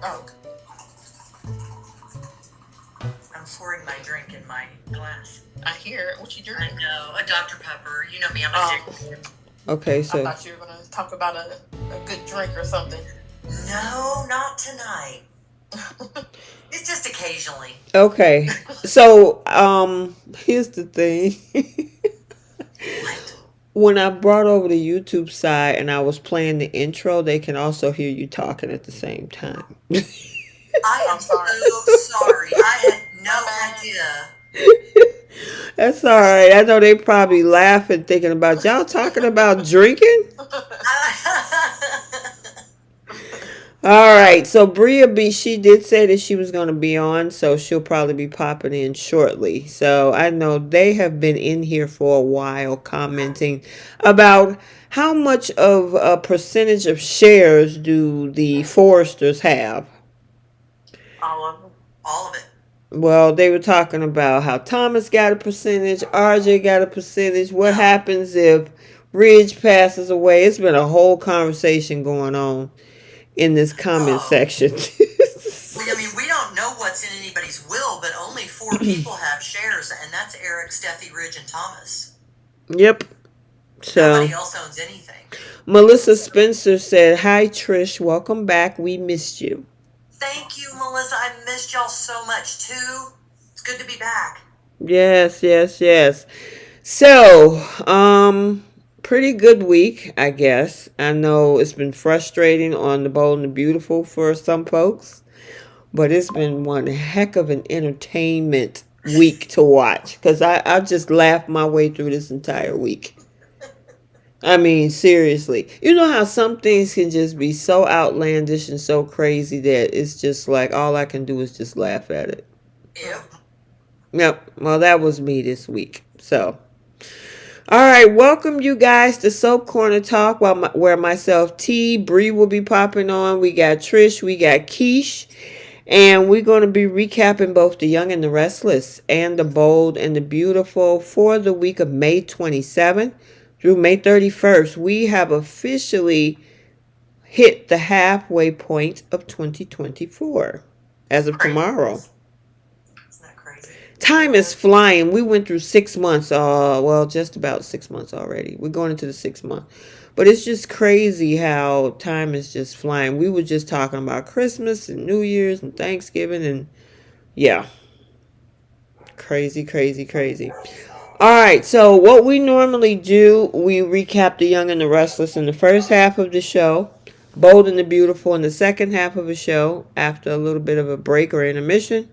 Oh, I'm pouring my drink in my glass. I hear it. What you I drinking? know, a Dr. Pepper. You know me, I'm addicted. Okay, I so thought you were going to talk about a good drink or something. No, not tonight. It's just occasionally. okay. So here's the thing. What? When I brought over the YouTube side and I was playing the intro, they can also hear you talking at the same time. I am I'm sorry. so sorry. I had no My bad. idea. That's all right. I know they probably laughing, thinking about y'all talking about drinking. All right. So Bria B, she did say that she was going to be on, so she'll probably be popping in shortly. So I know they have been in here for a while commenting about how much of a percentage of shares do the Foresters have. All of them. All of it. Well, they were talking about how Thomas got a percentage, RJ got a percentage. What happens if Ridge passes away? It's been a whole conversation going on in this comment Oh. section. I mean, we don't know what's in anybody's will, but only 4 people have shares, and that's Eric, Steffi, Ridge, and Thomas. Yep. So Nobody else owns anything. Melissa Spencer said, "Hi Trish, welcome back. We missed you." Thank you, Melissa. I missed y'all so much too. It's good to be back. Yes, yes, yes. So, pretty good week, I guess. I know it's been frustrating on the Bold and the Beautiful for some folks, but it's been one heck of an entertainment week to watch because I just laughed my way through this entire week. I mean, seriously. You know how some things can just be so outlandish and so crazy that it's just like all I can do is just laugh at it. Yep. Yep. Well, that was me this week. So, all right. Welcome you guys to Soap Corner Talk, where myself, T, Bree will be popping on. We got Trish, we got Keish, and we're going to be recapping both The Young and the Restless and The Bold and the Beautiful for the week of May 27th through May 31st. We have officially hit the halfway point of 2024 as of tomorrow. Isn't that crazy? Time is flying. We went through 6 months, well, just about 6 months already. We're going into the 6th month. But it's just crazy how time is just flying. We were just talking about Christmas and New Year's and Thanksgiving and yeah. Crazy, crazy, crazy. All right, so what we normally do, we recap The Young and the Restless in the first half of the show, Bold and the Beautiful in the second half of the show after a little bit of a break or intermission.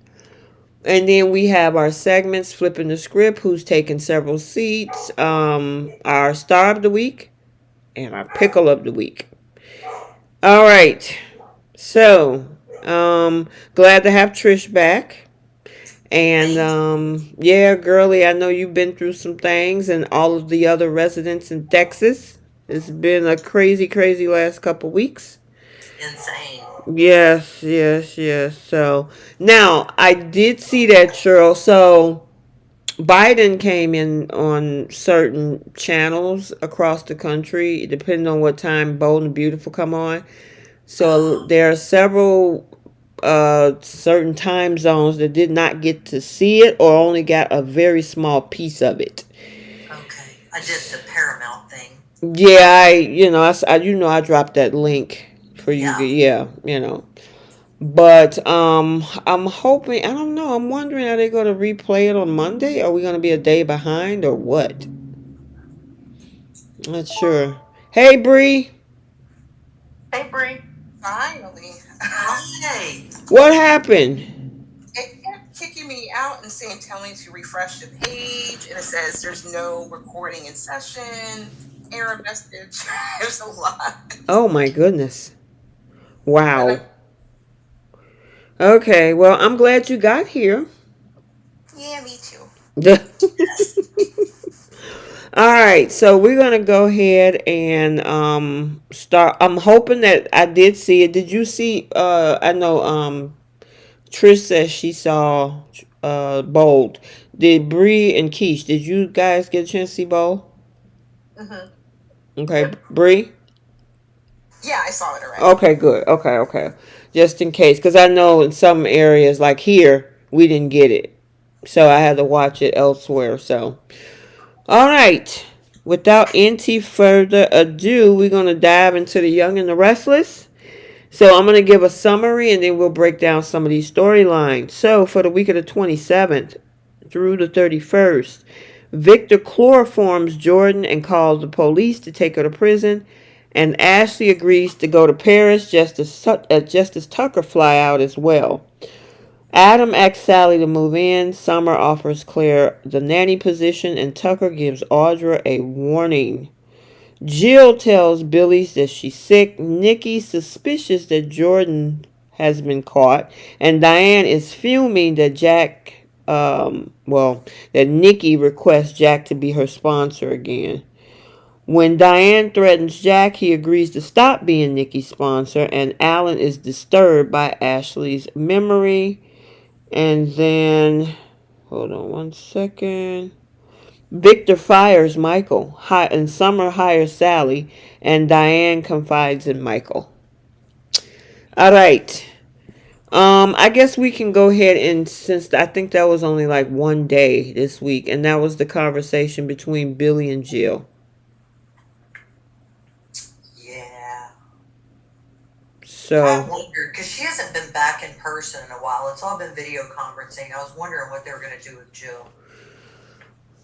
And then we have our segments, flipping the script, who's taken several seats, our star of the week, and our pickle of the week. All right. So, glad to have Trish back. And yeah, girly, I know you've been through some things and all of the other residents in Texas. It's been a crazy, crazy last couple weeks. Insane. Yes, yes, yes. So now I did see that, Cheryl. So Biden came in on certain channels across the country, depending on what time Bold and Beautiful come on. So there are several certain time zones that did not get to see it or only got a very small piece of it. Okay. I did the Paramount thing. Yeah, I dropped that link for you. Yeah. Yeah. But I'm hoping. I don't know. I'm wondering, are they going to replay it on Monday? Are we going to be a day behind or what? Not sure. Hey, Bree. Hey, Bree. Finally. Hey. What happened? It kept kicking me out and telling me to refresh the page, and it says there's no recording in session, error message. There's a lot. Oh my goodness. Wow. Okay. Well, I'm glad you got here. Yeah, me too. All right, so we're gonna go ahead and start. I'm hoping that I did see it. Did you see? I know Trish says she saw Bold. Did Bree and Keish? Did you guys get a chance to see Bold? Mm-hmm. Okay, Bree. Yeah, I saw it already. Okay, good. Okay. just in case, because I know in some areas, like here, we didn't get it, so I had to watch it elsewhere. So, all right. Without any further ado, we're gonna dive into the Young and the Restless. So I'm gonna give a summary, and then we'll break down some of these storylines. So for the week of the 27th through the 31st, Victor chloroforms Jordan and calls the police to take her to prison. And Ashley agrees to go to Paris just as Tucker fly out as well. Adam asks Sally to move in. Summer offers Claire the nanny position, and Tucker gives Audra a warning. Jill tells Billy that she's sick. Nikki's suspicious that Jordan has been caught, and Diane is fuming that that Nikki requests Jack to be her sponsor again. When Diane threatens Jack, he agrees to stop being Nikki's sponsor, and Alan is disturbed by Ashley's memory. And then, hold on one second. Victor fires Michael, and Summer hires Sally, and Diane confides in Michael. All right. I guess we can go ahead and, since I think that was only like one day this week, and that was the conversation between Billy and Jill. Yeah. So I wonder, because she hasn't been back in person in a while. It's all been video conferencing. I was wondering what they were going to do with Jill.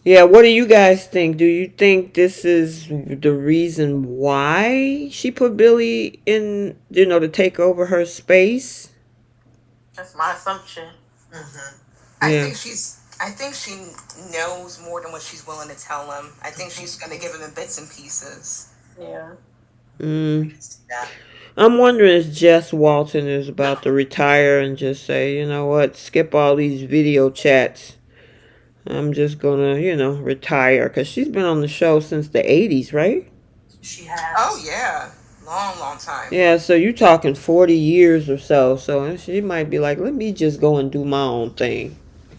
yeah, what do you guys think? Do you think this is the reason why she put Billy in, to take over her space? That's my assumption. Mm-hmm. I Yeah. think she knows more than what she's willing to tell him. I think she's going to give him in bits and pieces. Yeah. Yeah. I'm wondering if Jess Walton is about to retire and just say, you know what, skip all these video chats. I'm just gonna, retire, because she's been on the show since the 80s, right? She has. Oh, yeah. Long time. Yeah, so you're talking 40 years or so. So she might be like, let me just go and do my own thing.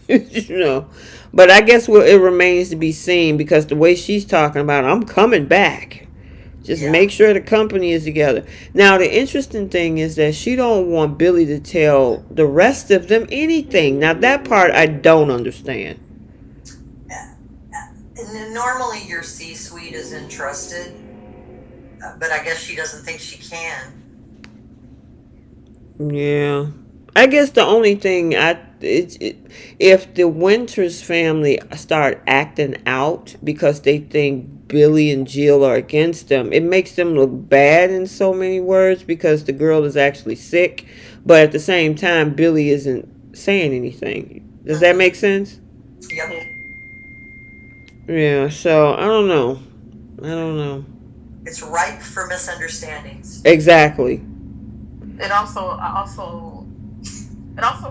But I guess it remains to be seen, because the way she's talking about, I'm coming back. Just make sure the company is together. Now, the interesting thing is that she don't want Billy to tell the rest of them anything. Now, that part I don't understand. And normally your C-suite is entrusted, but I guess she doesn't think she can. Yeah. I guess the only thing if the Winters family start acting out because they think Billy and Jill are against them, it makes them look bad in so many words, because the girl is actually sick, but at the same time, Billy isn't saying anything. Does that make sense? Yep. Yeah, so I don't know. It's ripe for misunderstandings. Exactly. It also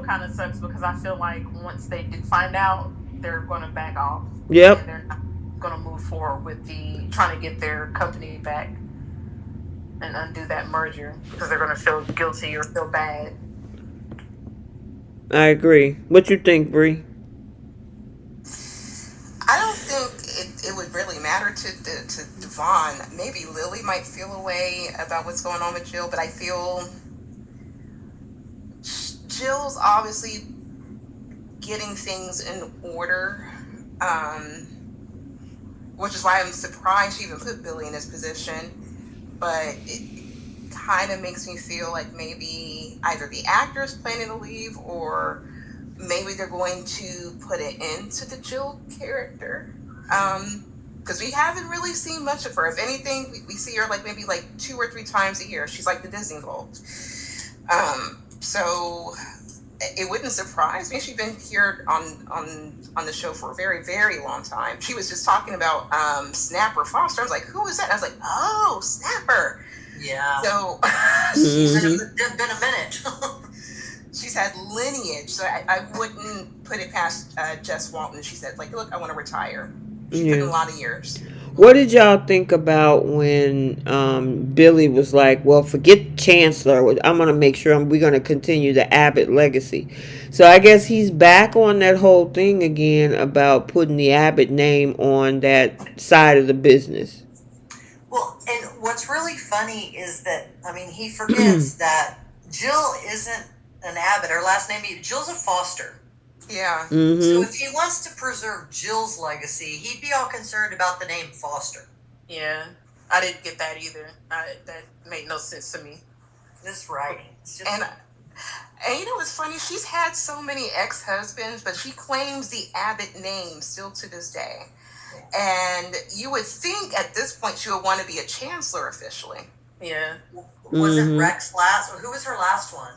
kind of sucks, because I feel like once they do find out, they're going to back off. Yep. And they're not going to move forward with trying to get their company back and undo that merger, because they're going to feel guilty or feel bad. I agree. What you think, Bree? I don't think it would really matter to Devon. Maybe Lily might feel a way about what's going on with Jill, but I feel Jill's obviously getting things in order, which is why I'm surprised she even put Billy in this position. But it kind of makes me feel like maybe either the actor's planning to leave, or maybe they're going to put an end to the Jill character. Because we haven't really seen much of her. If anything, we see her maybe 2 or 3 times a year. She's like the Disney Vault. So it wouldn't surprise me. She's been here on the show for a very, very long time. She was just talking about Snapper Foster. I was like, who is that? And I was like, oh, Snapper. Yeah. So It's been a minute. she's had lineage. So I wouldn't put it past Jess Walton. She said, look, I want to retire. She's been a lot of years. What did y'all think about when Billy was like, well, forget Chancellor, I'm going to make sure we're going to continue the Abbott legacy. So I guess he's back on that whole thing again about putting the Abbott name on that side of the business. Well, and what's really funny is that, he forgets that Jill isn't an Abbott. Her last name, Jill's a Foster. Yeah. So Mm-hmm. if he wants to preserve Jill's legacy, he'd be all concerned about the name Foster. Yeah. I didn't get that either. That made no sense to me. This writing. It's just, And you know what's funny? She's had so many ex-husbands, but she claims the Abbott name still to this day. And you would think at this point she would want to be a chancellor officially. Yeah. Was it Mhm. Rex last? Or who was her last one?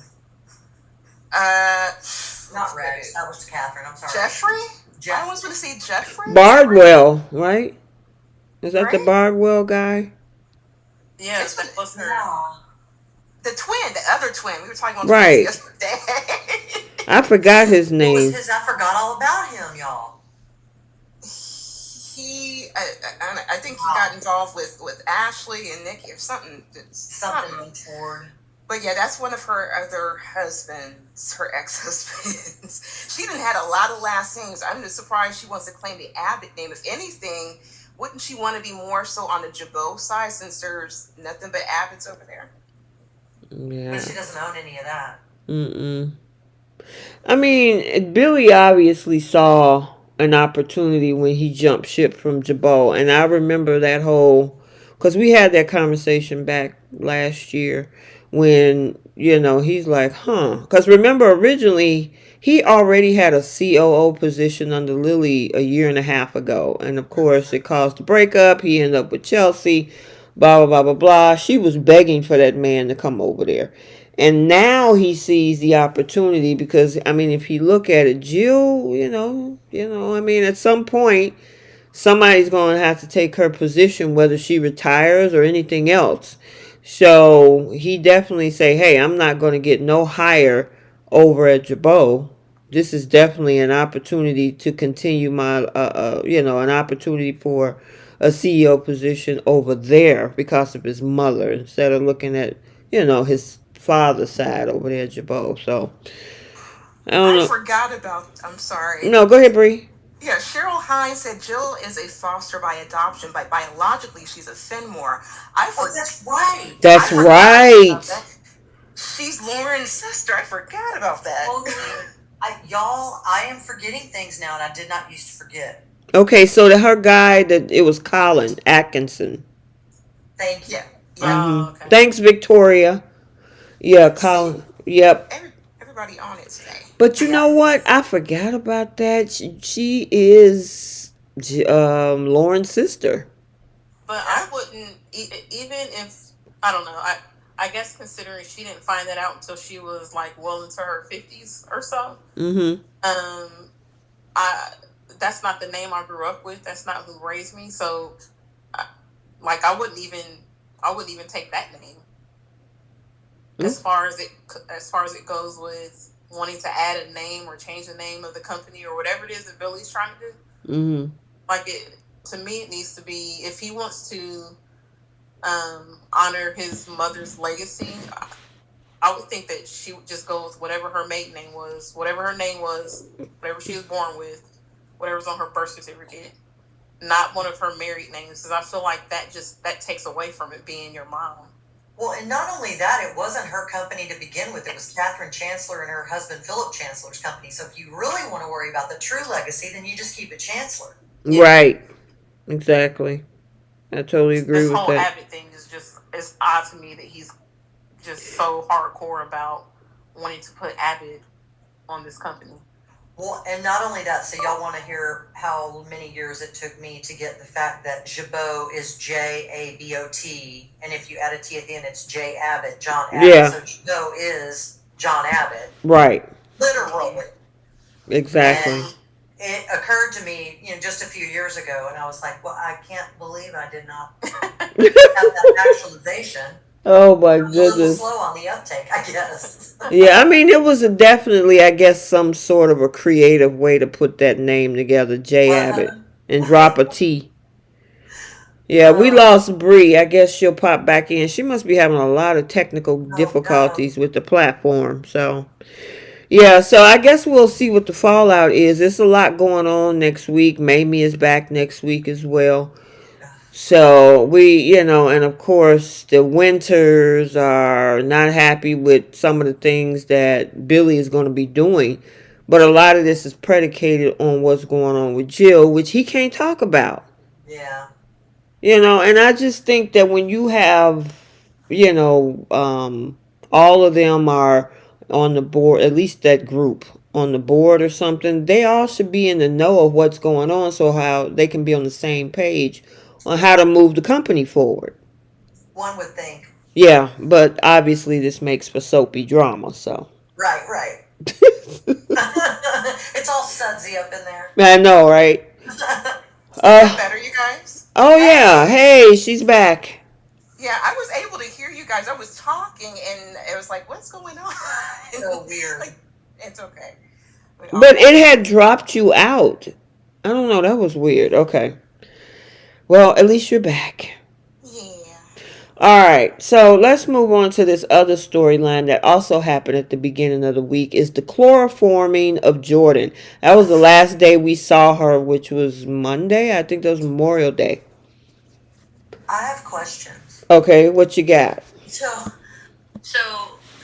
Not Rex. That was Catherine. I'm sorry. Jeffrey? I always want to say Jeffrey. Bardwell, right? Is that the Right? Bardwell guy? Yes, that was her. No. The twin, the other twin. We were talking about Right. twins yesterday. I forgot his What was name. his? I forgot all about him, y'all. I think he got involved with Ashley and Nikki or something. Something untoward. But yeah, that's one of her other husbands, her ex-husbands. She done had a lot of last names. I'm just surprised she wants to claim the Abbott name. If anything, wouldn't she want to be more so on the Jabot side since there's nothing but Abbotts over there? Yeah. But she doesn't own any of that. Mm-mm. I mean, Billy obviously saw an opportunity when he jumped ship from Jabot, and I remember that whole, because we had that conversation back last year when, he's like, because remember originally he already had a COO position under Lily a year and a half ago, and of course it caused the breakup. He ended up with Chelsea, blah blah blah blah blah. She was begging for that man to come over there. And now he sees the opportunity because, I mean, if you look at it, Jill, I mean, at some point, somebody's going to have to take her position, whether she retires or anything else. So he definitely say, hey, I'm not going to get no higher over at Jabot. This is definitely an opportunity to continue my, an opportunity for a CEO position over there because of his mother instead of looking at, his father's side over there at Jabot. So I don't know. Forgot about. I'm sorry. No, go ahead, Bree. Yeah, Cheryl Hines said Jill is a foster by adoption, but biologically she's a Fenmore. That's right. That's right. She's Lauren's sister. I forgot about that. Y'all, I am forgetting things now, and I did not used to forget. Okay, so her guy, that it was Colin Atkinson. Thank you. Yeah. Okay. Thanks, Victoria. Yeah, Colin. Yep. Everybody on it today. But you know what? I forgot about that. She is Lauren's sister. But I wouldn't, even if, I don't know, I guess considering she didn't find that out until she was like well into her 50s or so. Mm-hmm. That's not the name I grew up with. That's not who raised me. So, I wouldn't even take that name. Mm-hmm. As far as it goes with wanting to add a name or change the name of the company or whatever it is that Billy's trying to do. Mm-hmm. To me, it needs to be, if he wants to honor his mother's legacy, I would think that she would just go with whatever her maiden name was, whatever her name was, whatever she was born with, whatever's on her birth certificate, not one of her married names, because I feel like that takes away from it being your mom. Well, and not only that, it wasn't her company to begin with. It was Catherine Chancellor and her husband Philip Chancellor's company. So if you really want to worry about the true legacy, then you just keep it Chancellor. Right. Exactly. I totally agree with that. This whole Abbott thing is it's odd to me that he's just so hardcore about wanting to put Abbott on this company. Well, and not only that, so y'all want to hear how many years it took me to get the fact that Jabot is Jabot, and if you add a T at the end, it's J Abbott, John Abbott. Yeah. So Jabot is John Abbott. Right. Literally. Exactly. And it occurred to me, just a few years ago, and I was like, well, I can't believe I did not have that actualization. Oh my goodness. A little slow on the uptake, I guess. Yeah, I mean, it was definitely, I guess, some sort of a creative way to put that name together, J Abbott, and drop a T. Yeah, we lost Bree. I guess she'll pop back in. She must be having a lot of technical difficulties with the platform. So, yeah, so I guess we'll see what the fallout is. There's a lot going on next week. Mamie is back next week as well. So and of course, the Winters are not happy with some of the things that Billy is going to be doing. But a lot of this is predicated on what's going on with Jill, which he can't talk about. Yeah. And I just think that when you have, you know, all of them are on the board, at least that group on the board or something, they all should be in the know of what's going on so how they can be on the same page on how to move the company forward. One would think. Yeah, but obviously this makes for soapy drama, so. Right, right. It's all sudsy up in there. I know, right? Is that Uh, better, you guys? oh yeah, Hey. hey, she's back. Yeah, I was able to hear you guys. I was talking, and it was like, "What's going on?" So weird. Like, it's okay. But it had dropped you out. I don't know, that was weird. Okay. Well, at least you're back. Yeah. All right, so let's move on to this other storyline that also happened at the beginning of the week is the chloroforming of Jordan. That was the last day we saw her, which was Monday. I think that was Memorial Day. I have questions. Okay, what you got? So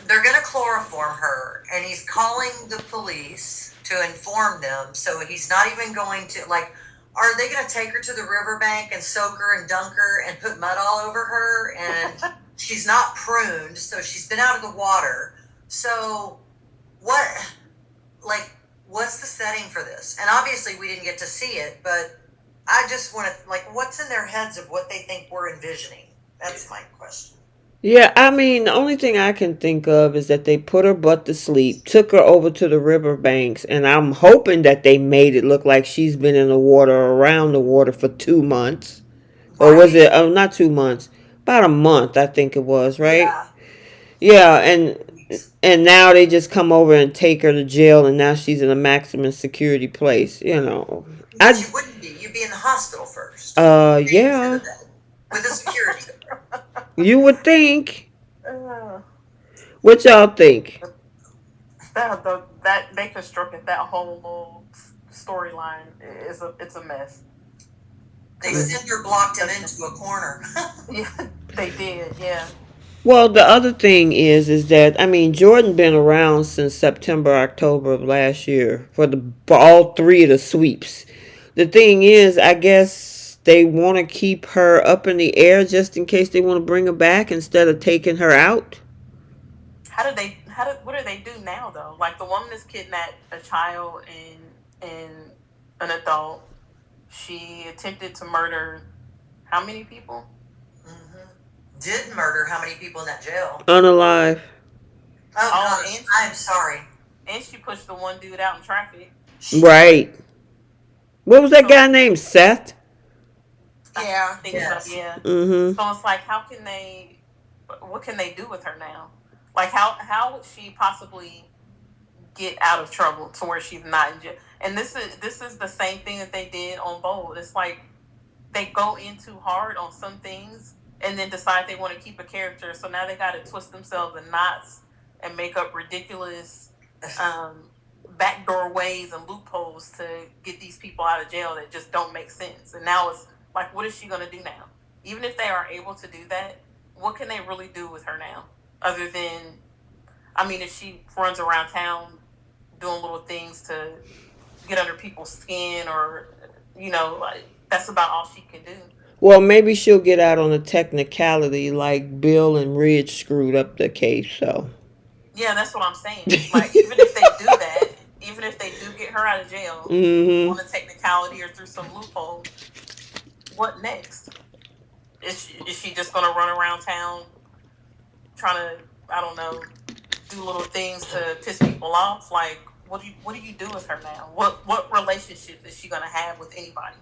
they're gonna chloroform her, and he's calling the police to inform them. So he's not even going to like. Are they gonna take her to the riverbank and soak her and dunk her and put mud all over her? And she's not pruned, so she's been out of the water. So what? Like, what's the setting for this? And obviously, we didn't get to see it, but I just want to like, what's in their heads of what they think we're envisioning? That's my question. Yeah, I mean, the only thing I can think of is that they put her butt to sleep, took her over to the riverbanks, and I'm hoping that they made it look like she's been in the water, around the water for 2 months. Or was Right? it, oh, not 2 months, about a month, I think it was, right? Yeah. Yeah, and now they just come over and take her to jail, and now she's in a maximum security place. But I, you wouldn't be. You'd be in the hospital first. Taken to the yeah, bed with a security guard. you would think. Uh, What y'all think? that they constructed that whole little storyline is it's a mess. They cinder blocked him into a corner. Yeah, they did. Yeah, Well, the other thing is that I mean Jordan been around since September, October of last year for all three of the sweeps. The thing is, I guess they want to keep her up in the air just in case they want to bring her back instead of taking her out. what do they do now though? Like the woman is kidnapped a child and an adult. She attempted to murder how many people? Hmm. Did murder how many people in that jail? Unalive. Oh, Oh, God, and I'm sorry. she pushed the one dude out in traffic. Right. What was that So guy named? Seth? yeah. I think Yes. so. Yeah. Mm-hmm. So it's like, how can they? What can they do with her now? Like, how would she possibly get out of trouble to where she's not in jail? And this is the same thing that they did on Bold. It's like they go in too hard on some things and then decide they want to keep a character. So now they got to twist themselves in knots and make up ridiculous backdoor ways and loopholes to get these people out of jail that just don't make sense. And now it's like, what is she going to do now? Even if they are able to do that, what can they really do with her now? Other than, I mean, if she runs around town doing little things to get under people's skin or, like, that's about all she can do. Well, maybe she'll get out on a technicality like Bill and Ridge screwed up the case, so. Yeah, that's what I'm saying. Like, even if they do that, even if they do get her out of jail Mm-hmm. on a technicality or through some loophole, what next? Is she just going to run around town trying to, I don't know, do little things to piss people off? Like, what do you do with her now? What relationship is she going to have with anybody?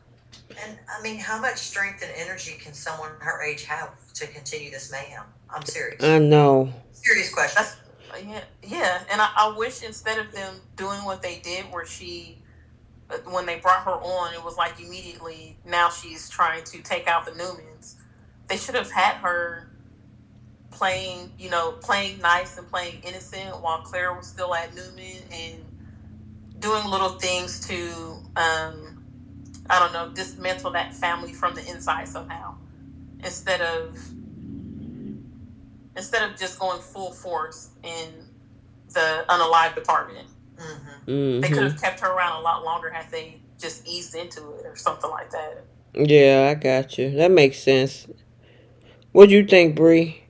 And I mean, how much strength and energy can someone her age have to continue this mayhem? I'm serious. I know. Serious question. That's yeah. And I wish instead of them doing what they did, where she, when they brought her on, it was like immediately now she's trying to take out the Newmans. They should have had her playing nice and playing innocent while Claire was still at Newman and doing little things to I don't know, dismantle that family from the inside somehow. instead of just going full force in the unalive department. Mm-hmm. They could have Mm-hmm. kept her around a lot longer had they just eased into it or something like that. Yeah, I got you. That makes sense. What do you think, Bree?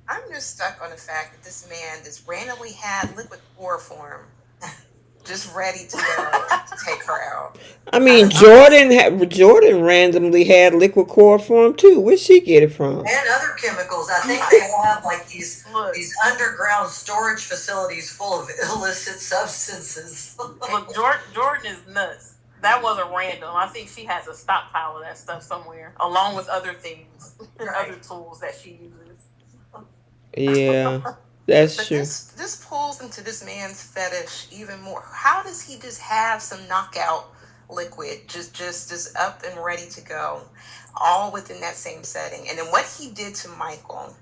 I'm just stuck on the fact that this man just randomly had liquid chloroform just ready to go to take her out. I I mean, don't, I'm just, Jordan randomly had liquid chloroform too. Where'd she get it from? And other chemicals. I think they all have like Look, these underground storage facilities full of illicit substances. look, Jordan is nuts. That wasn't random. I think she has a stockpile of that stuff somewhere, along with other things and Right. other tools that she uses. Yeah, that's but true. this pulls into this man's fetish even more. How does he just have some knockout liquid just up and ready to go, all within that same setting? And then what he did to Michael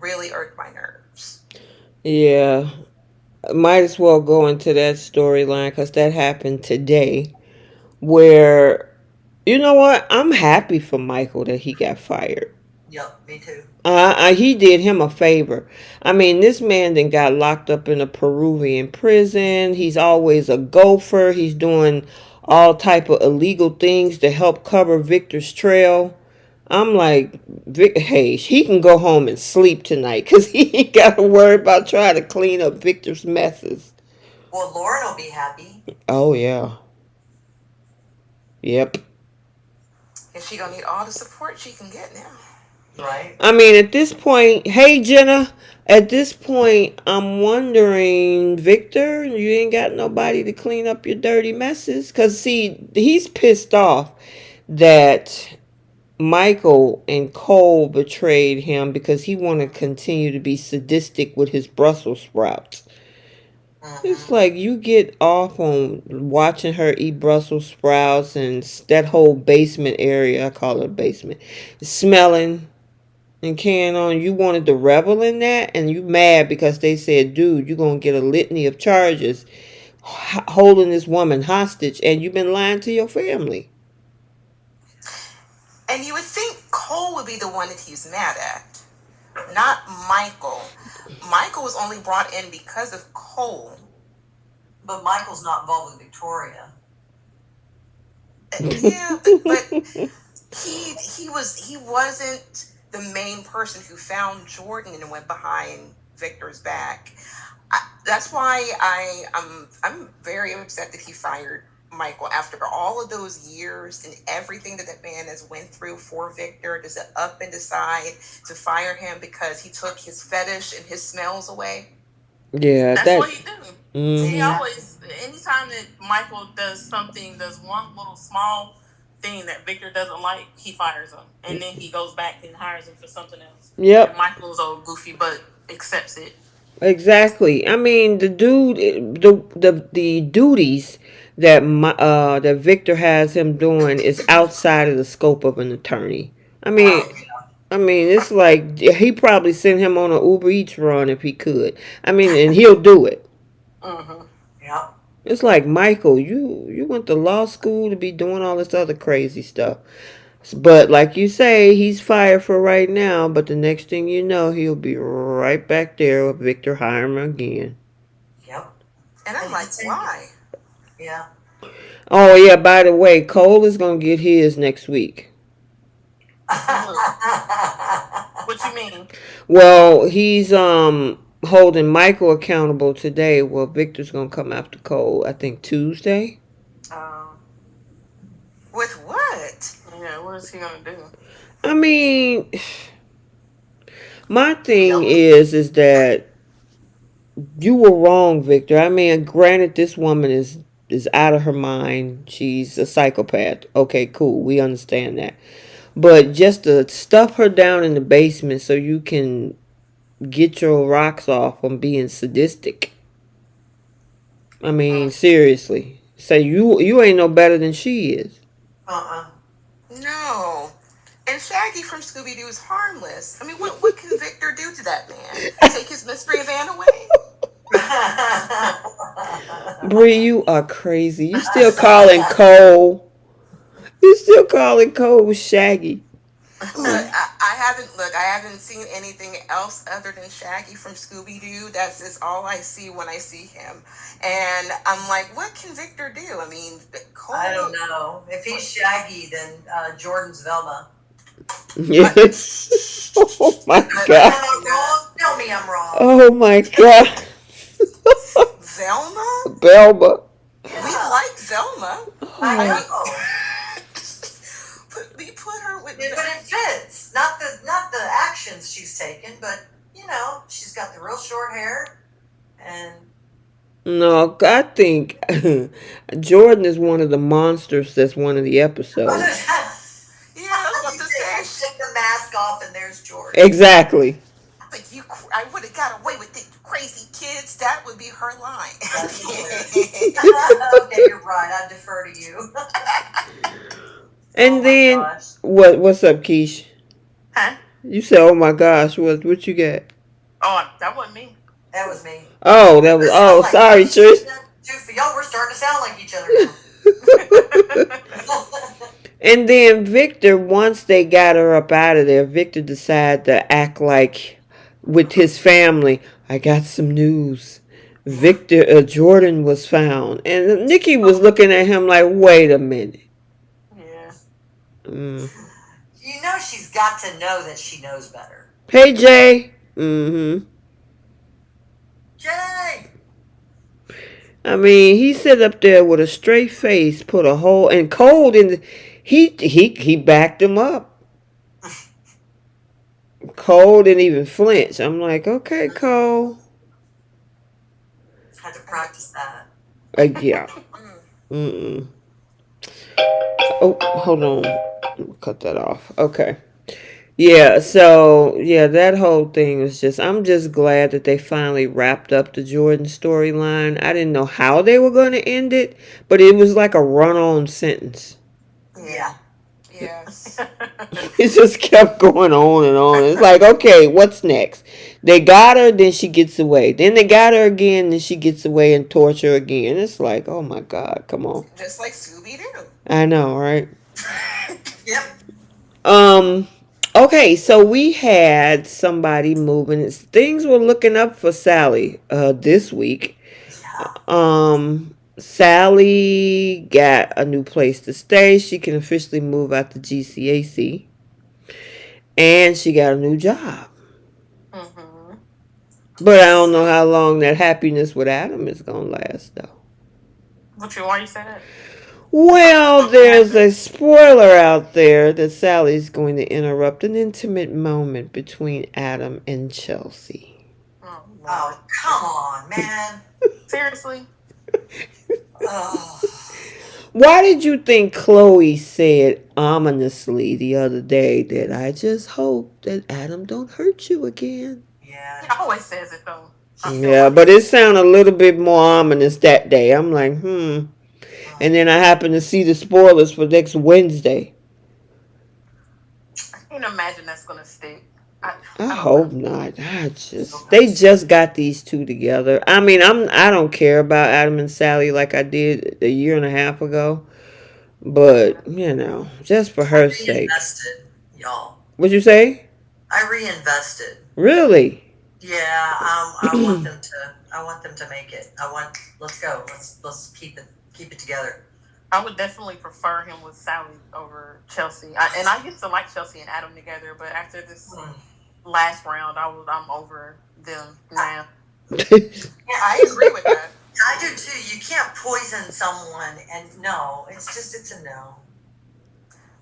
really irked my nerves. Yeah, might as well go into that storyline because that happened today. Where, you know what? I'm happy for Michael that he got fired. Yep, me too. He did him a favor. I mean, this man then got locked up in a Peruvian prison. He's always a gopher. He's doing all type of illegal things to help cover Victor's trail. I'm like, hey, he can go home and sleep tonight because he ain't got to worry about trying to clean up Victor's messes. Well, Lauren will be happy. Oh yeah, yep. And she gonna need all the support she can get now. Right. I mean, at this point, hey Jenna, at this point, I'm wondering, Victor, you ain't got nobody to clean up your dirty messes. Cause see, he's pissed off that Michael and Cole betrayed him because he want to continue to be sadistic with his Brussels sprouts. It's Mm-hmm. like you get off on watching her eat Brussels sprouts and that whole basement area, I call it a basement, smelling and carrying on. You wanted to revel in that, and you mad because they said, dude, you're going to get a litany of charges holding this woman hostage, and you've been lying to your family. And you would think Cole would be the one that he's mad at, not Michael. Michael was only brought in because of Cole. But Michael's not involved with Victoria. Yeah, but he wasn't the main person who found Jordan and went behind Victor's back. That's why I'm very upset that he fired Michael after all of those years and everything that man has went through for Victor. Does it up and decide to fire him because he took his fetish and his smells away? Yeah, That's that. what he do. He Mm-hmm. always, anytime that Michael does one little small thing that Victor doesn't like, he fires him, and then he goes back and hires him for something else. Yep. And Michael's old goofy butt accepts it. Exactly. I mean, the dude, the duties that Victor has him doing is outside of the scope of an attorney. I mean, Oh, it's like he probably sent him on an Uber Eats run if he could. I mean, and he'll do it. Mm-hmm. yeah. It's like, Michael, you went to law school to be doing all this other crazy stuff. But like you say, he's fired for right now. But the next thing you know, he'll be right back there with Victor Hiram again. Yep. And I'm like, why? Yeah. Oh yeah, by the way, Cole is gonna get his next week. What you mean? Well, he's holding Michael accountable today. Well, Victor's gonna come after Cole, I think Tuesday. With what? Yeah, what is he gonna do? I mean, my thing is that you were wrong, Victor. I mean, granted, this woman is out of her mind. She's a psychopath. Okay, cool. We understand that. But just to stuff her down in the basement so you can get your rocks off on being sadistic. I mean, seriously. Say you ain't no better than she is. No. And Shaggy from Scooby Doo is harmless. I mean, what can Victor do to that man? Take his mystery van away? Bree, you are crazy. You still calling Cole You still calling Cole Shaggy. I haven't seen anything else other than Shaggy from Scooby Doo. That's is all I see when I see him, and I'm like, what can Victor do? I mean, I don't Cole. know. If he's Shaggy, then Jordan's Velma. Yeah. Oh my Am god. I wrong? Tell me I'm wrong. Oh my god. Velma? Belma. We Yeah, like Velma. I I Oh. know. but we put her with But it fits. Not the actions she's taken, but she's got the real short hair, and No, I think Jordan is one of the monsters that's one of the episodes. Yeah, I was about you to say, say. take the mask off, and there's Jordan. Exactly. But I would have got away with it, you crazy kids. That would be her line. That's hilarious. Okay, you're right. I defer to you. Oh And my then gosh. what's up, Keish? Huh? You said, "Oh my gosh, what you got?" Oh, that wasn't me. That was me. Oh, that was I'm oh, like, sorry, Trish. two for y'all. We're starting to sound like each other now. And then Victor, once they got her up out of there, Victor decided to act like with his family. I got some news. Victor Jordan was found, and Nikki was looking at him like, "Wait a minute." Yeah. Mm. She's got to know that she knows better. Hey Jay. Mm-hmm. Jay. I mean, he sat up there with a straight face, put a hole and cold in. He backed him up. Cole didn't even flinch. I'm like, okay, Cole. Had to practice that. Yeah. Mm-mm. Oh, hold on. Cut that off. Okay. Yeah, so yeah, that whole thing was just I'm just glad that they finally wrapped up the Jordan storyline. I didn't know how they were going to end it, but it was like a run-on sentence. Yeah. Yes. It just kept going on and on. It's like, okay, what's next? They got her, then she gets away. Then they got her again, then she gets away and torture again. It's like, oh my God, come on. Just like Scooby Doo. I know, right? Yep. Um. Okay, so we had somebody moving. Things were looking up for Sally. This week. Sally got a new place to stay. She can officially move out the GCAC, and she got a new job. Mm-hmm. But I don't know how long that happiness with Adam is gonna last, though. Why you say that? Well, there's a spoiler out there that Sally's going to interrupt an intimate moment between Adam and Chelsea. Oh, Oh, come on, man. seriously? Oh. Why did you think Chloe said ominously the other day that I just hope that Adam don't hurt you again? Yeah. He always says it though. Yeah, but it sounded a little bit more ominous that day. I'm like, And then I happened to see the spoilers for next Wednesday. I can't imagine that's gonna stick. I don't hope know. not. They just got these two together. I mean, I don't care about Adam and Sally like I did a year and a half ago, but just for her sake. Reinvested, y'all. What'd you say? I reinvested. Really? Yeah. I want them to. I want them to make it. Let's go. Let's keep it together. I would definitely prefer him with Sally over Chelsea. I used to like Chelsea and Adam together, but after this last round, I'm over them now. Yeah, I agree with that. I do too. You can't poison someone, and no, it's a no.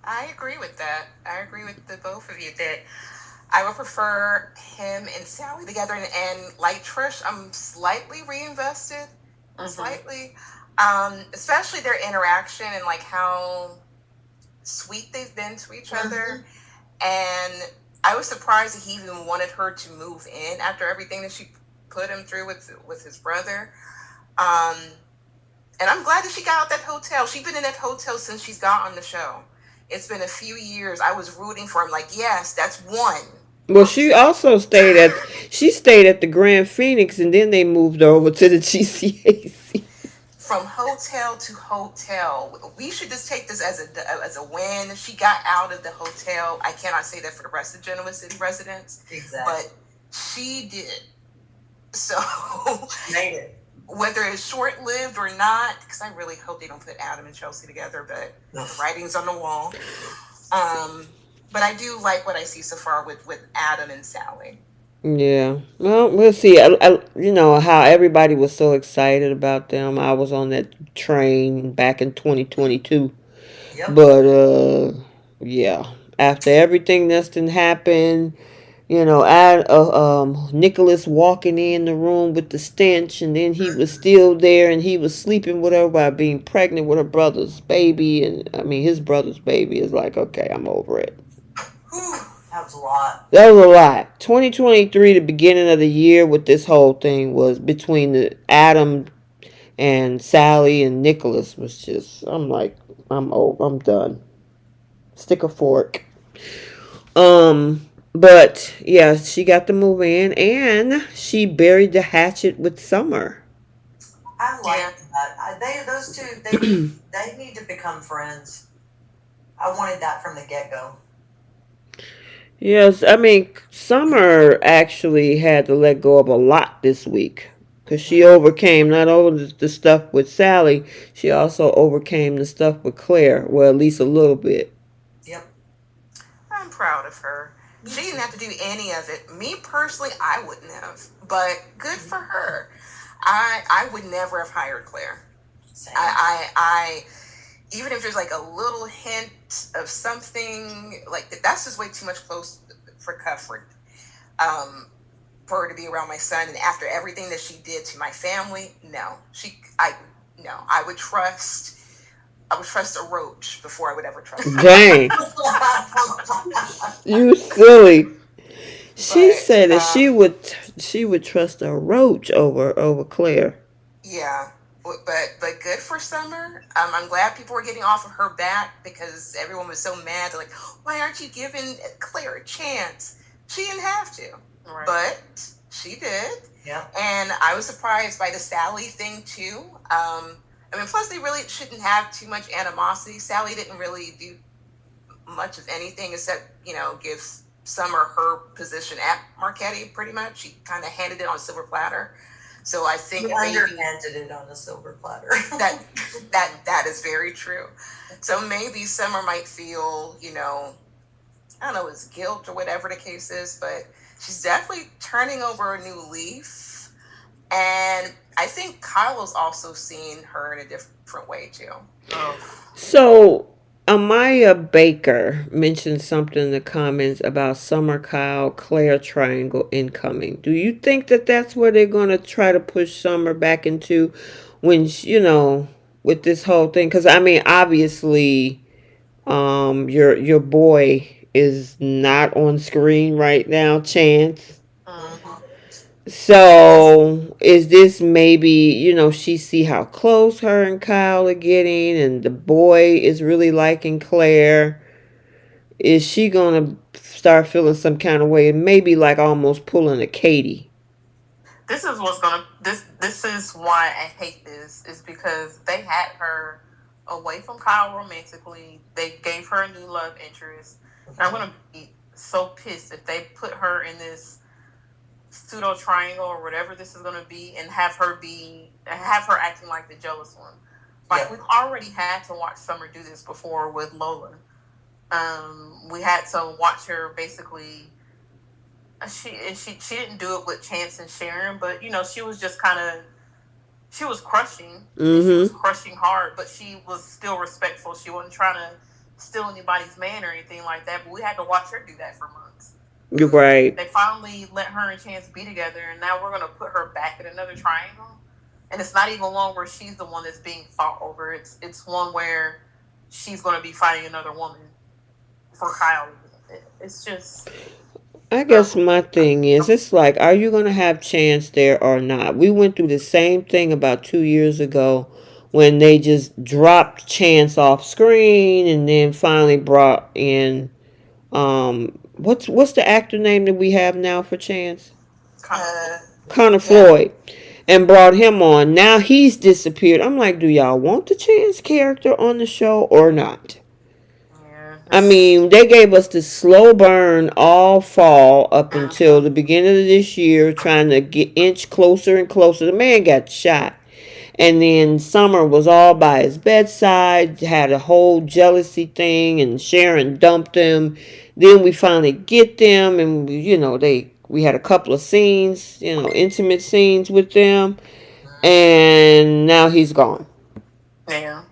I agree with that. I agree with the both of you that I would prefer him and Sally together. And like Trish, I'm slightly reinvested. Mhm. Slightly. Especially their interaction and like how sweet they've been to each other. And I was surprised that he even wanted her to move in after everything that she put him through with his brother. And I'm glad that she got out that hotel. She's been in that hotel since she's got on the show. It's been a few years. I was rooting for him. Like, yes, that's one. Well, she also stayed at the Grand Phoenix, and then they moved over to the GCAC. from hotel to hotel. We should just take this as a win. She got out of the hotel. I cannot say that for the rest of Genoa City residents, Exactly. but she did. So Made it. whether it's short lived or not, because I really hope they don't put Adam and Chelsea together, but the writing's on the wall. But I do like what I see so far with Adam and Sally. Yeah. Well, we'll see. You know how everybody was so excited about them. I was on that train back in 2022. Yep. But yeah. After everything that's done happened, you know, Nicholas walking in the room with the stench, and then he was still there, and he was sleeping with her while being pregnant with her brother's baby, and I mean his brother's baby is like, okay, I'm over it. Whew, that was a lot. That was a lot. 2023, the beginning of the year with this whole thing was between the Adam and Sally and Nicholas was just. I'm like, I'm over. I'm done. Stick a fork. But yeah, she got to move in, and she buried the hatchet with Summer. I like that. Those two, they need to become friends. I wanted that from the get go. Yes, I mean Summer actually had to let go of a lot this week because she overcame not only the stuff with Sally, she also overcame the stuff with Claire. Well, at least a little bit. Yep. I'm proud of her. She didn't have to do any of it. Me personally, I wouldn't have. But good for her. I would never have hired Claire. Same. I even if there's like a little hint of something like that, that's just way too much close for comfort. For her to be around my son, and after everything that she did to my family, I would trust a roach before I would ever trust her. Dang, you silly. She But said that she would trust a roach over Claire. yeah, but good for Summer. I'm glad people were getting off of her back because everyone was so mad. They're like, why aren't you giving Claire a chance? She didn't have to, Right. but she did. Yeah. And I was surprised by the Sally thing too. I mean, plus they really shouldn't have too much animosity. Sally didn't really do much of anything except, give Summer her position at Marquetti pretty much. She kind of handed it on a silver platter. So I think You underhanded it on a silver platter. that is very true. So maybe Summer might feel, I don't know, it's guilt or whatever the case is, but she's definitely turning over a new leaf. And I think Kyle has also seen her in a different way too. So Amaya Baker mentioned something in the comments about Summer Kyle Claire triangle incoming. Do you think that that's where they're going to try to push Summer back into when with this whole thing? Because I mean, obviously, your boy is not on screen right now, Chance. Mhm. So is this maybe she see how close her and Kyle are getting, and the boy is really liking Claire? Is she gonna start feeling some kind of way and maybe like almost pulling a Katie? This is why I hate this, is because they had her away from Kyle romantically. They gave her a new love interest. And I'm gonna be so pissed if they put her in this pseudo triangle or whatever this is gonna be, and have her acting like the jealous one. Like, Yeah. we've already had to watch Summer do this before with Lola. We had to watch her basically. She didn't do it with Chance and Sharon, but she was just she was crushing. And she was crushing hard, but she was still respectful. She wasn't trying to steal anybody's man or anything like that. But we had to watch her do that for months. You're right. They finally let her and Chance be together, and now we're gonna put her back in another triangle. And it's not even one where she's the one that's being fought over. It's one where she's gonna be fighting another woman for Kyle. It's just. I guess my thing is, it's like, are you gonna have Chance there or not? We went through the same thing about 2 years ago when they just dropped Chance off screen and then finally brought in what's the actor name that we have now for Chance? Uh, Connor yeah. Floyd. and brought him on. Now he's disappeared. I'm like, do y'all want the Chance character on the show or not? Yeah, I mean, they gave us the slow burn all fall up until the beginning of this year, trying to get inch closer and closer. The man got shot. And then Summer was all by his bedside, had a whole jealousy thing, and Sharon dumped him. Then we finally get them, and we had a couple of scenes, intimate scenes with them, and now he's gone. yeah.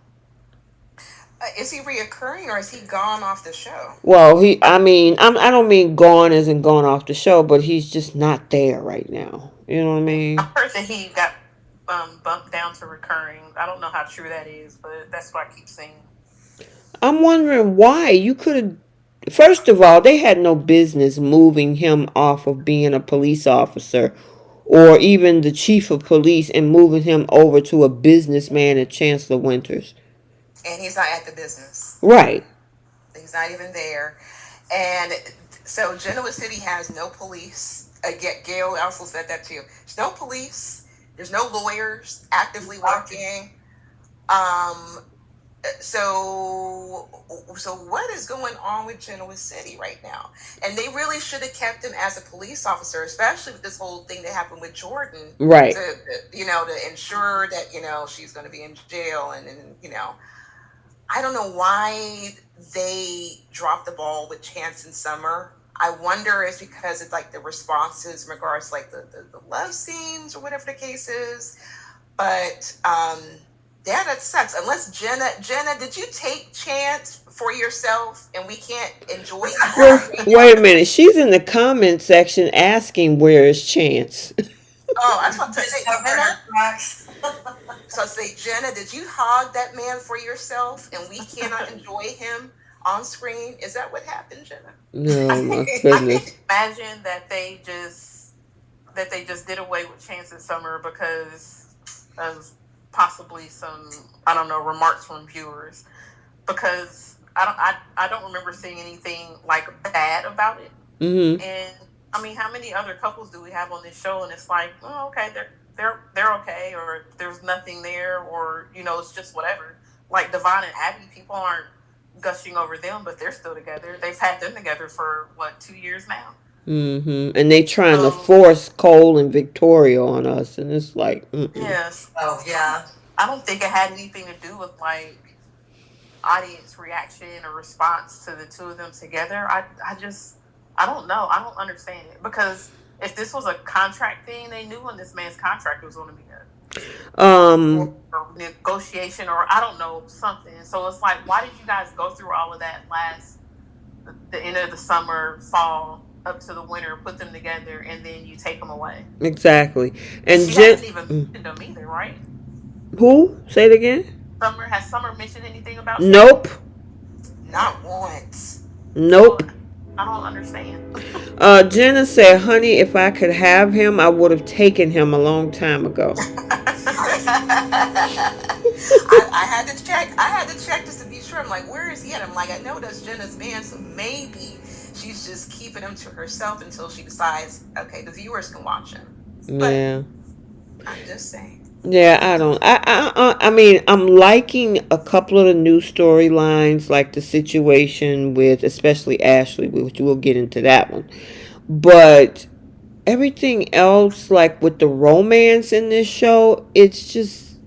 Is he reoccurring or is he gone off the show? Well, I don't mean gone as in gone off the show, but he's just not there right now. You know what I I mean? heard that he got bumped down to recurring. I don't know how true that is, but that's what I keep seeing. I'm wondering why. You could have. First of all, they had no business moving him off of being a police officer or even the chief of police and moving him over to a businessman at Chancellor Winters. And he's not at the business. Right. He's not even there. And so Genoa City has no police. Gail also said that too. There's no police. There's no lawyers actively working. So what is going on with Genoa City right now? And they really should have kept him as a police officer, especially with this whole thing that happened with Jordan. Right. To ensure that, she's going to be in jail and I don't know why they dropped the ball with Chance and Summer. I wonder if it's because it's like the responses in regards to like the love scenes or whatever the case is. But yeah, that sucks. Unless Jenna, did you take Chance for yourself and we can't enjoy it? Wait a minute. She's in the comment section asking where is Chance. Oh, I was about to say Jenna. So I say, Jenna, did you hog that man for yourself and we cannot enjoy him on screen? Is that what happened, Jenna? No, my goodness. Imagine that they just did away with Chance and Summer because of possibly some, I don't know, remarks from viewers. Because I don't remember seeing anything like bad about it. Mm-hmm. And I mean, how many other couples do we have on this show? And it's like, oh, okay, they're okay, or there's nothing there, or it's just whatever. Like Devon and Abby, people aren't gushing over them, but they're still together. They've had them together for 2 years now. Mm-hmm. And they trying to force Cole and Victoria on us, and it's like, yes. Oh yeah. I don't think it had anything to do with like audience reaction or response to the two of them together. I don't know. I don't understand it, because if this was a contract thing, they knew when this man's contract was going to be up. Or negotiation, or I don't know, something. So it's like, why did you guys go through all of that the end of the summer, fall, up to the winter, put them together, and then you take them away? Exactly. And she hasn't even mentioned them either, right? Who? Say it again. Has Summer mentioned anything about? Nope. Not once. Nope. I don't understand. Jenna said, honey, if I could have him, I would have taken him a long time ago. I had to check. I had to check just to be sure. I'm like, where is he at? I'm like, I know that's Jenna's man, so maybe she's just keeping him to herself until she decides, okay, the viewers can watch him. But yeah. I'm just saying. Yeah, I don't. I mean, I'm liking a couple of the new storylines, like the situation with, especially Ashley, which we'll get into that one. But everything else, like with the romance in this show, it's just,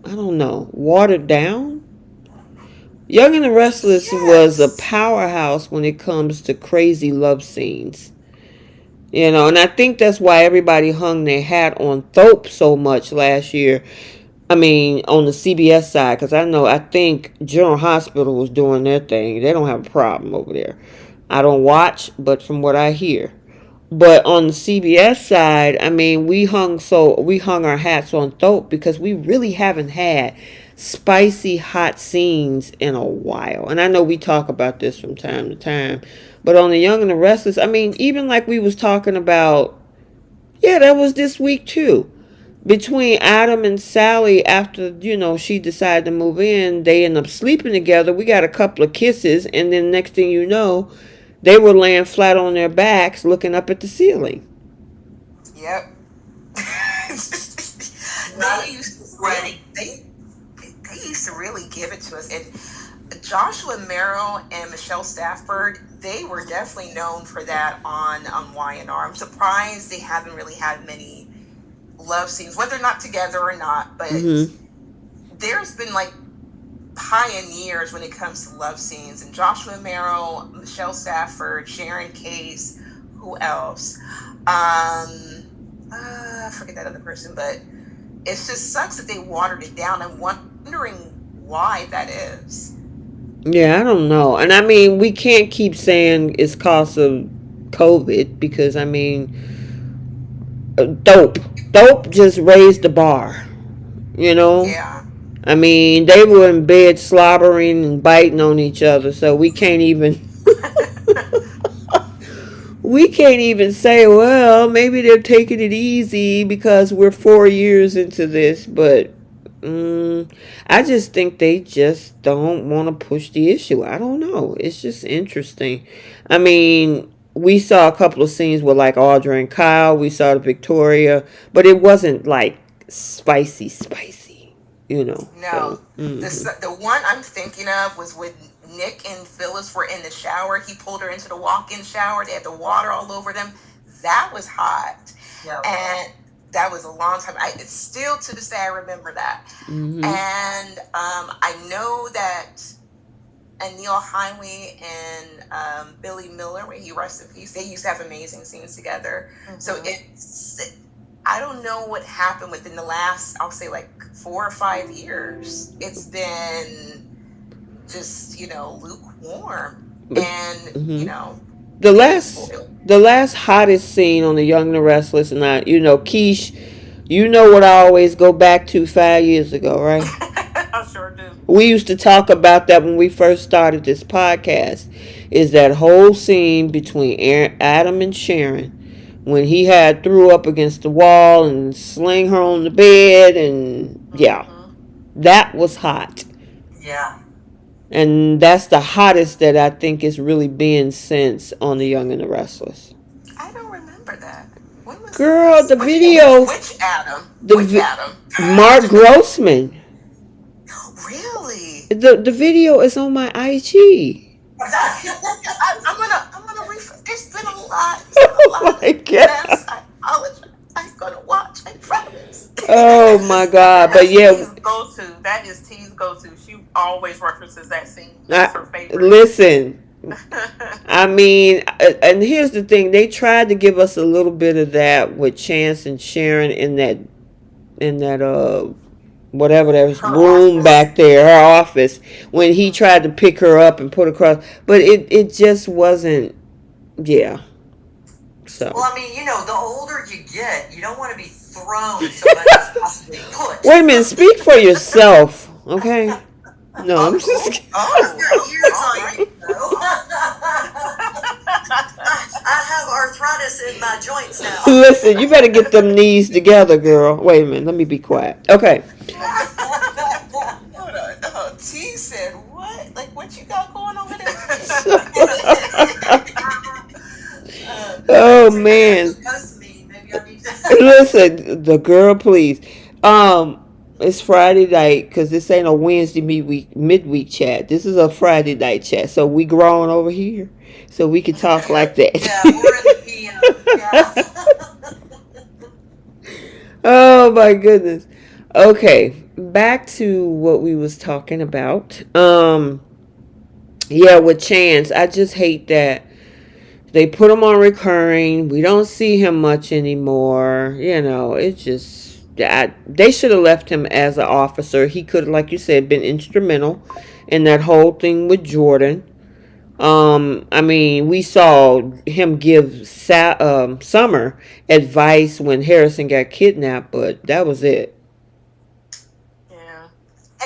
I don't know, watered down. Young and the Restless was a powerhouse when it comes to crazy love scenes. And I think that's why everybody hung their hat on Thope so much last year. I mean, on the CBS side, because I think General Hospital was doing their thing. They don't have a problem over there. I don't watch, but from what I hear. But on the CBS side, I mean, we hung our hats on Thope because we really haven't had spicy hot scenes in a while. And I know we talk about this from time to time. But on the Young and the Restless, I mean, even like we was talking about, yeah, that was this week too. Between Adam and Sally, after, she decided to move in, they end up sleeping together. We got a couple of kisses, and then next thing you know, they were laying flat on their backs looking up at the ceiling. Yep. they used to Ready. they used to really give it to us. And Joshua Merrill and Michelle Stafford, they were definitely known for that on Y&R. I'm surprised they haven't really had many love scenes, whether or not together or not. But there's been like pioneers when it comes to love scenes. And Joshua Merrill, Michelle Stafford, Sharon Case, who else? I forget that other person, but it just sucks that they watered it down. I'm wondering why that is. Yeah, I don't know. And I mean, we can't keep saying it's cause of COVID because I mean, dope just raised the bar, you know? Yeah. I mean, they were in bed slobbering and biting on each other, so we can't even say, well, maybe they're taking it easy because we're 4 years into this, but I just think they just don't want to push the issue. I don't know. It's just interesting. I mean, we saw a couple of scenes with like Audra and Kyle. We saw the Victoria, but it wasn't like spicy, you know. No. So, The one I'm thinking of was when Nick and Phyllis were in the shower. He pulled her into the walk-in shower. They had the water all over them. That was hot. Yeah. And that was a long time. It's still to this day I remember that. And I know that Neil Heinley and Billy Miller, when he rest in peace, they used to have amazing scenes together. So I don't know what happened within the last, I'll say like 4 or 5 years. It's been just, lukewarm. And, the last hottest scene on The Young and the Restless, and Keish, you know what I always go back to 5 years ago, right? I sure do. We used to talk about that when we first started this podcast. Is that whole scene between Adam and Sharon when he had threw up against the wall and sling her on the bed, and that was hot. Yeah. And that's the hottest that I think it's really been since on The Young and the Restless. I don't remember that. When was Girl, this? the video. Which Adam? Which Adam? Mark Grossman. Really? The video is on my IG. I'm gonna There's been a lot. Oh my God. I apologize. I'm gonna watch. I promise. Oh my God! But yeah, That is T's go-to. She always references that scene. That's her favorite. Listen, I mean, and here's the thing: they tried to give us a little bit of that with Chance and Sharon in that whatever that room back there, her office, when he tried to pick her up and put her across, but it just wasn't. Yeah. So. Well, I mean, the older you get, you don't want to be thrown so much as possibly put. Wait a minute, speak for yourself, okay? No, I'm just kidding. I have arthritis in my joints now. Listen, you better get them knees together, girl. Wait a minute, let me be quiet. Okay. T said, what? Like, what you got going over there? Oh, man. Listen, the girl, please. It's Friday night because this ain't a Wednesday midweek chat. This is a Friday night chat. So we growing over here, so we can talk like that. Yeah, we're in the PM. Yeah. Oh my goodness. Okay, back to what we was talking about. Yeah, with Chance, I just hate that they put him on recurring. We don't see him much anymore. It's just they should have left him as an officer. He could, like you said, been instrumental in that whole thing with Jordan. I mean, we saw him give Summer advice when Harrison got kidnapped, but that was it. Yeah.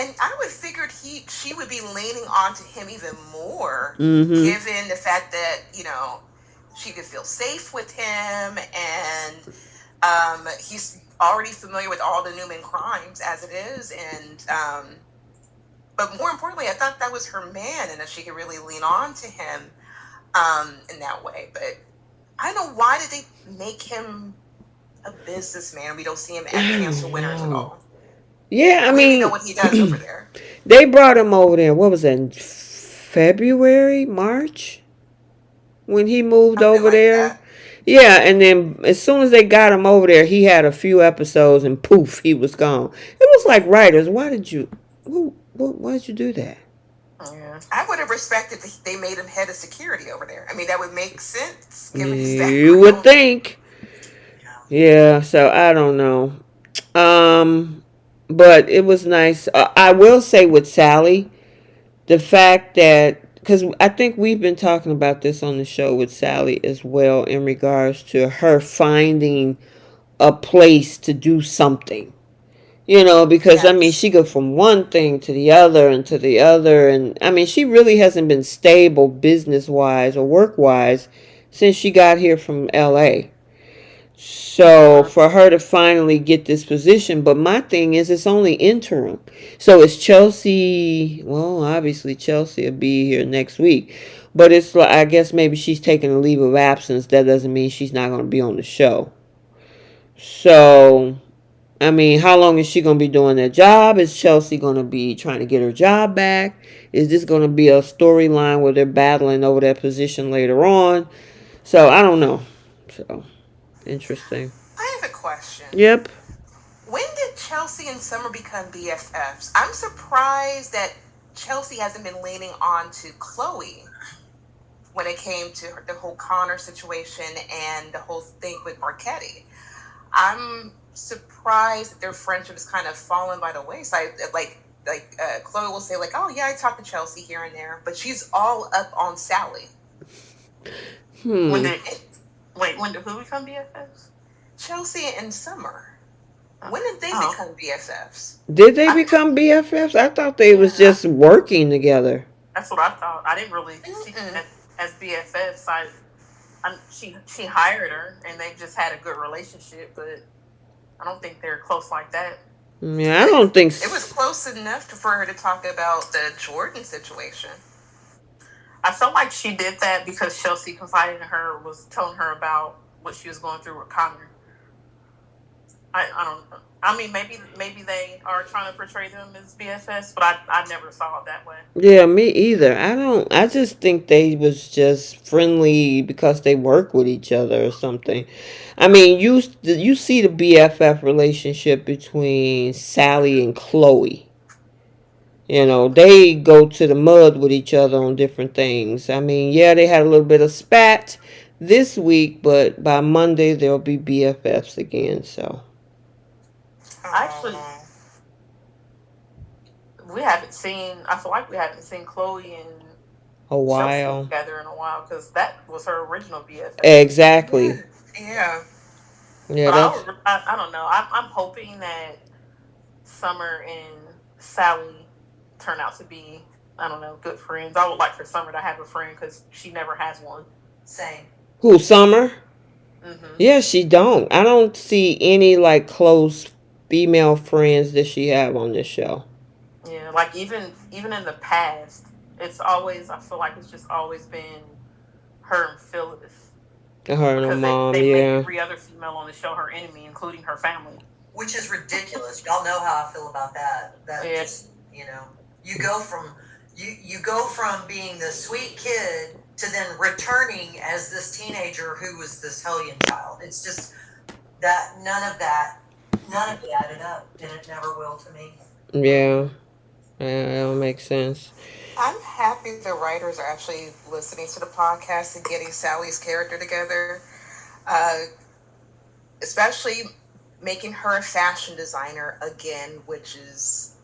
And I would figured she would be leaning onto him even more, given the fact that, she could feel safe with him, and he's already familiar with all the Newman crimes as it is, and but more importantly, I thought that was her man, and that she could really lean on to him in that way. But I don't know, why did they make him a businessman. We don't see him I at Cancer don't Winners at know. all. Yeah, I We already know mean, what he does over there. they brought him over there. What was that? In February, March, when he moved Something over like there. that. Yeah, and then as soon as they got him over there, he had a few episodes, and poof, he was gone. It was like, writers, why did you, why did you do that? Yeah. I would have respected if they made him head of security over there. I mean, that would make sense given his You would background. think. Yeah. Yeah, so I don't know. Um, but it was nice. I will say with Sally, the fact that, because I think we've been talking about this on the show with Sally as well, in regards to her finding a place to do something. Because I mean, Yes. she go from one thing to the other and to the other, and I mean, she really hasn't been stable business wise or work wise since she got here from LA. So Mhm. for her to finally get this position, but my thing is it's only interim. So it's Chelsea. Well, obviously Chelsea will be here next week, but it's like I guess maybe she's taking a leave of absence. That doesn't mean she's not going to be on the show. So I mean, how long is she going to be doing that job? Is Chelsea going to be trying to get her job back? Is this going to be a storyline where they're battling over that position later on? So I don't know. So interesting. I have a question. Yep. When did Chelsea and Summer become BFFs? I'm surprised that Chelsea hasn't been leaning on to Chloe when it came to the whole Connor situation and the whole thing with Marchetti. I'm surprised that their friendship has kind of fallen by the wayside. Chloe will say like, "Oh yeah, I talk to Chelsea here and there," but she's all up on Sally. When Hmm. did when did who become BFFs? Chelsea and Summer. When did they Oh, become BFFs? Did they I become BFFs? I thought they was yeah. just working together. That's what I thought. I didn't really see mm-mm. them as BFFs. She hired her, and they just had a good relationship, but I don't think they're close like that. Yeah, I don't think. It was close enough for her to talk about the Jordan situation. I felt like she did that because Chelsea confided in her, was telling her about what she was going through with Connor. I don't know. I mean, maybe they are trying to portray them as BFS, but I never saw it that way. Yeah, me either. I don't. I just think they was just friendly because they work with each other or something. I mean, you see the BFF relationship between Sally and Chloe. They go to the mud with each other on different things. I mean, yeah, they had a little bit of spat this week, but by Monday they'll be BFFs again. So Actually, Oh, we haven't seen. I feel like we haven't seen Chloe and a Chelsea while. together in a while because that was her original BFF. yeah, Exactly. yeah. Yeah, But that's. I don't know. I'm hoping that Summer and Sally turn out to be, I don't know, good friends. I would like for Summer to have a friend because she never has one. Same. Who, Summer? Hmm. Yeah, she don't. I don't see any like close female friends that she have on this show. Yeah, like even in the past, it's always I feel like it's just always been her and Phyllis Her and her because mom, they make yeah. every other female on the show her enemy, including her family. Which is ridiculous. Y'all know how I feel about that. That Yeah, just you go from you go from being the sweet kid to then returning as this teenager who was this hellion child. It's just that none of it added up, and it never will to me. Yeah. Yeah, that don't make sense. I'm happy the writers are actually listening to the podcast and getting Sally's character together, uh, especially making her a fashion designer again, which is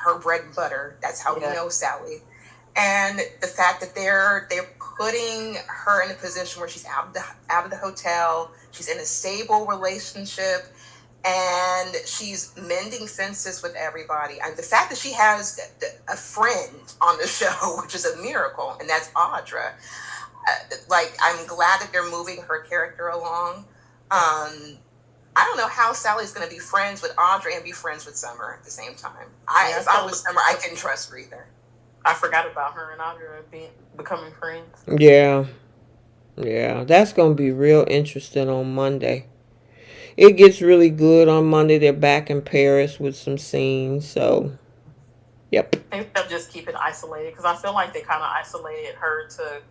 her bread and butter. That's how we yeah, know Sally. And the fact that they're putting her in a position where she's out of the hotel, she's in a stable relationship, and she's mending fences with everybody. And the fact that she has a friend on the show, which is a miracle, and that's Audra. I'm glad that they're moving her character along. I don't know how Sally's going to be friends with Audra and be friends with Summer at the same time. yeah. If I was Summer, I couldn't trust her either. I forgot about her and Audra becoming friends. Yeah. Yeah. That's gonna be real interesting on Monday. it gets really good on Monday. They're back in Paris with some scenes. So, yep. Maybe they'll just keep it isolated because I feel like they kind of isolated her to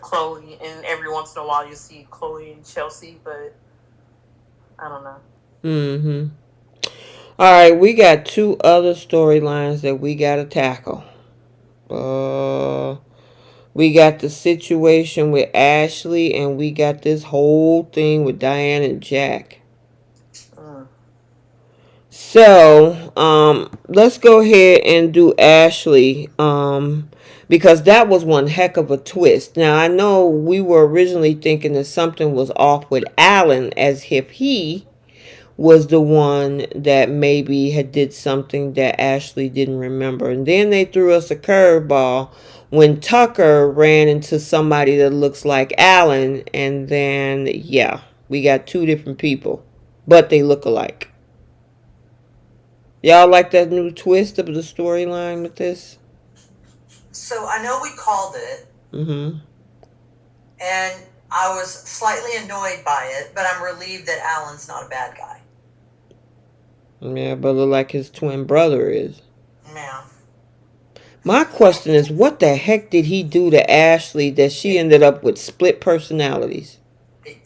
Chloe, and every once in a while you see Chloe and Chelsea, but I don't know. Mm-hmm. All right, we got two other storylines that we got to tackle. Uh, we got the situation with Ashley, and we got this whole thing with Diane and Jack. So, let's go ahead and do Ashley, because that was one heck of a twist. Now, I know we were originally thinking that something was off with Alan, as if he was the one that maybe had did something that Ashley didn't remember. And then they threw us a curveball when Tucker ran into somebody that looks like Alan, and then, yeah, we got two different people, but they look alike. Y'all like that new twist of the storyline with this? So I know we called it, Mm-hmm. and I was slightly annoyed by it, but I'm relieved that Alan's not a bad guy. Yeah, but look like his twin brother is. Yeah. My question is, what the heck did he do to Ashley that she ended up with split personalities?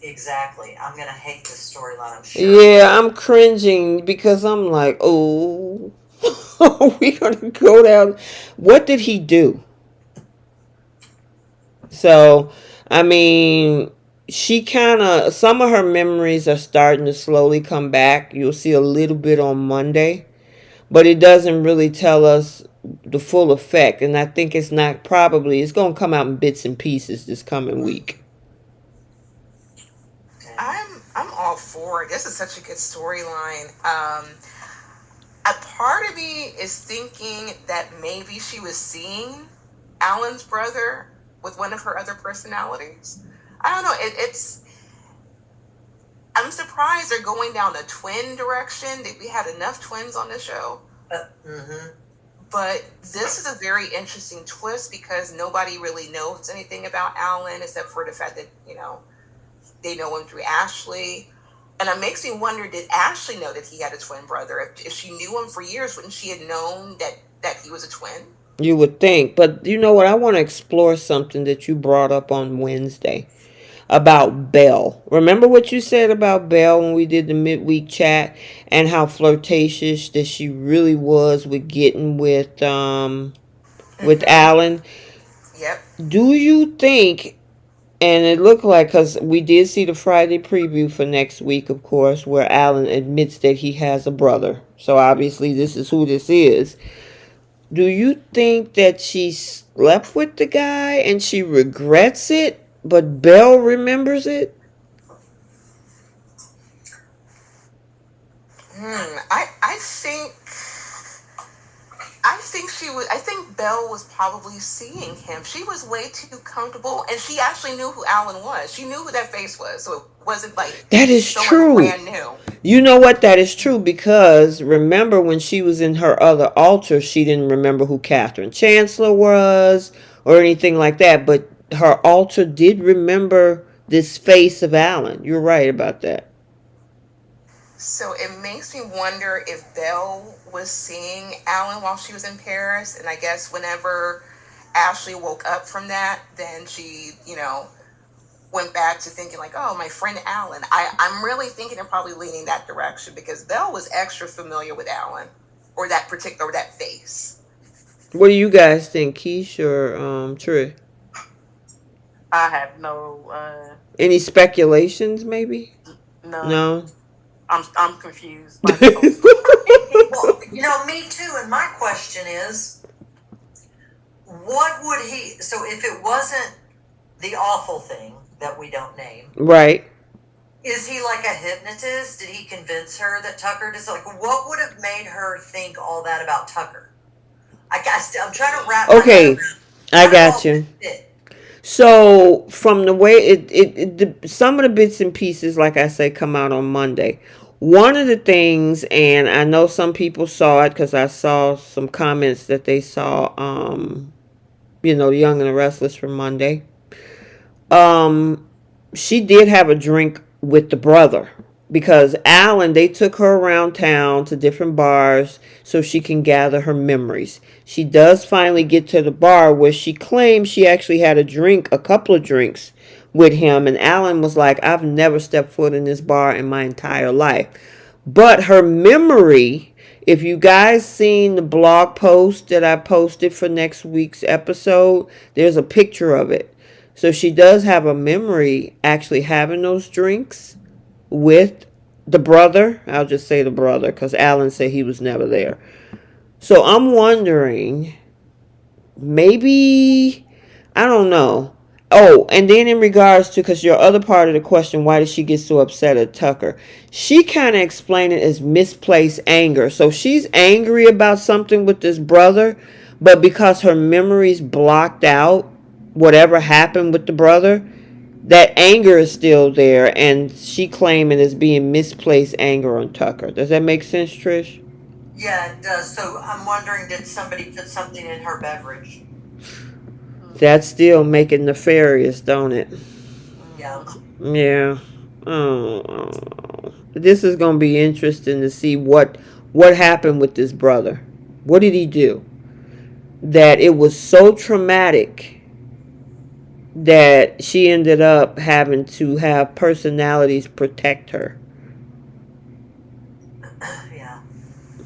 Exactly. I'm going to hate this storyline, I'm sure. Yeah, I'm cringing because I'm like, oh, are we going to go down? What did he do? So, I mean, she kind of, some of her memories are starting to slowly come back. You'll see a little bit on Monday, but it doesn't really tell us the full effect. And I think it's not probably, it's going to come out in bits and pieces this coming week. I'm all for it. This is such a good storyline. A part of me is thinking that maybe she was seeing Alan's brother with one of her other personalities. I don't know. I'm surprised they're going down a twin direction. We had enough twins on the show. Mm-hmm. But this is a very interesting twist because nobody really knows anything about Alan except for the fact that, they know him through Ashley. And it makes me wonder, did Ashley know that he had a twin brother? If she knew him for years, wouldn't she have known that he was a twin? You would think. But you know what? I want to explore something that you brought up on Wednesday about Belle. Remember what you said about Belle when we did the midweek chat and how flirtatious that she really was with getting with Alan? Yep. Do you think, and it looked like, because we did see the Friday preview for next week, of course, where Alan admits that he has a brother. So obviously this is who this is. Do you think that she slept with the guy and she regrets it, but Belle remembers it? I think Belle was probably seeing him. She was way too comfortable, and she actually knew who Alan was. She knew who that face was, so it wasn't like that is true. Brand new. You know what? That is true, because remember when she was in her other altar, she didn't remember who Catherine Chancellor was or anything like that, but her altar did remember this face of Alan. You're right about that. So it makes me wonder if Belle was seeing Alan while she was in Paris, and I guess whenever Ashley woke up from that, then she, went back to thinking like, oh, my friend Alan. I'm really thinking and probably leaning that direction because Belle was extra familiar with Alan or that face. What do you guys think, Keish or Trey? I have no. Any speculations, maybe? No. I'm confused. Well, me too. And my question is, what would he? So if it wasn't the awful thing that we don't name, right? Is he like a hypnotist? Did he convince her that Tucker just what would have made her think all that about Tucker? I'm trying to wrap. Okay, I got you. So from the way some of the bits and pieces, like I say, come out on Monday. One of the things, and I know some people saw it because I saw some comments that they saw, the Young and the Restless from Monday. She did have a drink with the brother. Because Alan, they took her around town to different bars so she can gather her memories. She does finally get to the bar where she claims she actually had a couple of drinks with him. And Alan was like, I've never stepped foot in this bar in my entire life. But her memory, if you guys seen the blog post that I posted for next week's episode, there's a picture of it. So she does have a memory actually having those drinks with the brother. I'll just say the brother because Alan said he was never there. So I'm wondering, maybe, I don't know. Oh, and then in regards to, because your other part of the question, why did she get so upset at Tucker? She kind of explained it as misplaced anger. So she's angry about something with this brother, but because her memories blocked out whatever happened with the brother, that anger is still there, and she claiming it as being misplaced anger on Tucker. Does that make sense, Trish? Yeah, it does. So I'm wondering, did somebody put something in her beverage? That's still make it nefarious, don't it? Yeah. Yeah. Oh, this is gonna be interesting to see what happened with this brother. What did he do? That it was so traumatic that she ended up having to have personalities protect her. Yeah.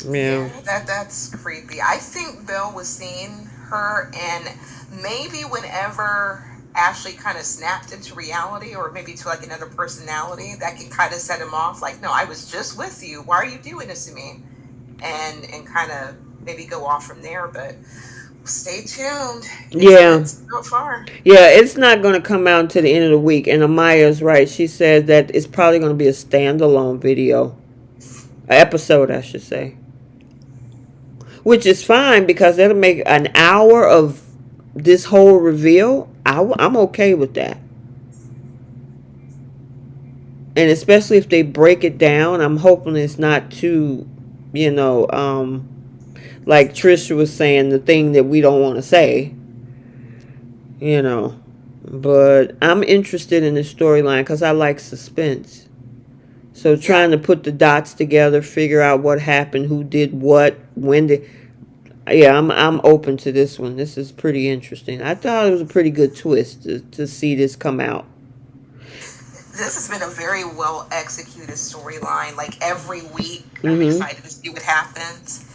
Yeah. That's creepy. I think Bill was seeing her, and maybe whenever Ashley kind of snapped into reality, or maybe to like another personality, that could kind of set him off. Like, no, I was just with you. Why are you doing this to me? And kind of maybe go off from there. But stay tuned. Yeah. It's so far. Yeah, it's not going to come out until the end of the week. And Amaya's right. She said that it's probably going to be a standalone video. An episode, I should say. Which is fine because that'll make an hour of this whole reveal. I'm okay with that. And especially if they break it down, I'm hoping it's not too, like Trisha was saying, the thing that we don't want to say. But I'm interested in the storyline because I like suspense. So trying to put the dots together, figure out what happened, who did what, when did. Yeah, I'm open to this one. This is pretty interesting. I thought it was a pretty good twist to see this come out. This has been a very well executed storyline. Like every week, I'm excited to see what happens.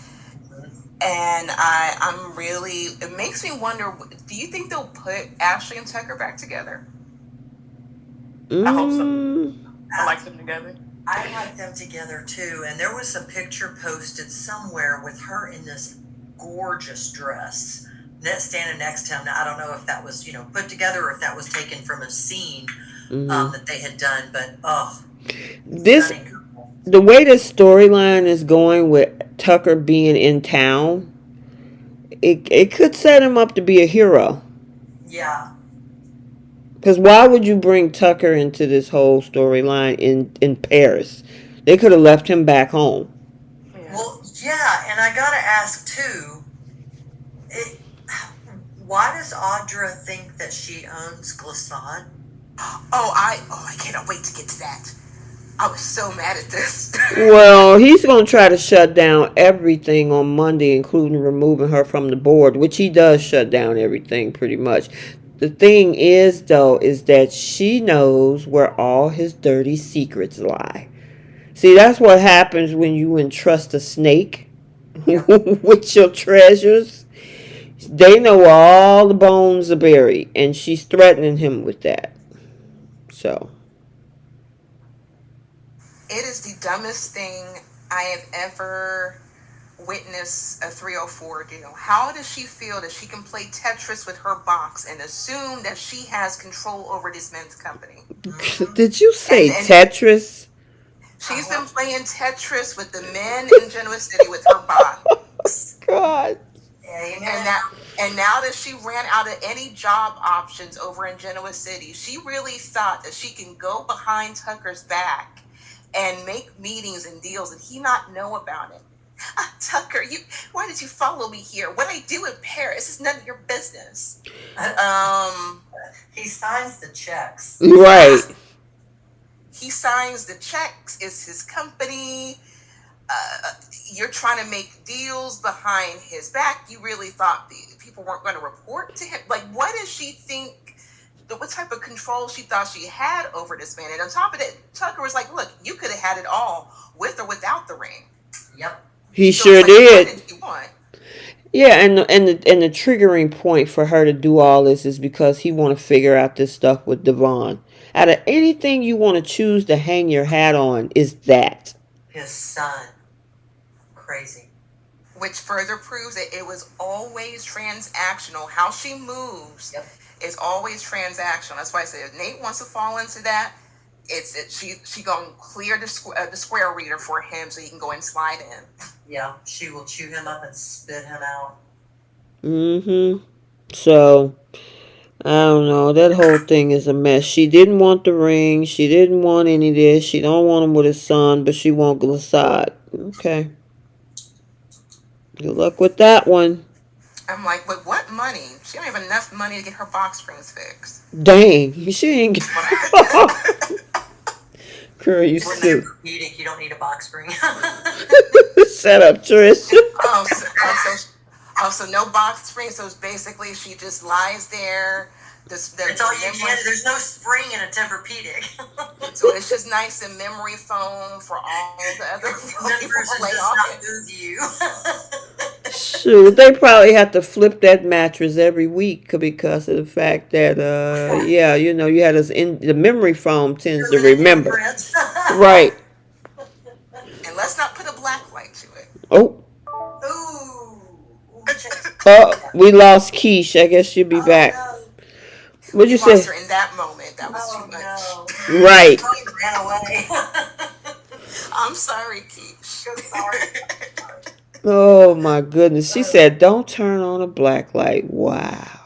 And I'm really, it makes me wonder, do you think they'll put Ashley and Tucker back together? I hope so. I like them together. I like them together too. And there was a picture posted somewhere with her in this gorgeous dress standing next to him. Now, I don't know if that was, put together or if that was taken from a scene that they had done, but the way this storyline is going with Tucker being in town, it could set him up to be a hero. Yeah. Because why would you bring Tucker into this whole storyline in Paris? They could have left him back home. Well, yeah, and I gotta ask too, why does Audra think that she owns Glissade? I cannot wait to get to that. I was so mad at this. Well, he's going to try to shut down everything on Monday, including removing her from the board, which he does shut down everything pretty much. The thing is, though, is that she knows where all his dirty secrets lie. See, that's what happens when you entrust a snake with your treasures. They know where all the bones are buried, and she's threatening him with that. So. It is the dumbest thing I have ever witnessed a 304 do. How does she feel that she can play Tetris with her box and assume that she has control over this men's company? Did you say Tetris? She's been playing Tetris with the men in Genoa City with her box. God. And now that she ran out of any job options over in Genoa City, she really thought that she can go behind Tucker's back and make meetings and deals and he not know about it. Tucker, why did you follow me here? What I do in Paris is none of your business. He signs the checks. Right. He signs the checks. It's his company. You're trying to make deals behind his back. You really thought the people weren't going to report to him? Like, what does she think? What type of control she thought she had over this man? And on top of it, Tucker was like, "Look, you could have had it all with or without the ring." Yep. He So sure it's like, what did. did you want? Yeah, and the triggering point for her to do all this is because he want to figure out this stuff with Devon. Out of anything you want to choose to hang your hat on, is that. His son. Crazy. Which further proves that it was always transactional. How she moves Yep. is always transactional. That's why I said if Nate wants to fall into that, she gonna clear the square reader for him so he can go and slide in. Yeah, she will chew him up and spit him out. Mm-hmm. So, I don't know. That whole thing is a mess. She didn't want the ring. She didn't want any of this. She don't want him with his son, but she want Glissade. Okay. Good luck with that one. I'm like, with what money? She don't have enough money to get her box springs fixed. Dang. She ain't Girl, you We're silly. Tempur-Pedic, you don't need a box spring. Shut up, Trish. So no box spring. So basically, she just lies there. That's all you can. There's no spring in a Tempur-Pedic. So it's just nice and memory foam for all the other people to lay off it. Shoot, they probably have to flip that mattress every week because of the fact that, yeah, you know, you had us in the memory foam tends to remember. Right. And let's not put a black light to it. Oh. Ooh. We lost Keish. I guess she'll be back. No. What'd you say? Her in that moment, that was too much. No. Right. Ran away. I'm sorry, Keish. Sorry. Oh my goodness. She said, "Don't turn on a black light." Wow.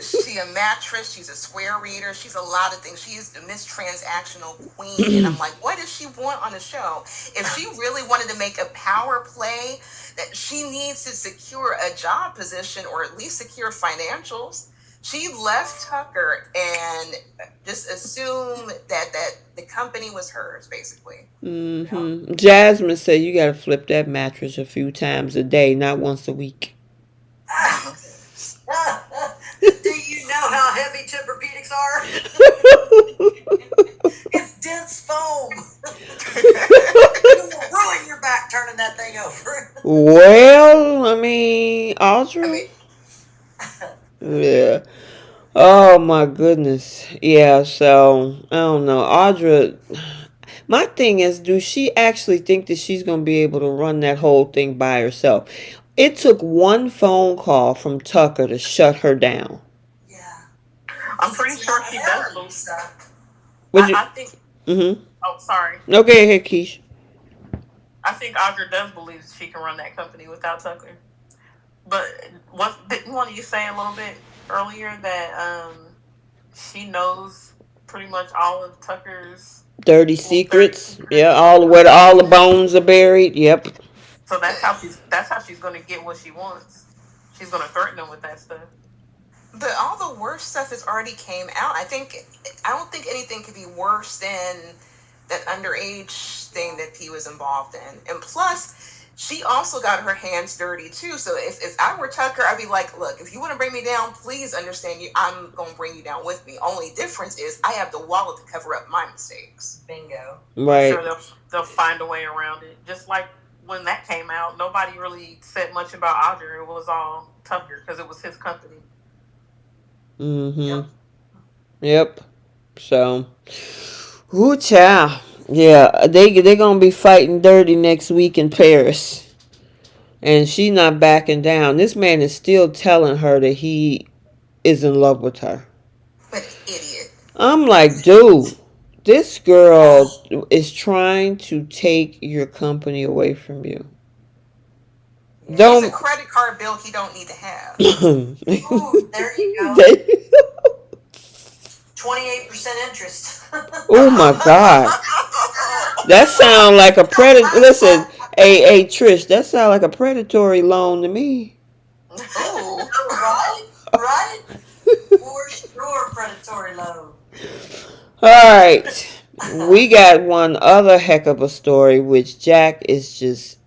She's a mattress. She's a square reader. She's a lot of things. She's the Miss Transactional Queen. And I'm like, what does she want on the show? If she really wanted to make a power play, that she needs to secure a job position or at least secure financials. She left Tucker and just assumed that the company was hers, basically. Mm-hmm. Jasmine said you gotta flip that mattress a few times a day, not once a week. Do you know how heavy Tempur-Pedics are? It's dense foam. You will ruin your back turning that thing over. Well, I mean, Audra. Yeah. Oh my goodness. Yeah. So I don't know, Audra. My thing is, do she actually think that she's gonna be able to run that whole thing by herself? It took one phone call from Tucker to shut her down. Yeah. I'm pretty sure she does believe that. Would you? I think. Mm-hmm. Oh, sorry. Okay, here, Keish. I think Audra does believe she can run that company without Tucker. But didn't one of you say a little bit earlier that she knows pretty much all of Tucker's Dirty secrets. Yeah, where all the bones are buried. Yep. So that's how she's going to get what she wants. She's going to threaten them with that stuff. But all the worst stuff has already came out. I don't think anything could be worse than that underage thing that he was involved in. And plus, she also got her hands dirty too. So if I were Tucker, I'd be like, look, if you want to bring me down, please understand I'm going to bring you down with me. Only difference is I have the wallet to cover up my mistakes. Bingo. Right. I'm sure they'll find a way around it. Just like when that came out, nobody really said much about Audra. It was all Tucker because it was his company. Mm-hmm. Yep. So, ooh, child. Yeah, they gonna be fighting dirty next week in Paris, and she not backing down. This man is still telling her that he is in love with her. But idiot. I'm like, dude, this girl is trying to take your company away from you. It's a credit card bill he don't need to have. Ooh, there you go. 28% interest. Oh my God. That sound like a predator. Listen, hey, Trish, that sound like a predatory loan to me. Right? For sure, predatory loan. All right. We got one other heck of a story, which Jack is just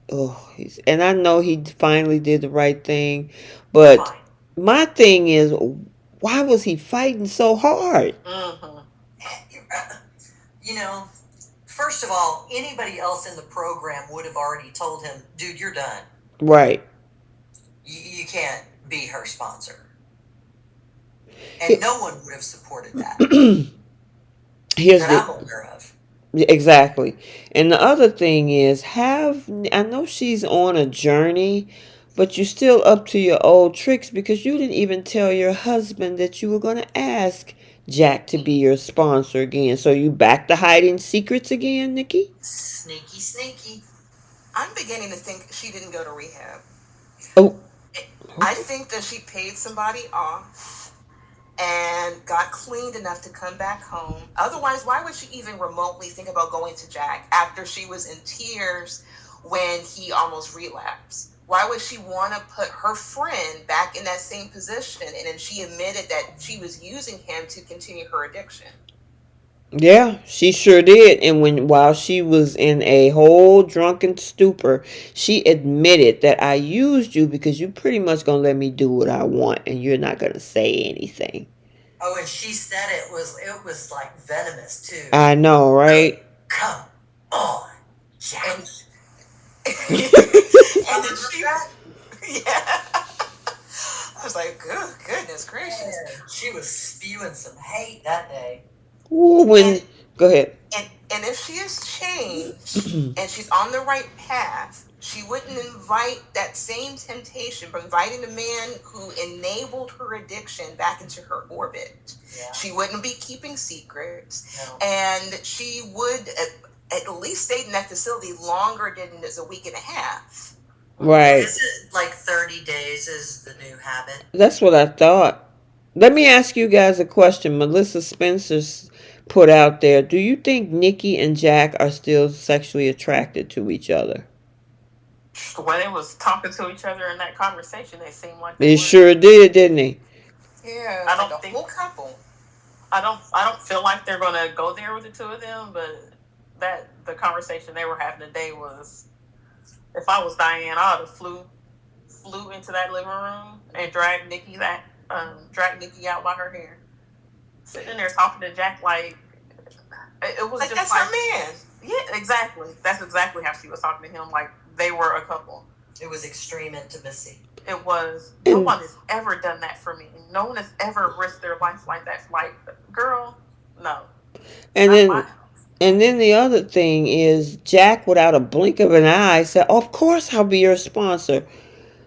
and I know he finally did the right thing, but Fine. my thing is, why was he fighting so hard? Mm-hmm. You know, first of all, anybody else in the program would have already told him, dude, you're done. Right. You can't be her sponsor. And He- no one would have supported that Here's that the I'm aware of. exactly, and the other thing is, have I know she's on a journey, but you still up to your old tricks because you didn't even tell your husband that you were going to ask Jack to be your sponsor again. So you back to hiding secrets again, Nikki? Sneaky, sneaky. I'm beginning to think she didn't go to rehab. Oh, I okay. think that she paid somebody off and got cleaned enough to come back home. Otherwise, why would she even remotely think about going to Jack after she was in tears when he almost relapsed? Why would she want to put her friend back in that same position? And then she admitted that she was using him to continue her addiction. Yeah, she sure did. And while she was in a whole drunken stupor, she admitted that I used you because you pretty much gonna let me do what I want and you're not gonna say anything. Oh, and she said it was like venomous too. I know, right? Come on, Jack. And and then Remember she, that? yeah. I was like, good goodness gracious. Man, she was spewing some hate that day. Ooh, And go ahead. and if she has changed and she's on the right path, she wouldn't invite that same temptation, but inviting a man who enabled her addiction back into her orbit. Yeah. She wouldn't be keeping secrets, No. and she would at least stay in that facility longer than just a week and a half. Right. Is it like 30 days is the new habit? That's what I thought. Let me ask you guys a question. Melissa Spencer's put out there. Do you think Nikki and Jack are still sexually attracted to each other? When they was talking to each other in that conversation, they seemed like they They were. sure did, didn't they? Yeah, I like don't a think whole couple. I don't feel like they're gonna go there with the two of them, but that the conversation they were having today was, if I was Diane, I would have flew into that living room and dragged Nikki out by her hair, sitting in there talking to Jack like it was Like just that's like, her man. yeah, exactly. That's exactly how she was talking to him, like they were a couple. It was extreme intimacy. It was. And No one has ever done that for me. No one has ever risked their life like that. Like, girl, no, and not my then house. and then the other thing is Jack, without a blink of an eye, said, "Of course I'll be your sponsor."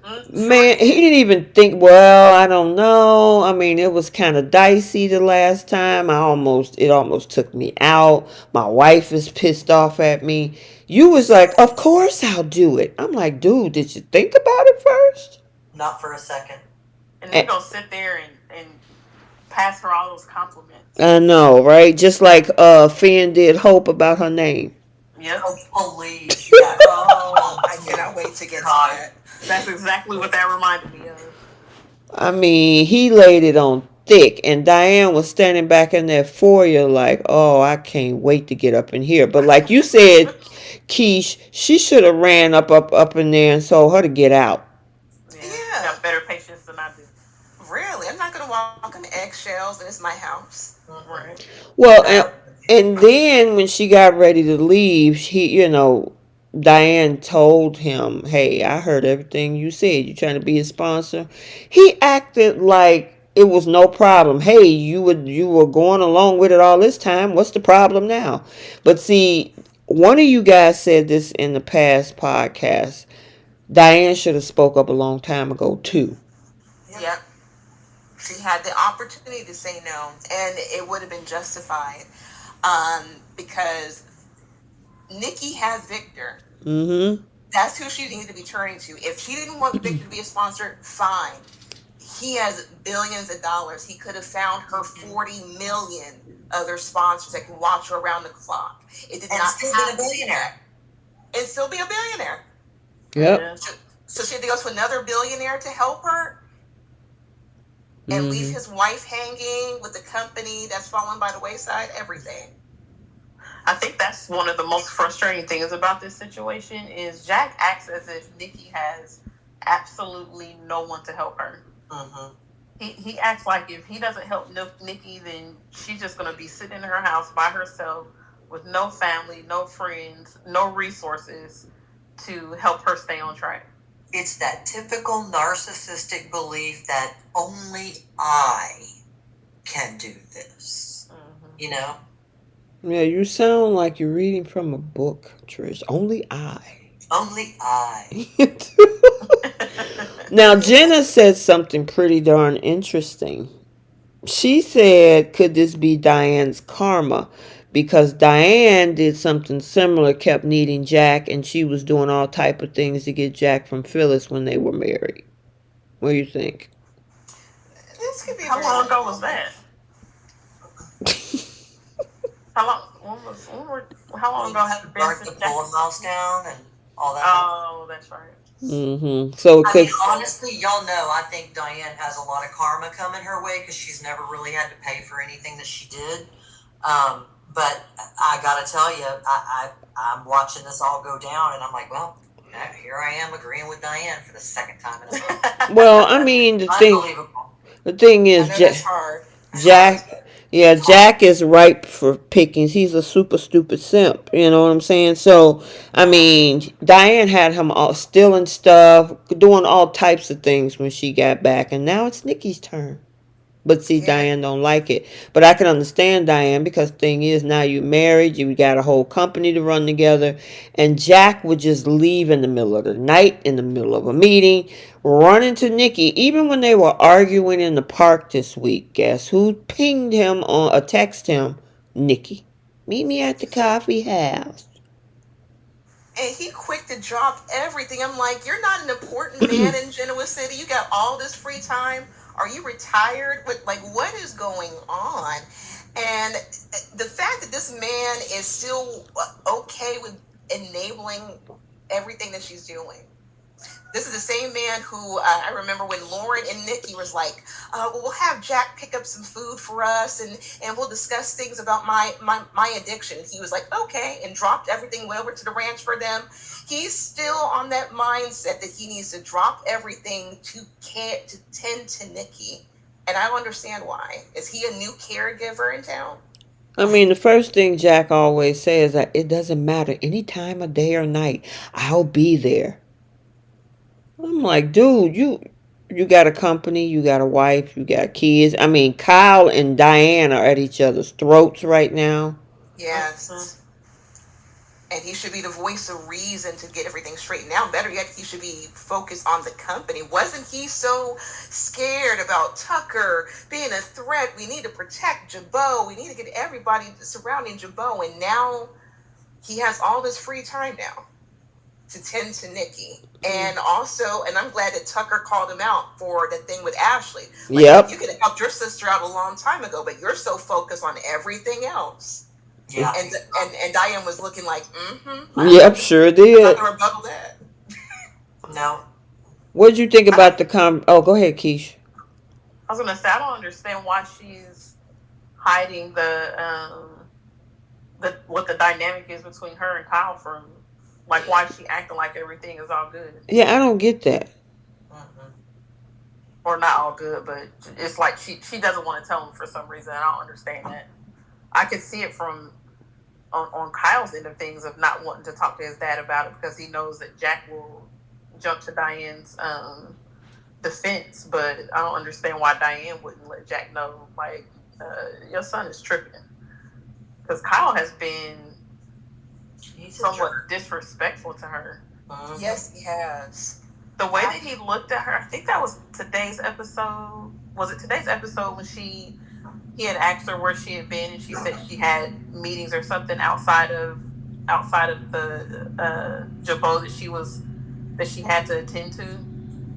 Sure Man, he did. didn't even think, well, I don't know. I mean, it was kind of dicey the last time. It almost took me out. My wife is pissed off at me. You was like, of course I'll do it. I'm like, dude, did you think about it first? Not for a second. And then Eh, gonna sit there and pass her all those compliments. I know, right? Just like Finn did Hope about her name. Yep, Oh, please. Yeah. Oh, I cannot wait to get to God. that. that's exactly what that reminded me of. I mean, he laid it on thick, and Diane was standing back in that foyer like, oh, I can't wait to get up in here. But like you said, Keish, she should have ran up in there and told her to get out. Yeah, Yeah, got better patience than I do. really. I'm not gonna walk on eggshells, and it's my house. Right. Well, No. and then when she got ready to leave, Diane told him, "Hey, I heard everything you said. You trying to be a sponsor?" He acted like it was no problem. Hey, you were going along with it all this time. What's the problem now? But see, one of you guys said this in the past podcast. Diane should have spoke up a long time ago too. Yep. She had the opportunity to say no, and it would have been justified. Because Nikki has Victor. Mm-hmm. That's who she needed to be turning to. If she didn't want Victor to be a sponsor, fine. He has billions of dollars. He could have found her 40 million other sponsors that can watch her around the clock. It did And not still have been a billionaire. and still be a billionaire. Yep. Yeah. So she had to go to another billionaire to help her and leave Mm-hmm. his wife hanging with the company that's fallen by the wayside, everything. I think that's one of the most frustrating things about this situation is Jack acts as if Nikki has absolutely no one to help her. Mm-hmm. He acts like if he doesn't help Nikki, then she's just going to be sitting in her house by herself with no family, no friends, no resources to help her stay on track. It's that typical narcissistic belief that only I can do this. Mm-hmm. You know? Yeah, you sound like you're reading from a book, Trish. Only I. Only I. Now, Jenna said something pretty darn interesting. She said, could this be Diane's karma? Because Diane did something similar, kept needing Jack, and she was doing all type of things to get Jack from Phyllis when they were married. What do you think? This could be. How long ago was that? How long ago has it been since the pulling mouse down and all that? Oh, that's right. Mm-hmm. So, I mean, honestly, y'all know, I think Diane has a lot of karma coming her way because she's never really had to pay for anything that she did. But I gotta tell you, I'm watching this all go down, and I'm like, well, here I am agreeing with Diane for the second time in a row. Well, I mean, the thing is, Jack is ripe for pickings. He's a super stupid simp. You know what I'm saying? So, I mean, Diane had him all stealing stuff, doing all types of things when she got back, and now it's Nikki's turn. But see, Diane don't like it. But I can understand Diane because the thing is, now you're married, you got a whole company to run together, and Jack would just leave in the middle of the night, in the middle of a meeting, run into Nikki. Even when they were arguing in the park this week, guess who pinged him on a text him? Nikki. Meet me at the coffee house. And he quick to drop everything. I'm like, you're not an important man in Genoa City. You got all this free time. Are you retired? What is going on? And the fact that this man is still okay with enabling everything that she's doing. This is the same man who I remember when Lauren and Nikki was like, well, we'll have Jack pick up some food for us and we'll discuss things about my addiction. He was like, okay, and dropped everything, went over to the ranch for them. He's still on that mindset that he needs to drop everything to tend to Nikki. And I don't understand why. Is he a new caregiver in town? I mean, the first thing Jack always says is that it doesn't matter any time of day or night. I'll be there. I'm like, dude, you got a company, you got a wife, you got kids. I mean, Kyle and Diane are at each other's throats right now. Yes. And he should be the voice of reason to get everything straightened out. Better yet, he should be focused on the company. Wasn't he so scared about Tucker being a threat? We need to protect Jabot. We need to get everybody surrounding Jabot. And now he has all this free time now to tend to Nikki. And also, and I'm glad that Tucker called him out for the thing with Ashley. Yep. You could have helped your sister out a long time ago, but you're so focused on everything else. Yeah. And Diane was looking like, Yep, sure did. I'm not gonna rebuttal that. No. What did you think about the Oh, go ahead, Keish. I was gonna say, I don't understand why she's hiding what the dynamic is between her and Kyle from. Like, why is she acting like everything is all good? Yeah, I don't get that. Or not all good, but it's like she doesn't want to tell him for some reason. I don't understand that. I could see it from on Kyle's end of things of not wanting to talk to his dad about it because he knows that Jack will jump to Diane's defense. But I don't understand why Diane wouldn't let Jack know, like, your son is tripping. Because Kyle has been somewhat disrespectful to her. Yes, he has. The way that he looked at her, I think that was today's episode. Was it today's episode when he had asked her where she had been and she said she had meetings or something outside of the Jabot that she had to attend to?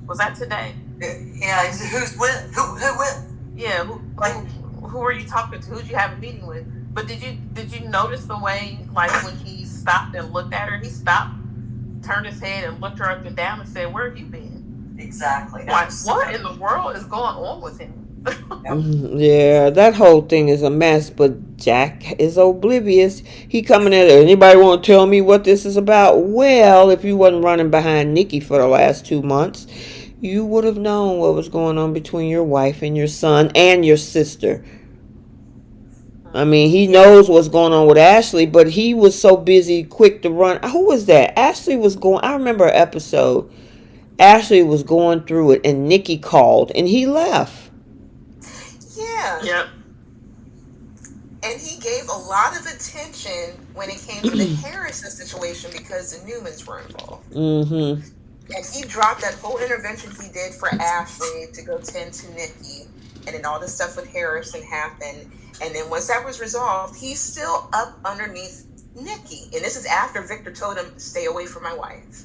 Was that today? Yeah, who's with? Who with? Yeah, who were you talking to? Who'd you have a meeting with? But did you notice the way, like, when he stopped and looked at her, he stopped, turned his head and looked her up and down and said, where have you been? Exactly. Like, what in the world is going on with him? Yep. Yeah, that whole thing is a mess, but Jack is oblivious. He coming at her. Anybody want to tell me what this is about? Well, if you wasn't running behind Nikki for the last 2 months, you would have known what was going on between your wife and your son and your sister. I mean, he Yeah. knows what's going on with Ashley, but he was so busy, quick to run. Who was that? Ashley was going. I remember an episode. Ashley was going through it, and Nikki called, and he left. Yeah. Yep. And he gave a lot of attention when it came to the Harrison situation because the Newmans were involved. Mm-hmm. And he dropped that whole intervention he did for Ashley to go tend to Nikki. And then all this stuff with Harrison happened. And then once that was resolved, he's still up underneath Nikki. And this is after Victor told him, stay away from my wife.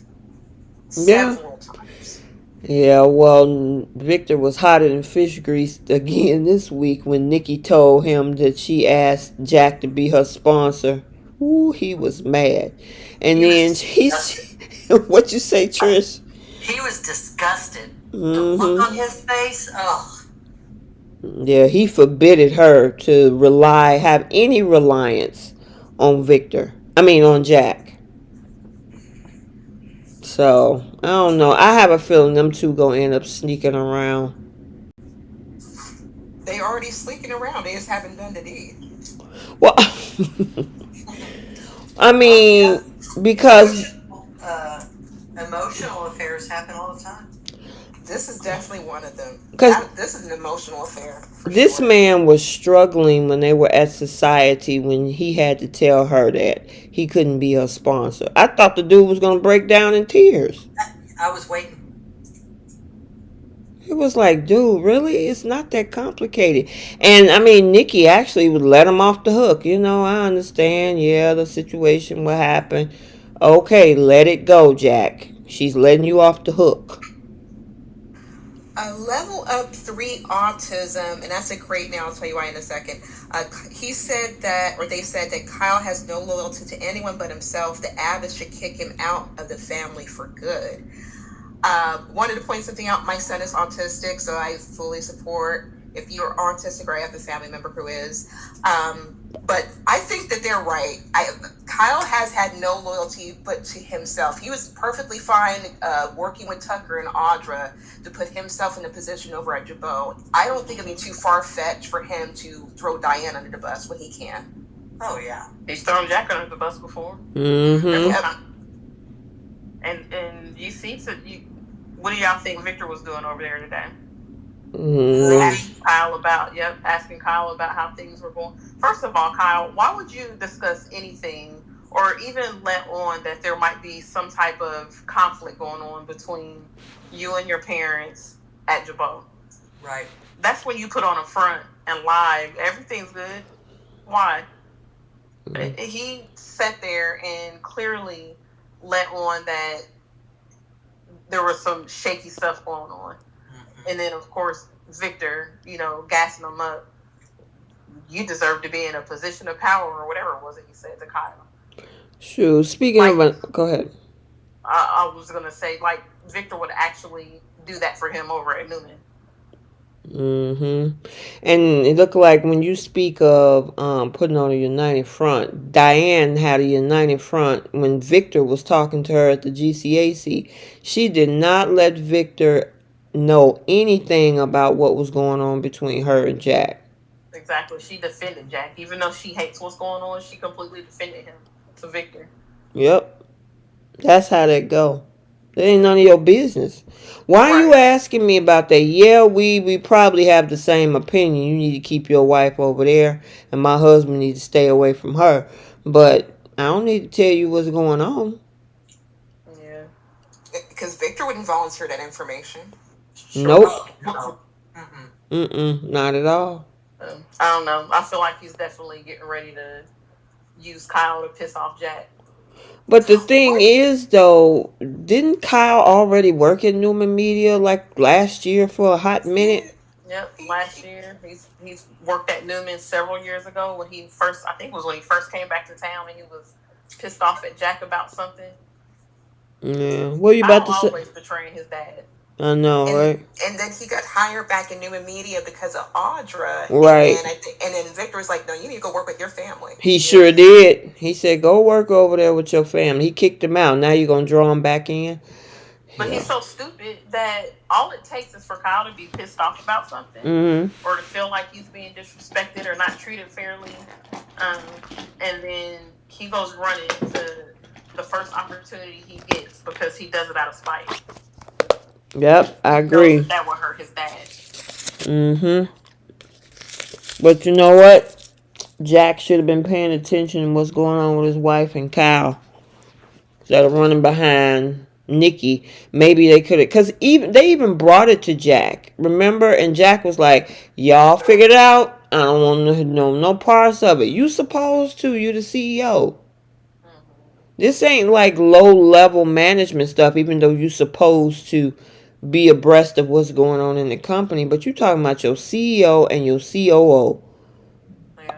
Yeah. Several times. Yeah, well, Victor was hotter than fish grease again this week when Nikki told him that she asked Jack to be her sponsor. Ooh, he was mad. And He then was he's, disgusted. what you say, Trish? He was disgusted. The look Mm-hmm. on his face, oh, Yeah, he forbidden her to have any reliance on Victor. I mean, on Jack. So, I don't know. I have a feeling them two gonna end up sneaking around. They already sleeking around. They just haven't done the deed. Well, I well, yeah. mean, because Emotional affairs happen all the time. This is definitely one of them. because This is an emotional affair for this sure. man was struggling when they were at society when he had to tell her that he couldn't be her sponsor. I thought the dude was gonna break down in tears. I was waiting. It was like, dude, really? It's not that complicated. And I mean, Nikki actually would let him off the hook. I understand. Yeah, the situation will happen. Okay, let it go, Jack. She's letting you off the hook. Level up 3 autism, and that's a great name. I'll tell you why in a second. He said that, or they said that Kyle has no loyalty to anyone but himself. The Abbots should kick him out of the family for good. Wanted to point something out. My son is autistic, so I fully support if you're autistic or I have a family member who is. But I think that they're right. Kyle has had no loyalty but to himself. He was perfectly fine working with Tucker and Audra to put himself in a position over at Jabot. I don't think it'd be too far-fetched for him to throw Diane under the bus when he can. Oh yeah. He's thrown Jack under the bus before. Mm-hmm. Yep. And you see, what do y'all think Victor was doing over there today? Mm-hmm. Asking Kyle about how things were going. First of all, Kyle, why would you discuss anything or even let on that there might be some type of conflict going on between you and your parents at Jabot? Right. That's when you put on a front and lie. Everything's good. Why? He sat there and clearly let on that there was some shaky stuff going on. And then, of course, Victor, gassing him up. You deserve to be in a position of power or whatever it was that he said to Kyle. Sure. Speaking of, go ahead. I was going to say, Victor would actually do that for him over at Newman. Mm-hmm. And it looked like when you speak of putting on a united front, Diane had a united front when Victor was talking to her at the GCAC. She did not let Victor know anything about what was going on between her and Jack. Exactly. She defended Jack. Even though she hates what's going on, she completely defended him to Victor. Yep. That's how that go. That ain't none of your business. Why are you asking me about that? Yeah, we probably have the same opinion. You need to keep your wife over there, and my husband needs to stay away from her. But I don't need to tell you what's going on. Yeah. Because Victor wouldn't volunteer that information. Sure. Nope. No. Not at all. I don't know. I feel like he's definitely getting ready to use Kyle to piss off Jack. But the thing is, though, didn't Kyle already work at Newman Media like last year for a hot minute? Yep, last year. He's worked at Newman several years ago when he first came back to town and he was pissed off at Jack about something. Yeah. What are you about to say? Always betraying his dad. I know, and right? and then he got hired back in Newman Media because of Audra, and then Right. and then Victor was like, "No, you need to go work with your family." He You know, sure did. He said, "Go work over there with your family." He kicked him out. Now you're gonna draw him back in? But Yeah. he's so stupid that all it takes is for Kyle to be pissed off about something, Mm-hmm. or to feel like he's being disrespected or not treated fairly, um, and then he goes running to the first opportunity he gets because he does it out of spite. Yep, I He knows agree. that that will hurt his dad. Mm-hmm. But you know what? Jack should have been paying attention to what's going on with his wife and Kyle that are running behind Nikki. Maybe they could have, because they even brought it to Jack. Remember? And Jack was like, "Y'all figured it out. I don't want to know no parts of it. You supposed to. You the CEO. This ain't like low level management stuff. Even though you supposed to be abreast of what's going on in the company, but you talking about your CEO and your COO." Yeah.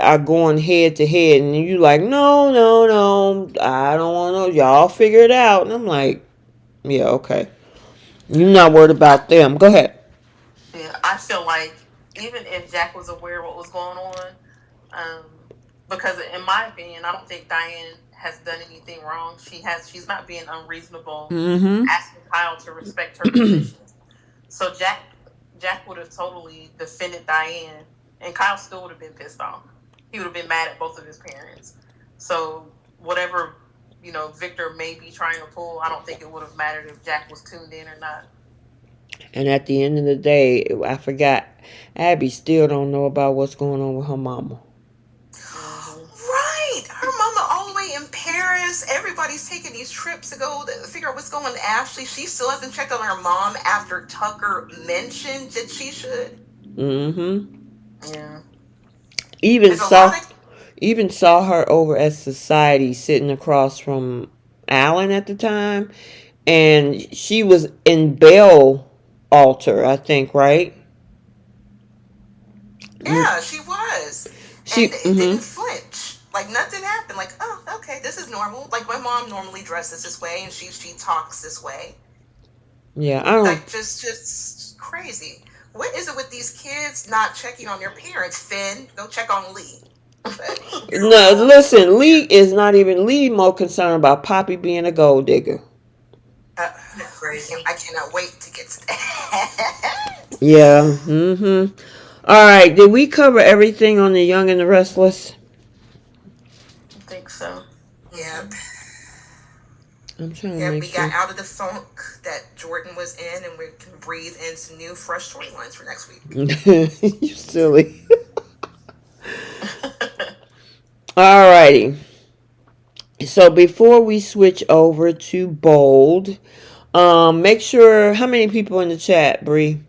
Are going head to head, and you like, no, no, no, I don't want to. Y'all figure it out. And I'm like, yeah, okay. You're not worried I, about them. Go ahead. yeah, I feel like even if Jack was aware of what was going on, um, because in my opinion, I don't think Diane has done anything wrong. She's not being unreasonable, asking Kyle to respect her position. So Jack would have totally defended Diane, and Kyle still would have been pissed off. He would have been mad at both of his parents. So whatever Victor may be trying to pull, I don't think it would have mattered if Jack was tuned in or not. And at the end of the day, I forgot. Abby still don't know about what's going on with her mama. right? Her mama all the way in Paris. Everybody's taking these trips to go to figure out what's going on with Ashley. She still hasn't checked on her mom after Tucker mentioned that she should. Mm-hmm. Yeah. Even There's a lot of even saw her over at Society sitting across from Alan at the time, and she was in Bell Altar, I think, right? yeah, she was, and it didn't flinch. Like nothing happened. Like, oh, okay, this is normal. Like my mom normally dresses this way, and she talks this way. Yeah, I don't. Like just crazy. What is it with these kids not checking on their parents? Finn, go check on Lee. But No, listen, Lee more concerned about Poppy being a gold digger. Crazy. I cannot wait to get to that. Yeah. Mm-hmm. All right. Did we cover everything on the Young and the Restless? I think so. Yep. I'm trying to Yep, make we sure. got out of the funk that Jordan was in, and we can breathe in some new, fresh storylines for next week. You silly. All righty. So before we switch over to Bold, make sure, how many people in the chat, Bree?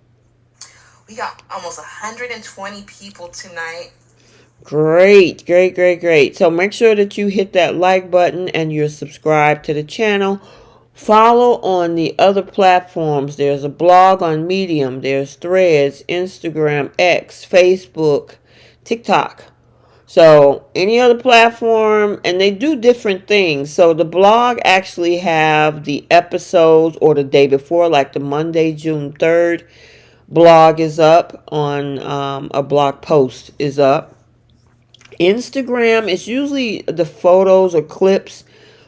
We got almost 120 people tonight. Great, great, great, great. So make sure that you hit that like button and you're subscribed to the channel. Follow on the other platforms. There's a blog on Medium. There's Threads, Instagram, X, Facebook, TikTok. So any other platform, and they do different things. So the blog actually have the episodes or the day before, like the Monday, June 3rd blog is up on a blog post is up. Instagram is usually the photos or clips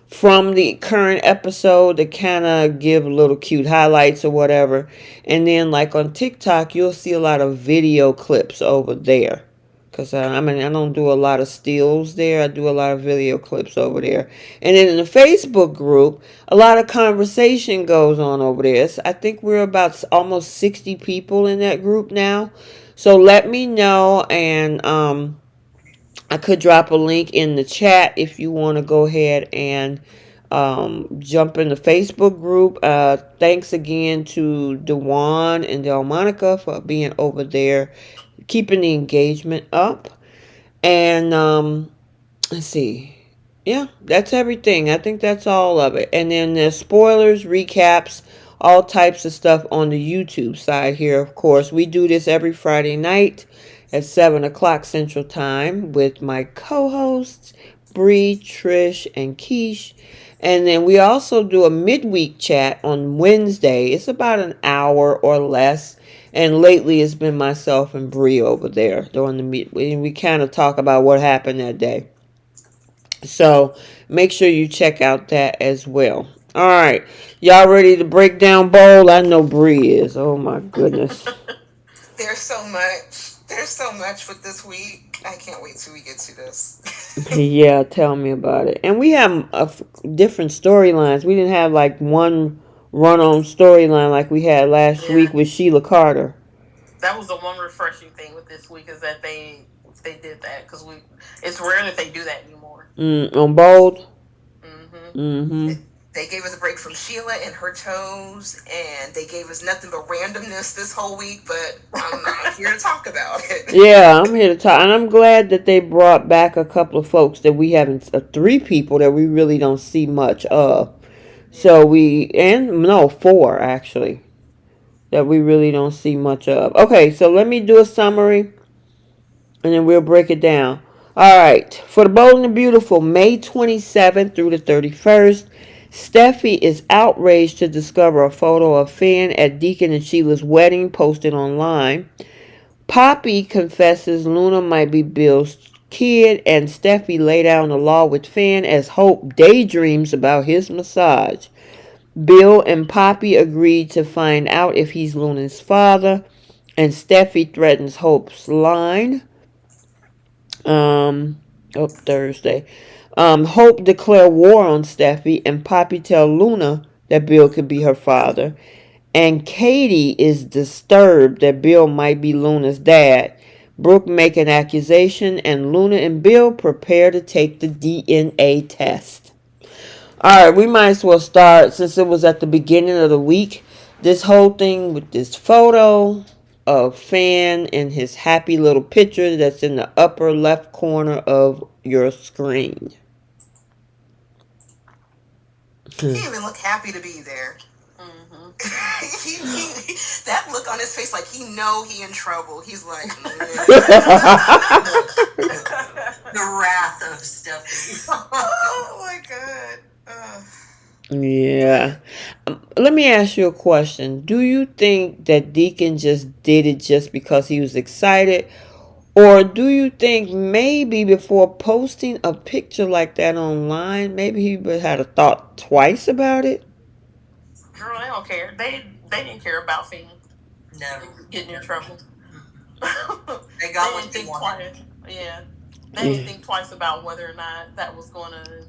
from the current episode to kind of give little cute highlights or whatever. And then like on TikTok, you'll see a lot of video clips over there. Because I don't do a lot of stills there. I do a lot of video clips over there. And then in the Facebook group, a lot of conversation goes on over there. I think we're about almost 60 people in that group now. So let me know, and I could drop a link in the chat if you want to go ahead and jump in the Facebook group. Thanks again to Dewan and Delmonica for being over there, keeping the engagement up. And let's see. Yeah, that's everything. I think that's all of it. And then there's spoilers, recaps, all types of stuff on the YouTube side here, of course. We do this every Friday night at 7 o'clock Central Time with my co-hosts, Bree, Trish, and Keish. And then we also do a midweek chat on Wednesday. It's about an hour or less. And lately it's been myself and Bree over there during the meet. We kind of talk about what happened that day. So make sure you check out that as well. All right. Y'all ready to break down bowl? I know Bree is. Oh my goodness. There's so much. There's so much with this week. I can't wait till we get to this. Yeah, tell me about it. And we have different storylines. We didn't have like one run-on storyline like we had last week with Sheila Carter. That was the one refreshing thing with this week is that they did that because it's rare that they do that anymore. On Bold. They gave us a break from Sheila and her toes, and they gave us nothing but randomness this whole week, but I'm here to talk about it. Yeah, I'm here to talk. And I'm glad that they brought back a couple of folks that we haven't, 3 people that we really don't see much of. So four actually, that we really don't see much of. Okay, so let me do a summary, and then we'll break it down. All right, for the Bold and the Beautiful, May 27th through the 31st, Steffi is outraged to discover a photo of Finn at Deacon and Sheila's wedding posted online. Poppy confesses Luna might be Bill's kid, and Steffi lay down the law with Finn as Hope daydreams about his massage. Bill and Poppy agree to find out if he's Luna's father, and Steffi threatens Hope's line. Thursday. Hope declare war on Steffi, and Poppy tell Luna that Bill could be her father. And Katie is disturbed that Bill might be Luna's dad. Brooke make an accusation, and Luna and Bill prepare to take the DNA test. Alright, we might as well start since it was at the beginning of the week. This whole thing with this photo of Fan and his happy little picture that's in the upper left corner of your screen. He didn't even look happy to be there. That look on his face, like he in trouble. He's like, the wrath of Steffi. Oh my god. Yeah. Let me ask you a question. Do you think that Deacon just did it just because he was excited? Or do you think maybe before posting a picture like that online, maybe he had a thought twice about it? Girl, they don't care. They didn't care about Finn. Never. Getting in trouble. They got what they wanted. Yeah. They didn't think twice about whether or not that was going to,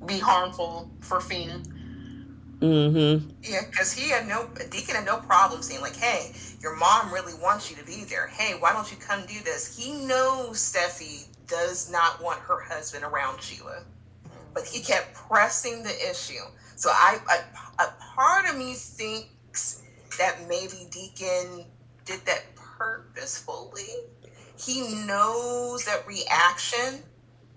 be harmful for Finn. Yeah, because Deacon had no problem saying like, hey, your mom really wants you to be there. Hey, why don't you come do this? He knows Steffi does not want her husband around Sheila, but he kept pressing the issue. So a part of me thinks that maybe Deacon did that purposefully. He knows that reaction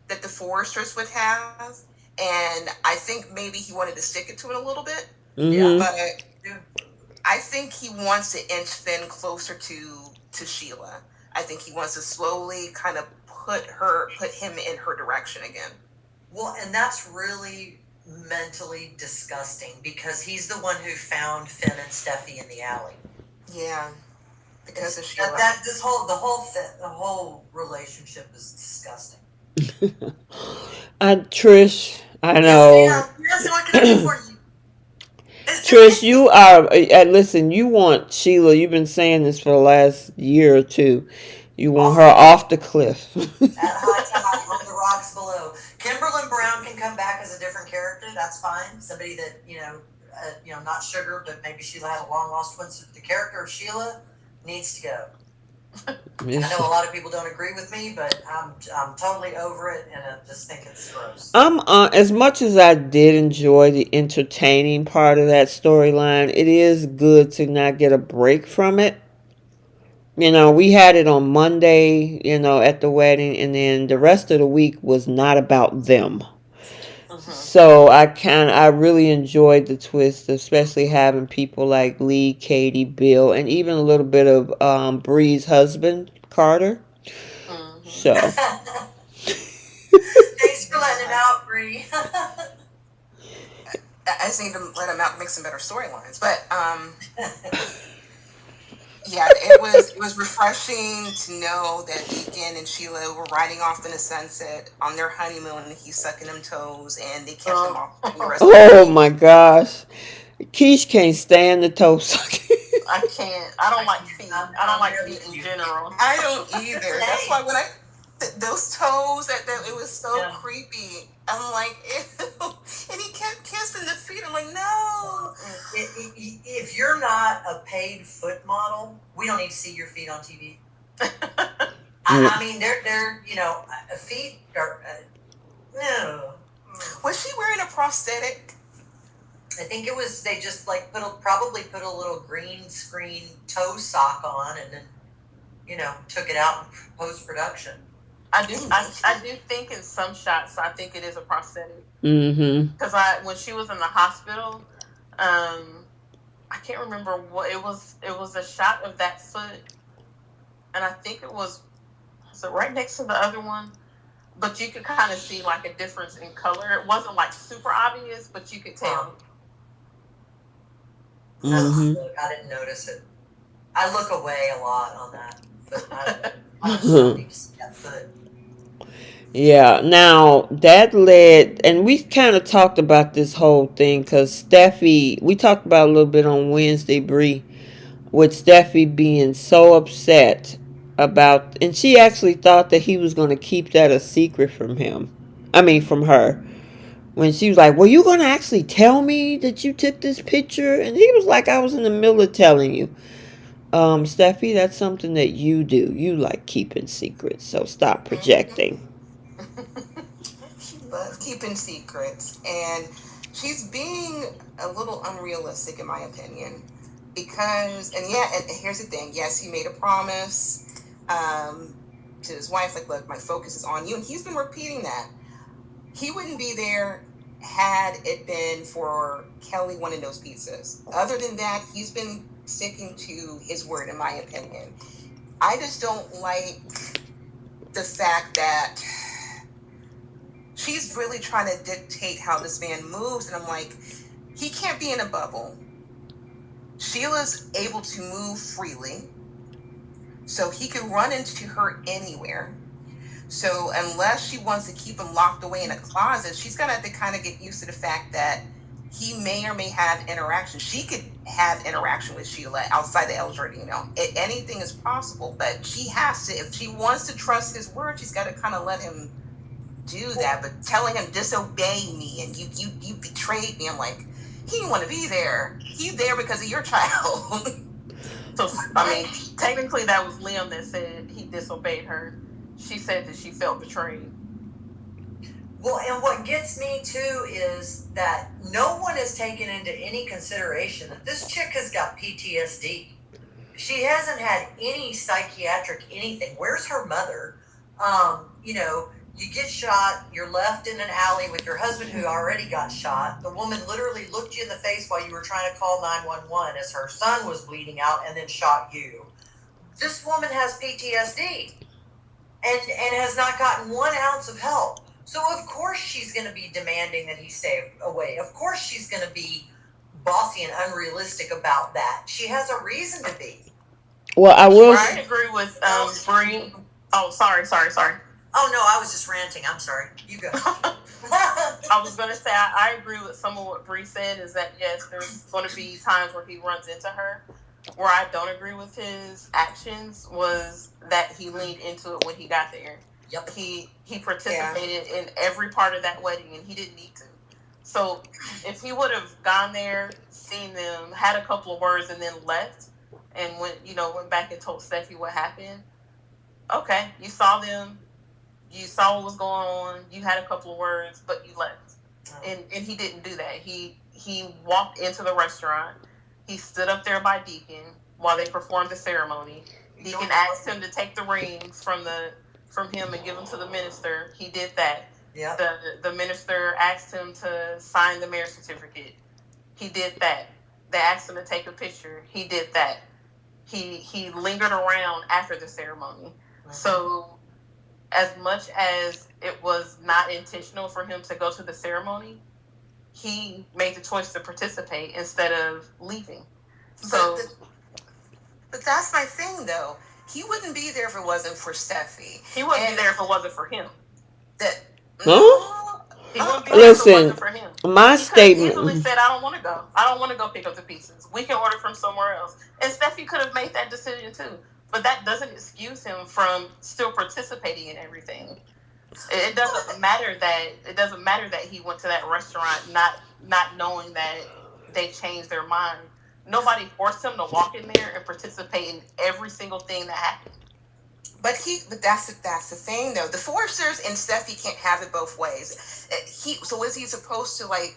that the Forresters would have, and I think maybe he wanted to stick it to it a little bit. Mm-hmm. But I think he wants to inch Finn closer to Sheila. I think he wants to slowly kind of put him in her direction again. Well, and that's really mentally disgusting because he's the one who found Finn and Steffi in the alley. Yeah, because of Sheila. The whole relationship is disgusting. Trish, I know. Yes, what can I do for you? Trish, you are. Listen, you want Sheila. You've been saying this for the last year or two. You want her off the cliff. At high tide, on the rocks below. Kimberlyn Brown can come back as a different character. That's fine. Somebody that not Sugar, but maybe Sheila had a long lost twin. So the character of Sheila needs to go. I know a lot of people don't agree with me, but I'm totally over it, and I just think it's gross. As much as I did enjoy the entertaining part of that storyline, it is good to not get a break from it. We had it on Monday, at the wedding, and then the rest of the week was not about them. So I really enjoyed the twist, especially having people like Lee, Katie, Bill, and even a little bit of Bree's husband, Carter. So Thanks, for letting him out, Bree. I just need to let him out and make some better storylines. But yeah, it was refreshing to know that Deacon and Sheila were riding off in the sunset on their honeymoon, and he's sucking them toes, and they kept him off the rest of the Oh week. my gosh. Keish can't stand the toe sucking. I can't. I don't like feet. I don't like feet in general. I don't either. That's why when those toes that it was so Yeah. creepy. I'm like, ew. And he kept kissing the feet. I'm like, no. If you're not a paid foot model, we don't need to see your feet on TV. I mean, they're feet are. No. Was she wearing a prosthetic? I think it was they just like probably put a little green screen toe sock on and then took it out in post production. I do think in some shots I think it is a prosthetic. Mm-hmm. Because when she was in the hospital, I can't remember what it was. It was a shot of that foot, and I think it was right next to the other one. But you could kind of see like a difference in color. It wasn't like super obvious, but you could tell. Mm-hmm. I didn't notice it. I look away a lot on that foot. I don't need to see that foot. Yeah, now that led, and we kind of talked about this whole thing because Steffi, we talked about a little bit on Wednesday, Bree, with Steffi being so upset about, and she actually thought that he was going to keep that a secret from him. I mean, from her. When she was like, "Well, you going to actually tell me that you took this picture?" And he was like, "I was in the middle of telling you." Steffi, that's something that you do. You like keeping secrets, so stop projecting. She loves keeping secrets, and she's being a little unrealistic, in my opinion. Because, and here's the thing. Yes, he made a promise to his wife, like, look, my focus is on you, and he's been repeating that. He wouldn't be there had it been for Kelly wanting those pizzas. Other than that, he's been sticking to his word, in my opinion. I just don't like the fact that she's really trying to dictate how this man moves, and I'm like, he can't be in a bubble. Sheila's able to move freely, so he can run into her anywhere. So unless she wants to keep him locked away in a closet, she's gonna have to kind of get used to the fact that he may or may have interaction. She could have interaction with Sheila outside the El Giardino. Anything is possible, but she has to, if she wants to trust his word, she's got to kind of let him do that. But telling him disobey me and you betrayed me, I'm like, he didn't want to be there. He's there because of your child. So I mean, technically that was Liam that said he disobeyed her. She said that she felt betrayed. Well, and what gets me too is that no one has taken into any consideration that this chick has got PTSD. She hasn't had any psychiatric anything. Where's her mother? You get shot, you're left in an alley with your husband who already got shot. The woman literally looked you in the face while you were trying to call 911 as her son was bleeding out and then shot you. This woman has PTSD and has not gotten 1 ounce of help. So of course she's going to be demanding that he stay away. Of course she's going to be bossy and unrealistic about that. She has a reason to be. Well, I will. I agree with Bree. Oh, sorry. Oh no, I was just ranting. I'm sorry. You go. I was going to say I agree with some of what Bree said. Is that yes, there's going to be times where he runs into her. Where I don't agree with his actions was that he leaned into it when he got there. Yep. He participated in every part of that wedding, and he didn't need to. So if he would have gone there, seen them, had a couple of words, and then left, and went back and told Steffi what happened. Okay, you saw them, you saw what was going on, you had a couple of words, but you left, and he didn't do that. He walked into the restaurant. He stood up there by Deacon while they performed the ceremony. Deacon asked him to take the rings from him and give them to the minister. He did that. Yeah. The minister asked him to sign the marriage certificate. He did that. They asked him to take a picture. He did that. He lingered around after the ceremony. Mm-hmm. So as much as it was not intentional for him to go to the ceremony, he made the choice to participate instead of leaving. So, but that's my thing, though. He wouldn't be there if it wasn't for Steffi. He wouldn't be there if it wasn't for him. That huh? He wouldn't be there if it wasn't for him. My he statement. Easily said, "I don't want to go. I don't want to go pick up the pizzas. We can order from somewhere else." And Steffi could have made that decision too, but that doesn't excuse him from still participating in everything. It doesn't matter that he went to that restaurant not knowing that they changed their mind. Nobody forced him to walk in there and participate in every single thing that happened. But that's the thing, though. The Forsters and Steffi can't have it both ways. So was he supposed to like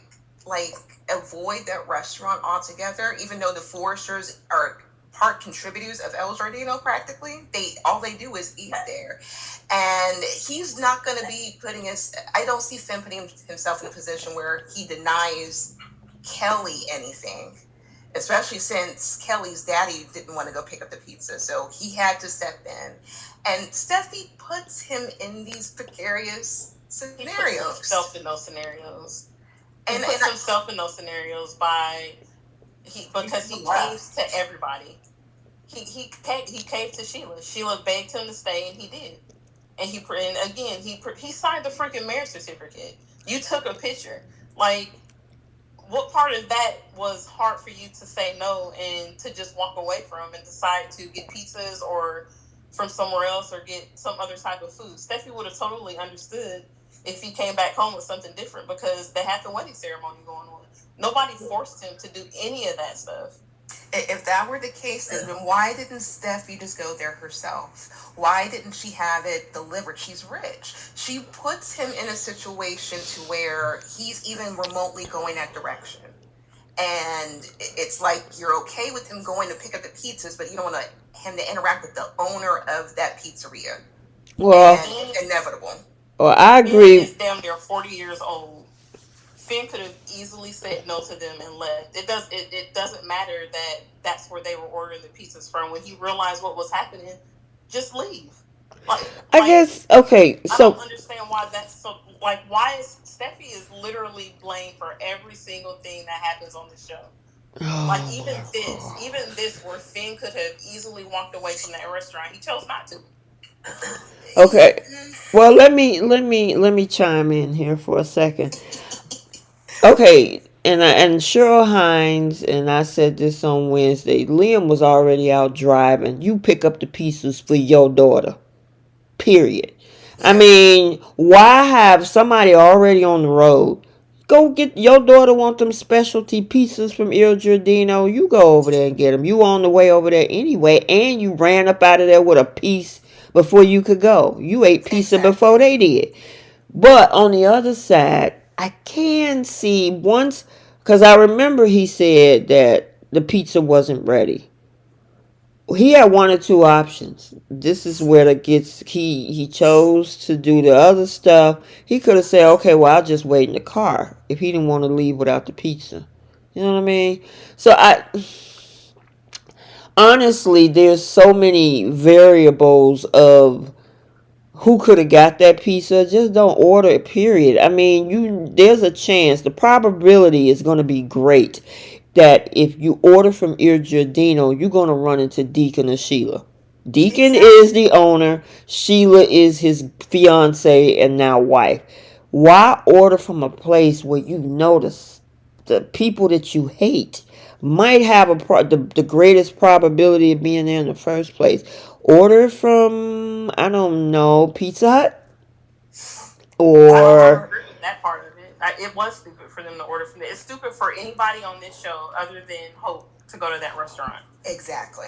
avoid that restaurant altogether? Even though the Forsters are part contributors of El Giardino, practically, all they do is eat there, and he's not going to be putting his. I don't see Finn putting himself in a position where he denies Kelly anything. Especially since Kelly's daddy didn't want to go pick up the pizza, so he had to step in. And Steffi puts him in these precarious scenarios. He puts himself in those scenarios. He puts himself in those scenarios because he caves to everybody. He caved to Sheila. Sheila begged him to stay, and he did. And he signed the freaking marriage certificate. You took a picture, like. What part of that was hard for you to say no and to just walk away from and decide to get pizzas or from somewhere else or get some other type of food? Steffi would have totally understood if he came back home with something different because they had the wedding ceremony going on. Nobody forced him to do any of that stuff. If that were the case, then why didn't Steffi just go there herself? Why didn't she have it delivered? She's rich. She puts him in a situation to where he's even remotely going that direction. And it's like you're okay with him going to pick up the pizzas, but you don't want him to interact with the owner of that pizzeria. Well, and it's inevitable. Well, I agree. He's damn near 40 years old. Finn could have easily said no to them and left. It doesn't matter that that's where they were ordering the pizzas from. When he realized what was happening, just leave. I guess okay. So I don't understand why that's so. Like, why is Steffi is literally blamed for every single thing that happens on the show. Even this, where Finn could have easily walked away from that restaurant, he chose not to. Okay. Well, let me chime in here for a second. Okay, and Cheryl Hines, and I said this on Wednesday. Liam was already out driving. You pick up the pieces for your daughter. Period. I mean, why have somebody already on the road? Go get your daughter. Want them specialty pieces from Il Giardino? You go over there and get them. You on the way over there anyway, and you ran up out of there with a piece before you could go. You ate pizza before they did. But on the other side, I can see once, because I remember he said that the pizza wasn't ready. He had one or two options. This is where it gets. He chose to do the other stuff. He could have said, "Okay, well, I'll just wait in the car." If he didn't want to leave without the pizza, you know what I mean. So honestly, there's so many variables of who could have got that pizza. Just don't order it, period. I mean, there's a chance, the probability is going to be great that if you order from Il Giardino, you're going to run into Deacon or Sheila. Deacon is the owner, Sheila is his fiance and now wife. Why order from a place where you notice the people that you hate might have the greatest probability of being there in the first place? Order from, I don't know, Pizza Hut? Or that part of it. It was stupid for them to order from there. It's stupid for anybody on this show other than Hope to go to that restaurant. Exactly.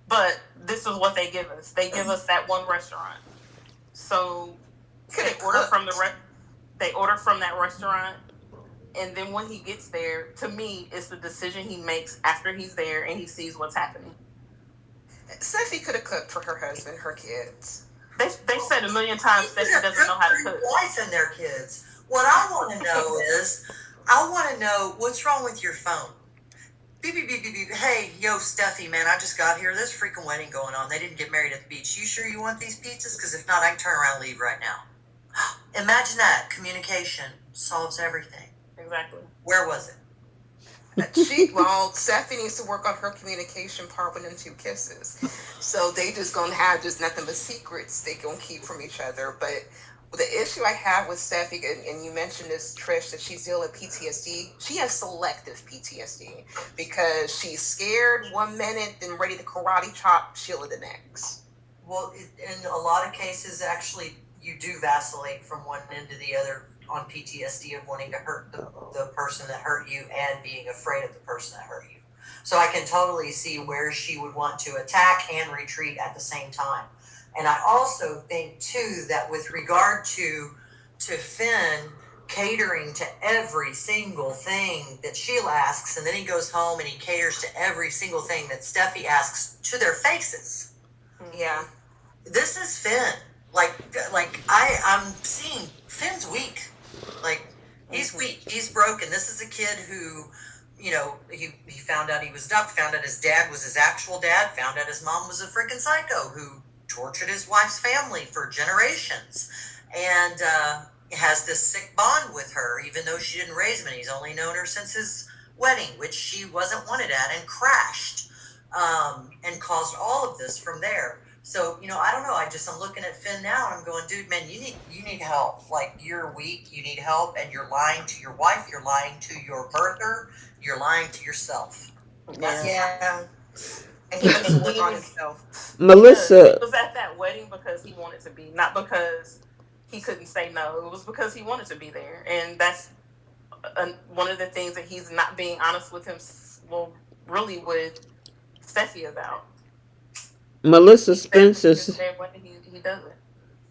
But this is what they give us. They give us that one restaurant. So they order from that restaurant, and then when he gets there, to me, it's the decision he makes after he's there and he sees what's happening. Steffi could have cooked for her husband, her kids. They said a million times Steffi doesn't know how to cook. Wife and their kids. What I want to know is, what's wrong with your phone? beep, beep, beep, beep, beep. Hey, yo, Steffi, man, I just got here. There's a freaking wedding going on. They didn't get married at the beach. You sure you want these pizzas? Because if not, I can turn around and leave right now. Imagine that. Communication solves everything. Exactly. Where was it? Steffi needs to work on her communication part with them two kisses. So they just gonna have just nothing but secrets they gonna keep from each other. But the issue I have with Steffi, and you mentioned this, Trish, that she's dealing with PTSD. She has selective PTSD because she's scared one minute, then ready to karate chop Sheila the next. Well, in a lot of cases, actually, you do vacillate from one end to the other on PTSD of wanting to hurt the person that hurt you and being afraid of the person that hurt you. So I can totally see where she would want to attack and retreat at the same time. And I also think, too, that with regard to Finn catering to every single thing that Sheila asks, and then he goes home and he caters to every single thing that Steffi asks to their faces. Yeah. This is Finn. I'm seeing Finn's weak. Like, he's weak. He's broken. This is a kid who, he found out he was adopted, found out his dad was his actual dad, found out his mom was a freaking psycho who tortured his wife's family for generations, and has this sick bond with her, even though she didn't raise him, and he's only known her since his wedding, which she wasn't wanted at, and crashed, and caused all of this from there. So, I don't know. I'm looking at Finn now and I'm going, dude, man, you need help. Like, you're weak, you need help, and you're lying to your wife, you're lying to your birther, you're lying to yourself. Yeah. And he was work on himself. Melissa. He was at that wedding because he wanted to be, not because he couldn't say no. It was because he wanted to be there. And that's one of the things that he's not being honest with him, really with Steffi about. Melissa Spencer. He doesn't.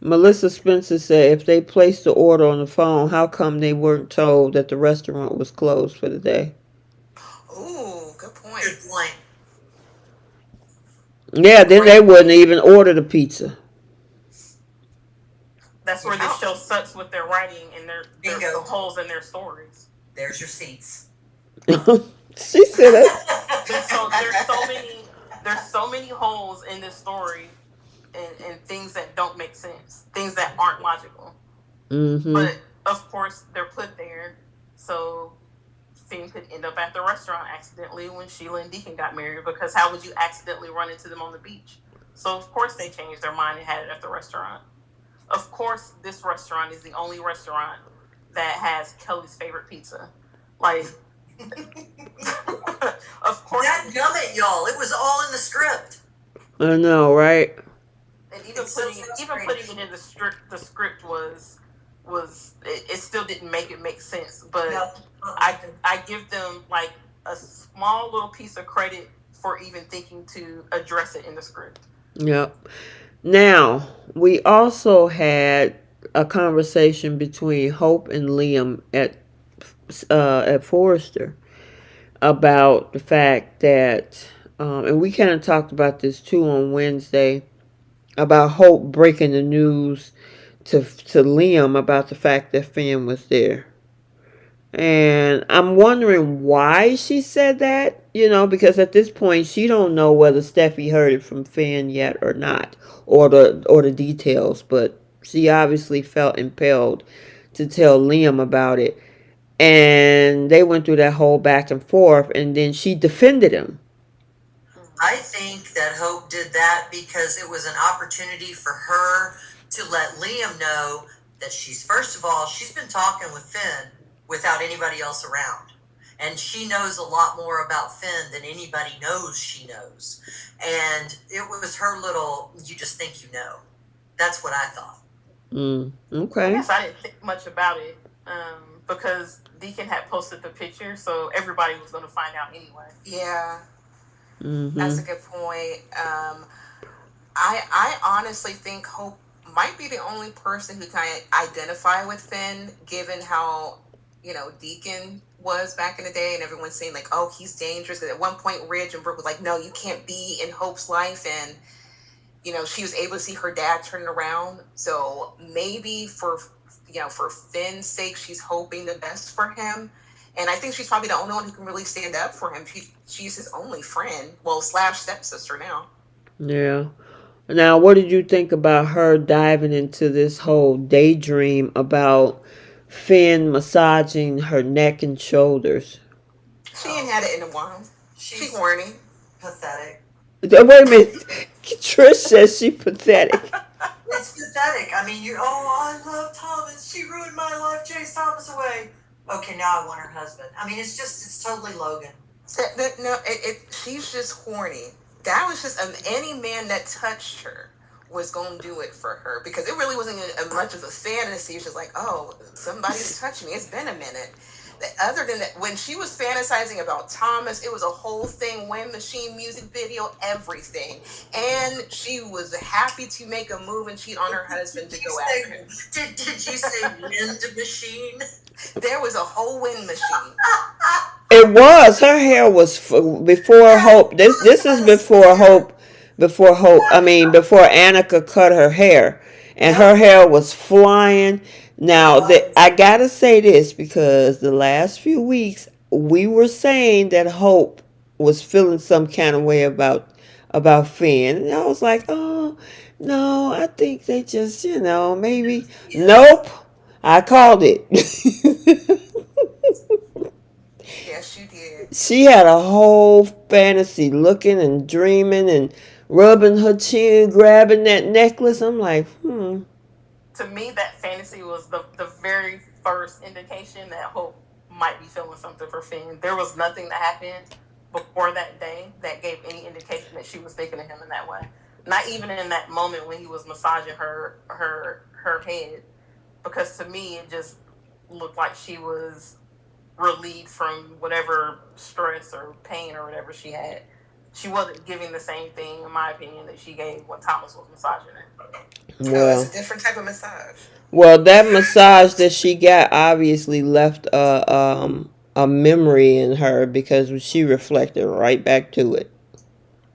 Melissa Spencer said if they placed the order on the phone, how come they weren't told that the restaurant was closed for the day? Ooh, good point. Good point. Yeah, then they wouldn't even order the pizza. That's where this show sucks with their writing and their holes in their stories. There's your seats. She said that. There's so many holes in this story and things that don't make sense, things that aren't logical. Mm-hmm. But of course they're put there so Finn could end up at the restaurant accidentally when Sheila and Deacon got married, because how would you accidentally run into them on the beach? So of course they changed their mind and had it at the restaurant. Of course this restaurant is the only restaurant that has Kelly's favorite pizza. Like, of course. That gummit, y'all. It was all in the script. I know, right? And even putting it in the script was it still didn't make it make sense. But Yep. I give them like a small little piece of credit for even thinking to address it in the script. Yep. Now, we also had a conversation between Hope and Liam at Forrester about the fact that, and we kind of talked about this too on Wednesday, about Hope breaking the news to Liam about the fact that Finn was there. And I'm wondering why she said that, because at this point she don't know whether Steffi heard it from Finn yet or not, or the details, but she obviously felt impelled to tell Liam about it. And they went through that whole back and forth, and then she defended him. I think that Hope did that because it was an opportunity for her to let Liam know that first of all, she's been talking with Finn without anybody else around. And she knows a lot more about Finn than anybody knows she knows. And it was her little, you just think you know. That's what I thought. Okay. I guess I didn't think much about it because Deacon had posted the picture, so everybody was going to find out anyway. Yeah. Mm-hmm. That's a good point. I honestly think Hope might be the only person who kind of identify with Finn, given how, Deacon was back in the day, and everyone's saying like, oh, he's dangerous. Because at one point, Ridge and Brooke was like, no, you can't be in Hope's life, and she was able to see her dad turning around. So maybe for Finn's sake, she's hoping the best for him. And I think she's probably the only one who can really stand up for him. She's his only friend, well, slash stepsister now. Yeah. Now, what did you think about her diving into this whole daydream about Finn massaging her neck and shoulders? She ain't had it in a while. She's horny. Pathetic. Wait a minute. Trish says she pathetic. It's pathetic. I mean, I love Thomas. She ruined my life. Chased Thomas away. Okay, now I want her husband. I mean, it's totally Logan. No, she's just horny. That was just any man that touched her was going to do it for her, because it really wasn't as much of a fantasy. She was like, oh, somebody's touched me. It's been a minute. Other than that, when she was fantasizing about Thomas, it was a whole thing, wind machine music video, everything. And she was happy to make a move and cheat on her husband to go after him. Did you say wind machine? There was a whole wind machine. It was. Her hair was before Hope. This is before Hope. Before Hope. I mean, before Annika cut her hair, and her hair was flying. Now, I gotta say this, because the last few weeks we were saying that Hope was feeling some kind of way about Finn, and I was like, oh no, I think they just, maybe. Nope, I called it. Yes, you did. She had a whole fantasy, looking and dreaming and rubbing her chin, grabbing that necklace. I'm like, To me, that fantasy was the very first indication that Hope might be feeling something for Finn. There was nothing that happened before that day that gave any indication that she was thinking of him in that way. Not even in that moment when he was massaging her head, because to me it just looked like she was relieved from whatever stress or pain or whatever she had. She wasn't giving the same thing, in my opinion, that she gave when Thomas was massaging her. Well, it's a different type of massage. Well, that massage that she got obviously left a memory in her, because she reflected right back to it.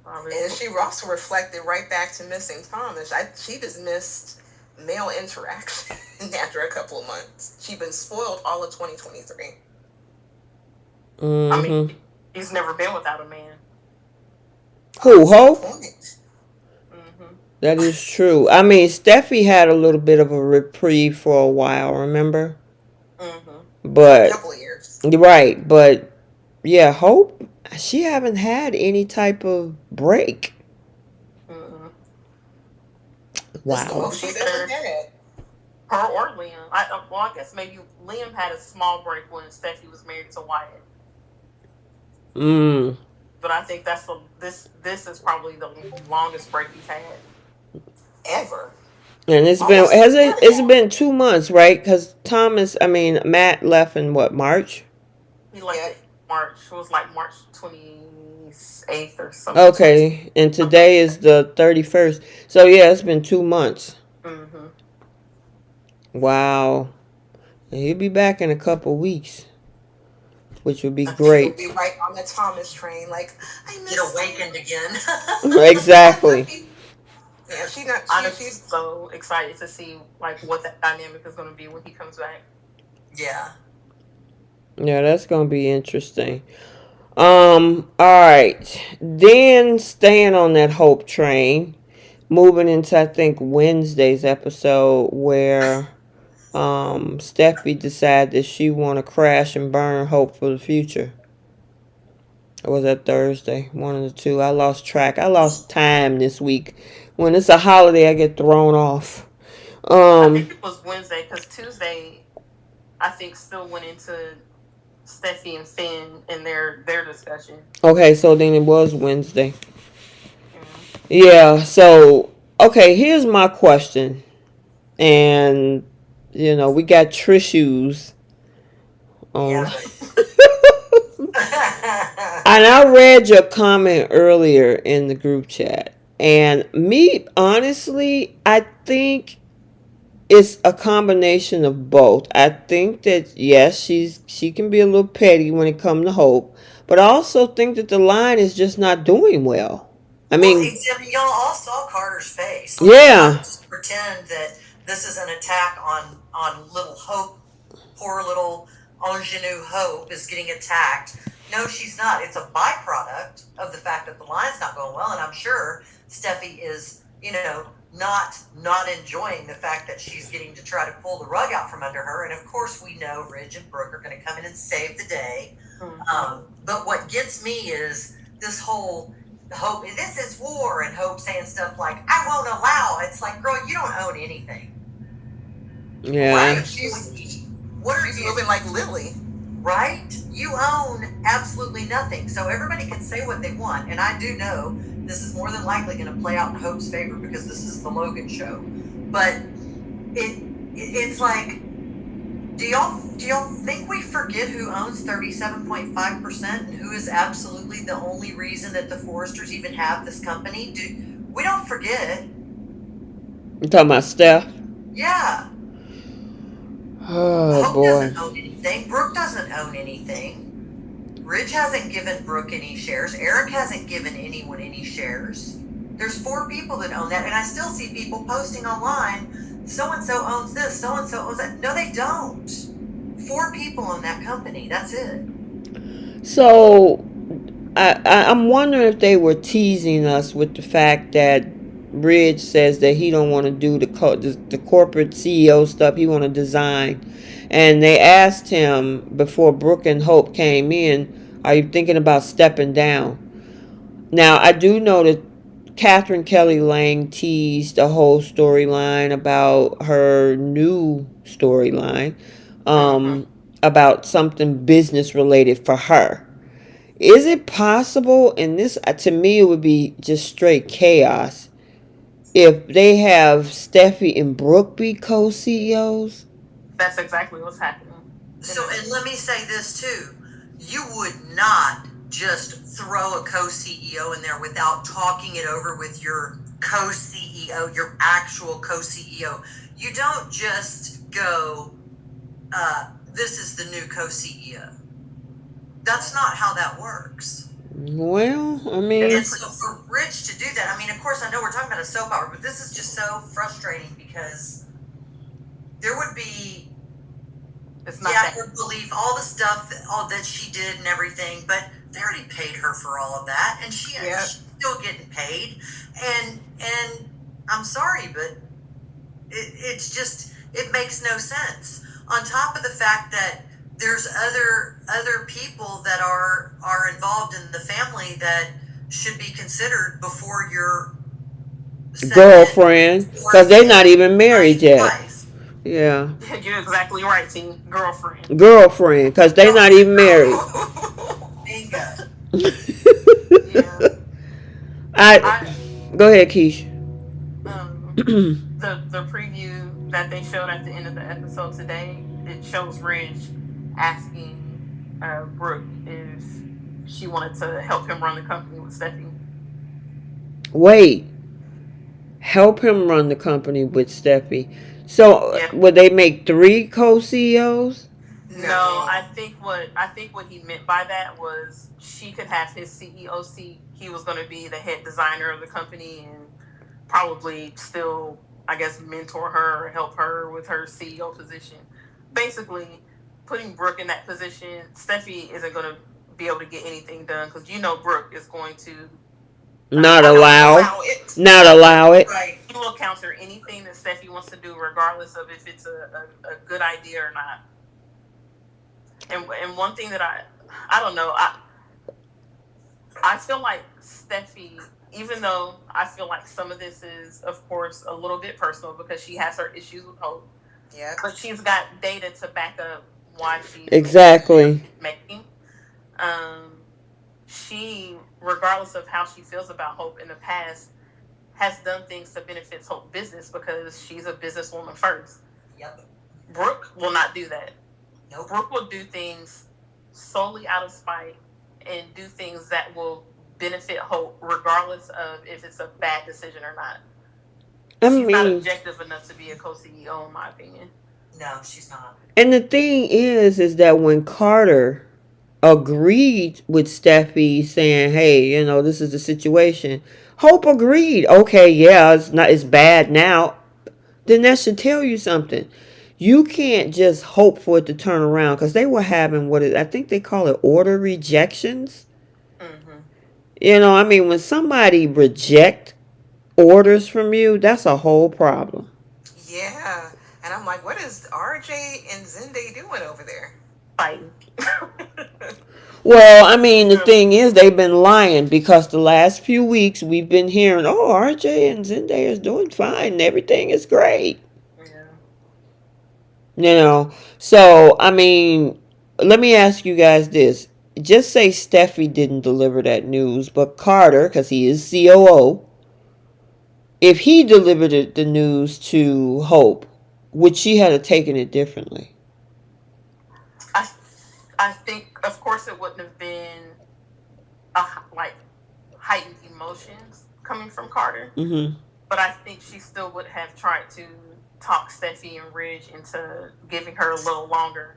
And she also reflected right back to missing Thomas. She just missed male interaction after a couple of months. She'd been spoiled all of 2023. Mm-hmm. I mean, he's never been without a man. Who, Hope? That is true. I mean, Steffi had a little bit of a reprieve for a while, remember? But a couple of years. Right, but yeah, Hope, she haven't had any type of break. Wow. She's ever had. Her or Liam. I guess maybe Liam had a small break when Steffi was married to Wyatt. But I think this is probably the longest break he's had ever. And it's been 2 months, right? Because Matt left in what, March? He left in March. It was like March 28th or something. Okay, and today is the 31st. So yeah, it's been 2 months. Wow. And he'll be back in a couple weeks, which would be great. He'll be right on the Thomas train, like, I miss Get awakened again. Exactly. Yeah, she's so excited to see like what that dynamic is going to be when he comes back. Yeah. Yeah, that's going to be interesting. All right. Then staying on that Hope train, moving into, I think, Wednesday's episode, where Steffi decided that she want to crash and burn Hope for the future. Or was that Thursday? One of the two. I lost track. I lost time this week. When it's a holiday, I get thrown off. I think it was Wednesday, because Tuesday, I think, still went into Steffi and Finn in their discussion. Okay, so then it was Wednesday. Yeah, so, okay, here's my question. And, we got Trishues on. Yeah. And I read your comment earlier in the group chat. And me, honestly, I think it's a combination of both. I think that, yes, she can be a little petty when it comes to Hope. But I also think that the line is just not doing well. I mean, y'all all saw Carter's face. Yeah. Just pretend that this is an attack on little Hope, poor little ingenue Hope is getting attacked. No, she's not. It's a byproduct of the fact that the line's not going well, and I'm sure Steffi is, not enjoying the fact that she's getting to try to pull the rug out from under her. And of course, we know Ridge and Brooke are going to come in and save the day. But what gets me is this whole Hope, this is war, and Hope saying stuff like, I won't allow. It's like, girl, you don't own anything. Yeah. Right? She's moving like Lily. Right? You own absolutely nothing. So everybody can say what they want. And I do know this is more than likely going to play out in Hope's favor because this is the Logan show. But it's like, do y'all think we forget who owns 37.5% and who is absolutely the only reason that the Forresters even have this company? We don't forget. You talking about Steph? Yeah. Oh, Hope boy. doesn't own anything. Brooke doesn't own anything. Ridge hasn't given Brooke any shares. Eric hasn't given anyone any shares. There's 4 people that own that, and I still see people posting online, so-and-so owns this, so-and-so owns that. No, they don't. 4 people own that company. That's it. So, I'm wondering if they were teasing us with the fact that Ridge says that he don't want to do the corporate CEO stuff. He want to design. And they asked him before Brooke and Hope came in, are you thinking about stepping down? Now, I do know that Catherine Kelly Lang teased a whole storyline about her new storyline, about something business related for her. Is it possible, and this to me it would be just straight chaos, if they have Steffi and Brooke be co-CEOs? That's exactly what's happening. So, and let me say this too. You would not just throw a co-CEO in there without talking it over with your co-CEO, your actual co-CEO. You don't just go, this is the new co-CEO. That's not how that works. Well, I mean... And so for Rich to do that, I mean, of course, I know we're talking about a soap opera, but this is just so frustrating because there would be... I would believe all the stuff that she did and everything, but they already paid her for all of that, and she's still getting paid. And I'm sorry, but it's just, it makes no sense. On top of the fact that there's other people that are involved in the family that should be considered before your girlfriend, because they're not even married yet. Wife. Yeah. You're exactly right, T. Girlfriend, because they're not even married. Bingo. I go ahead, Keish. The preview that they showed at the end of the episode today, it shows Ridge asking Brooke if she wanted to help him run the company with Steffi. Wait, help him run the company with Steffi. So would they make 3 co-CEOs? No, I think what he meant by that was she could have his CEO seat. He was going to be the head designer of the company and probably still, I guess, mentor her or help her with her CEO position. Basically, putting Brooke in that position, Steffi isn't going to be able to get anything done because Brooke is going to not allow it. Right. He will counter anything that Steffi wants to do, regardless of if it's a good idea or not. And one thing that I don't know, I feel like Steffi, even though I feel like some of this is, of course, a little bit personal because she has her issues with Hope. Yeah. But she's got data to back up why she's making. She, regardless of how she feels about Hope in the past, has done things to benefit Hope's business because she's a businesswoman first. Yep. Brooke will not do that. Nope. Brooke will do things solely out of spite and do things that will benefit Hope regardless of if it's a bad decision or not. She's not objective enough to be a co-CEO, in my opinion. No, she's not. And the thing is that when Carter agreed with Steffi saying, hey, this is the situation, Hope agreed. Okay, yeah, it's bad now. Then that should tell you something. you can't just hope for it to turn around because they were having I think they call it order rejections. Mm-hmm. I mean, when somebody reject orders from you, that's a whole problem. Yeah. And I'm like, what is RJ and Zende doing over there? Fighting. Well, I mean, the thing is, they've been lying because the last few weeks we've been hearing, oh, RJ and Zendaya is doing fine and everything is great. Yeah. So, I mean, let me ask you guys this. Just say Steffi didn't deliver that news, but Carter, because he is COO, if he delivered the news to Hope, would she have taken it differently? I I think, of course, it wouldn't have been like heightened emotions coming from Carter, Mm-hmm. but I think she still would have tried to talk Steffi and Ridge into giving her a little longer.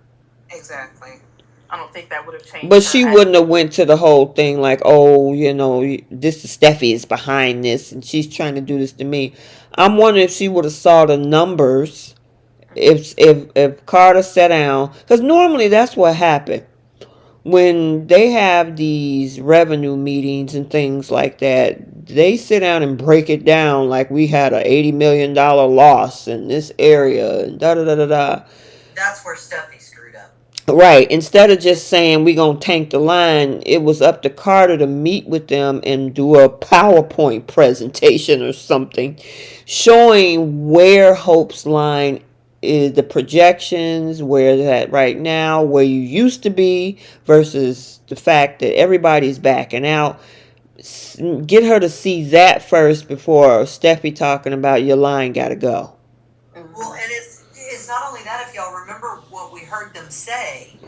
Exactly. I don't think that would have But changed her she wouldn't have went to the whole thing like, oh, this is Steffi is behind this and she's trying to do this to me. I'm wondering if she would have saw the numbers if Carter sat down, because normally that's what happened when they have these revenue meetings and things like that. They sit down and break it down like we had a $80 million loss in this area and da da da da da. That's where Steffi screwed up. Right. Instead of just saying we're going to tank the line, it was up to Carter to meet with them and do a PowerPoint presentation or something showing where Hope's line is, the projections, where they're at right now, where you used to be versus the fact that everybody's backing out. Get her to see that first before Steffi talking about your line got to go. Well, and it's not only that. If y'all remember what we heard them say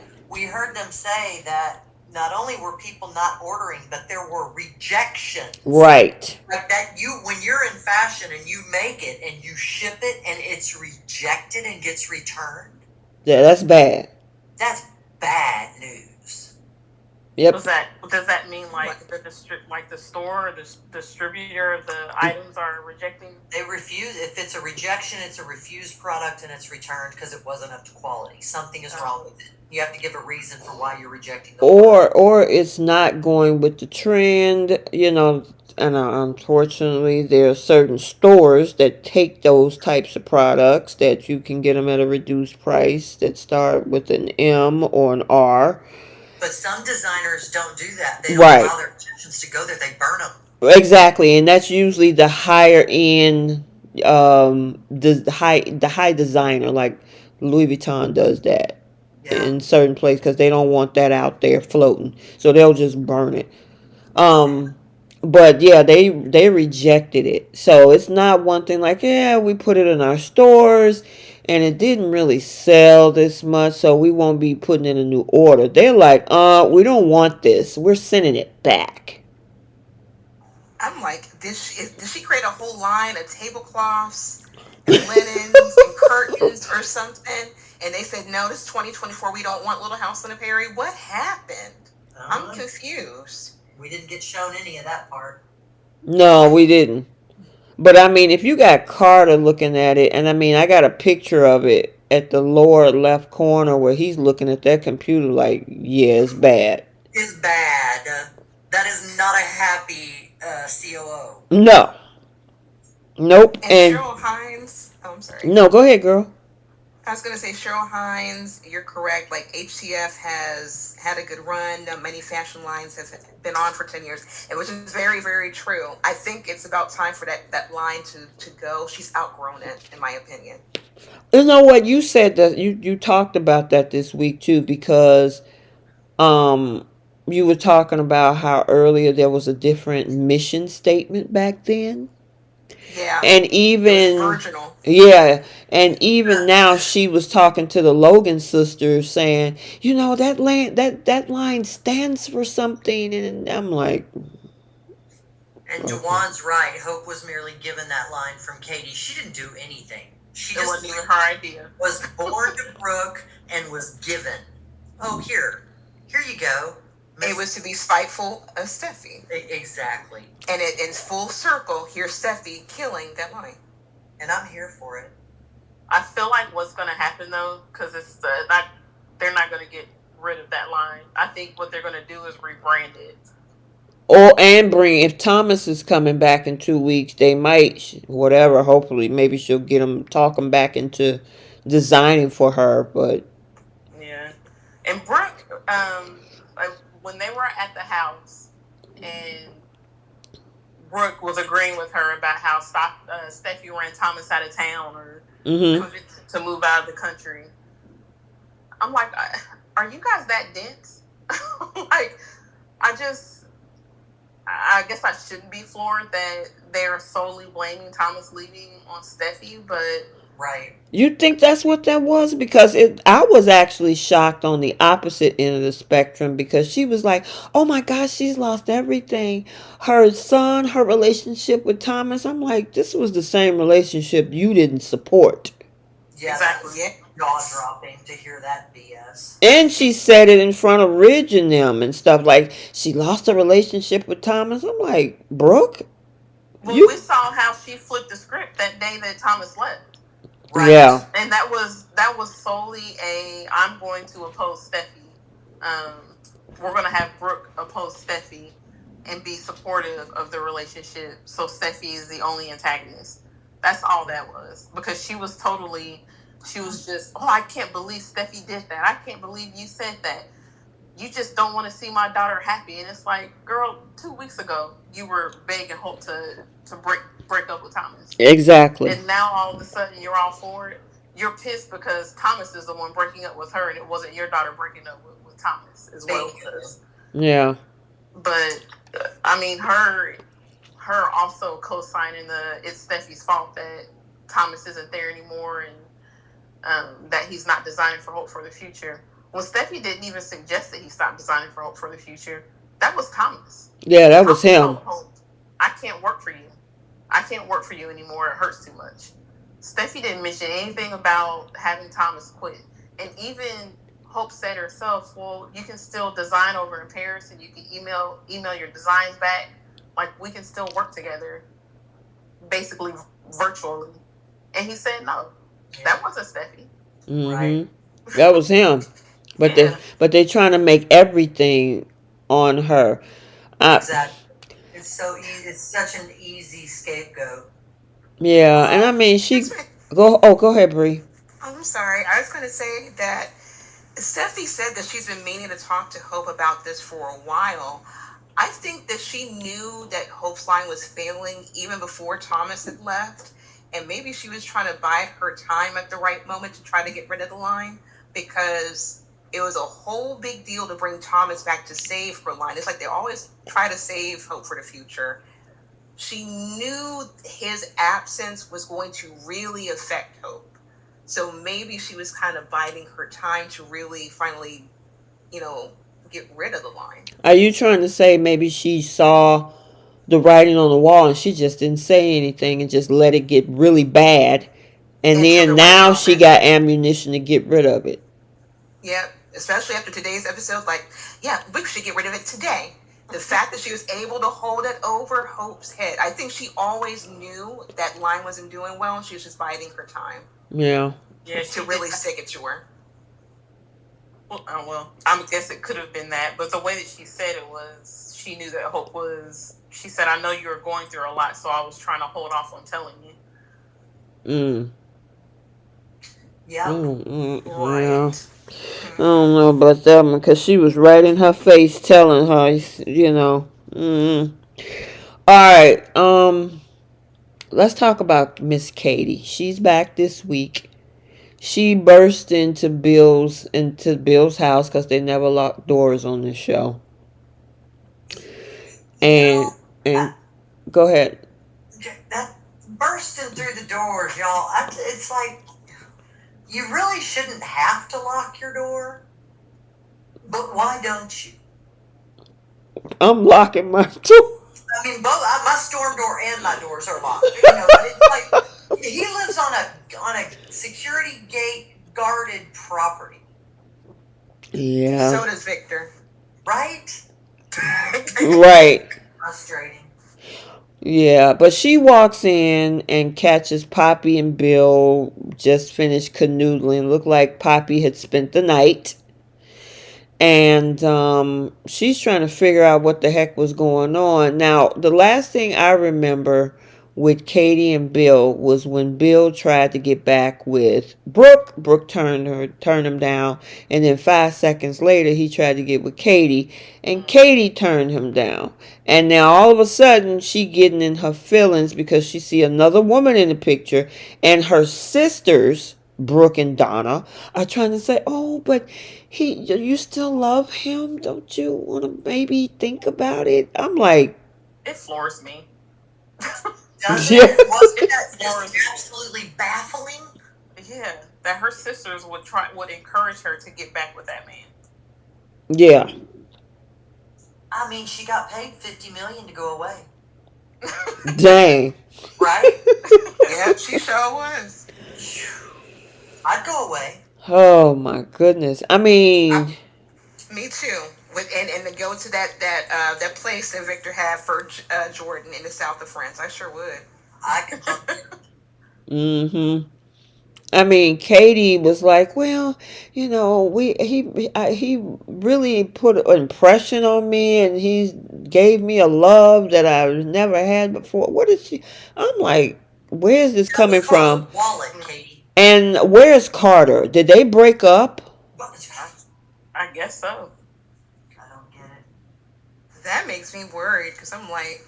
that not only were people not ordering, but there were rejections. Right. Like that, when you're in fashion and you make it and you ship it and it's rejected and gets returned. Yeah, that's bad. That's bad news. Yep. Does that mean like the store or the distributor of the items are rejecting? They refuse. If it's a rejection, it's a refused product and it's returned because it wasn't up to quality. Something is wrong with it. You have to give a reason for why you're rejecting the or it's not going with the trend, and unfortunately there are certain stores that take those types of products that you can get them at a reduced price that start with an M or an R. But some designers don't do that. They don't Right. allow their rejections to go there. They burn them. Exactly, and that's usually the higher end, the high designer like Louis Vuitton does that. Yeah. In certain places because they don't want that out there floating, so they'll just burn it. But yeah, they rejected it, so it's not one thing like, yeah, we put it in our stores and it didn't really sell this much, so we won't be putting in a new order. They're like, we don't want this, we're sending it back. I'm like, did she create a whole line of tablecloths and linens and curtains or something? And they said, no, this is 2024. We don't want Little House on the Prairie. What happened? I'm confused. We didn't get shown any of that part. No, we didn't. But I mean, if you got Carter looking at it, and I mean, I got a picture of it at the lower left corner where he's looking at that computer like, yeah, it's bad. It's bad. That is not a happy COO. No. Nope. And Cheryl Hines. Oh, I'm sorry. No, go ahead, girl. I was going to say, Cheryl Hines, you're correct. Like, HTF has had a good run. Many fashion lines have been on for 10 years, which is very, very true. I think it's about time for that line to go. She's outgrown it, in my opinion. You know what? You said that you talked about that this week, too, because you were talking about how earlier there was a different mission statement back then. Yeah. And even virginal. Yeah, and even now she was talking to the Logan sisters saying, that line stands for something, and I'm like, and Jawan's right. Hope was merely given that line from Katie. She didn't do anything. It wasn't even her idea. Was born to Brooke and was given. Oh, here you go. It was to be spiteful of Steffi. Exactly. And in full circle, here's Steffi killing that line. And I'm here for it. I feel like what's going to happen though, because it's they're not going to get rid of that line. I think what they're going to do is rebrand it. Or and bring if Thomas is coming back in 2 weeks, they might whatever. Hopefully, maybe she'll get him talk him back into designing for her. But Yeah, and Brooke, like when they were at the house, and Brooke was agreeing with her about how Steffi ran Thomas out of town or mm-hmm. convinced him to move out of the country. I'm like, are you guys that dense? Like, I guess I shouldn't be floored that they're solely blaming Thomas leaving on Steffi, but Right. You think that's what that was? Because I was actually shocked on the opposite end of the spectrum because she was like, "Oh my gosh, she's lost everything. Her son, her relationship with Thomas." I'm like, this was the same relationship you didn't support. Yeah, exactly. that's jaw dropping to hear that BS. And she said it in front of Ridge and them and stuff like she lost a relationship with Thomas. I'm like, Brooke, Well, you we saw how she flipped the script that day that Thomas left. Right. yeah. And that was solely I'm going to oppose Steffi. We're going to have Brooke oppose Steffi and be supportive of the relationship. So Steffi is the only antagonist. That's all that was. Because she was just, oh, I can't believe Steffi did that. I can't believe you said that. You just don't want to see my daughter happy. And it's like, girl, 2 weeks ago, you were begging Hope to break up with Thomas. Exactly. And now all of a sudden you're all for it. You're pissed because Thomas is the one breaking up with her and it wasn't your daughter breaking up with Thomas is what it was. Yeah. But I mean her also co-signing it's Steffi's fault that Thomas isn't there anymore and that he's not designing for Hope for the future. Well, Steffi didn't even suggest that he stop designing for Hope for the future. That was Thomas. Yeah, that Thomas was him. told Hope, I can't work for you. I can't work for you anymore. It hurts too much. Steffi didn't mention anything about having Thomas quit. And even Hope said herself, well, you can still design over in Paris and you can email your designs back. Like, we can still work together, basically virtually. And he said no. That wasn't Steffi. Mm-hmm. Right. That was him. But Yeah. they're trying to make everything on her. Exactly. It's so easy. It's such an easy scapegoat. Yeah, and I mean she go ahead, Bree. I'm sorry. I was going to say that Steffi said that she's been meaning to talk to Hope about this for a while. I think that she knew that Hope's line was failing even before Thomas had left. And maybe she was trying to bide her time at the right moment to try to get rid of the line because it was a whole big deal to bring Thomas back to save her line. It's like they always try to save Hope for the future. She knew his absence was going to really affect Hope. So maybe she was kind of biding her time to really finally, get rid of the line. Are you trying to say maybe she saw the writing on the wall and she just didn't say anything and just let it get really bad, and then now she got ammunition to get rid of it? Yeah, especially after today's episode, like, yeah, we should get rid of it today. The fact that she was able to hold it over Hope's head. I think she always knew that line wasn't doing well and she was just biding her time. Yeah. To really stick it to her. Well, I guess it could have been that, but the way that she said it was, she knew that Hope was. She said, "I know you were going through a lot, so I was trying to hold off on telling you." Yeah. Right. Yeah. I don't know about that one because she was right in her face telling her, All right. Let's talk about Miss Katie. She's back this week. She burst into Bill's house because they never lock doors on this show. And go ahead. That bursting through the doors, y'all. It's like you really shouldn't have to lock your door, but why don't you? I'm locking my door. I mean, both my storm door and my doors are locked. But it's like he lives on a security gate guarded property. Yeah. So does Victor. Right? Right. Frustrating. Yeah, but she walks in and catches Poppy and Bill just finished canoodling. Looked like Poppy had spent the night. And she's trying to figure out what the heck was going on. Now, the last thing I remember with Katie and Bill was when Bill tried to get back with Brooke. Brooke turned him down, and then 5 seconds later, he tried to get with Katie, and Katie turned him down. And now all of a sudden, she getting in her feelings because she see another woman in the picture, and her sisters, Brooke and Donna, are trying to say, "Oh, but you still love him? Don't you want to maybe think about it?" I'm like, It floors me. Doesn't yeah, it? Wasn't that Floors just me. absolutely baffling? Yeah, that her sisters would encourage her to get back with that man. yeah, I mean, she got paid $50 million to go away, dang. right? Yeah, she sure was. I'd go away. Oh my goodness. I mean, Me too. And to go to that place that Victor had for Jordan in the south of France, I sure would. I could look mm-hmm. I mean, Katie was like, "Well, he really put an impression on me, and he gave me a love that I've never had before." What is she? I'm like, where's this That was coming called from? a wallet, Katie. And where's Carter? Did they break up? I guess so. I don't get it. That makes me worried because I'm like,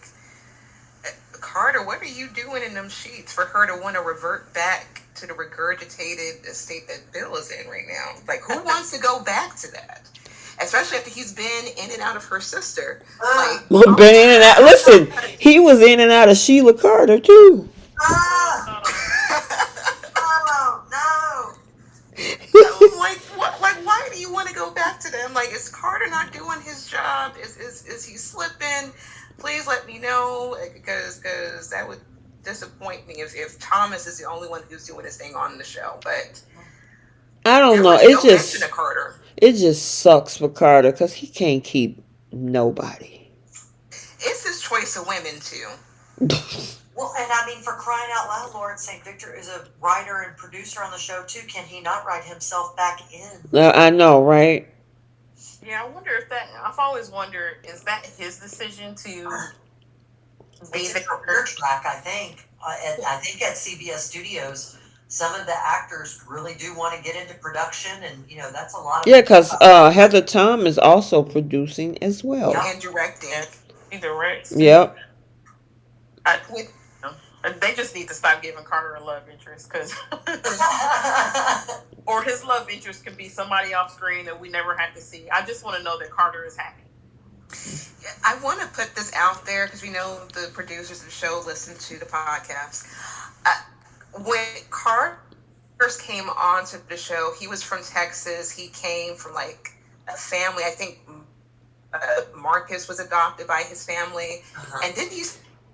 Carter, what are you doing in them sheets for her to want to revert back to the regurgitated state that Bill is in right now? Like, who wants to go back to that? Especially after he's been in and out of her sister. Like, Been in and out. Listen, he was in and out of Sheila Carter too. Ah! Oh, no. I'm like, what? Like, why do you want to go back to them? Like, is Carter not doing his job? Is he slipping? Please let me know, because that would disappoint me if Thomas is the only one who's doing this thing on the show. But I don't there know. was It no mention just of Carter. it just sucks for Carter because he can't keep nobody. It's his choice of women too. Well, and I mean, for crying out loud, Lawrence St. Victor is a writer and producer on the show too. Can he not write himself back in? I know, right? Yeah, I wonder if that. I've always wondered, is that his decision to be It's a the career track, I think. I think at CBS Studios, some of the actors really do want to get into production, and that's a lot of Yeah, because Heather Tom is also producing as well. Yep. And directing. he directs? Yep. They just need to stop giving Carter a love interest, because or his love interest can be somebody off screen that we never have to see. I just want to know that Carter is happy. I want to put this out there because we know the producers of the show listen to the podcast. When Carter first came onto the show, he was from Texas. He came from like a family. I think Marcus was adopted by his family. And didn't you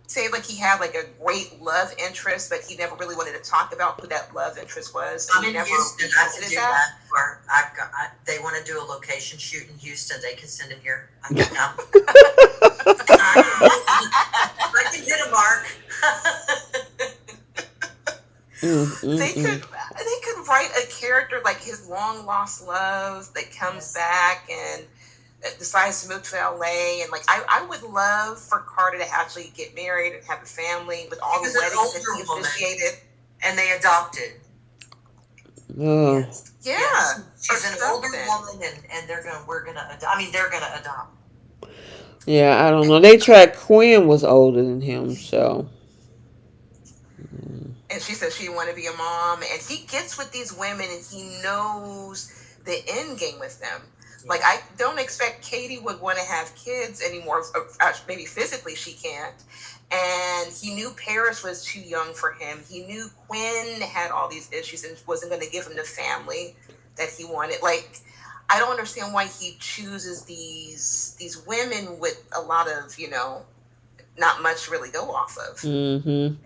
say like he had like a great love interest, but he never really wanted to talk about who that love interest was? I'm in Houston. I can do that. Or they want to do a location shoot in Houston. They can send it here. I can hit a mark. They could write a character like his long lost love that comes back and decides to move to LA, and like I would love for Carter to actually get married and have a family with all the weddings that he officiated. And they adopted. Oh. Yes. Yeah, Yes. She's an older something. woman, and they're gonna adopt. Yeah, I don't know. They tried. Quinn was older than him, so. And she said she wanted to be a mom, and he gets with these women, and he knows the end game with them. Like, I don't expect Katie would want to have kids anymore. Maybe physically she can't. And he knew Paris was too young for him. He knew Quinn had all these issues and wasn't going to give him the family that he wanted. Like, I don't understand why he chooses these women with a lot of, not much to really go off of. Mm-hmm.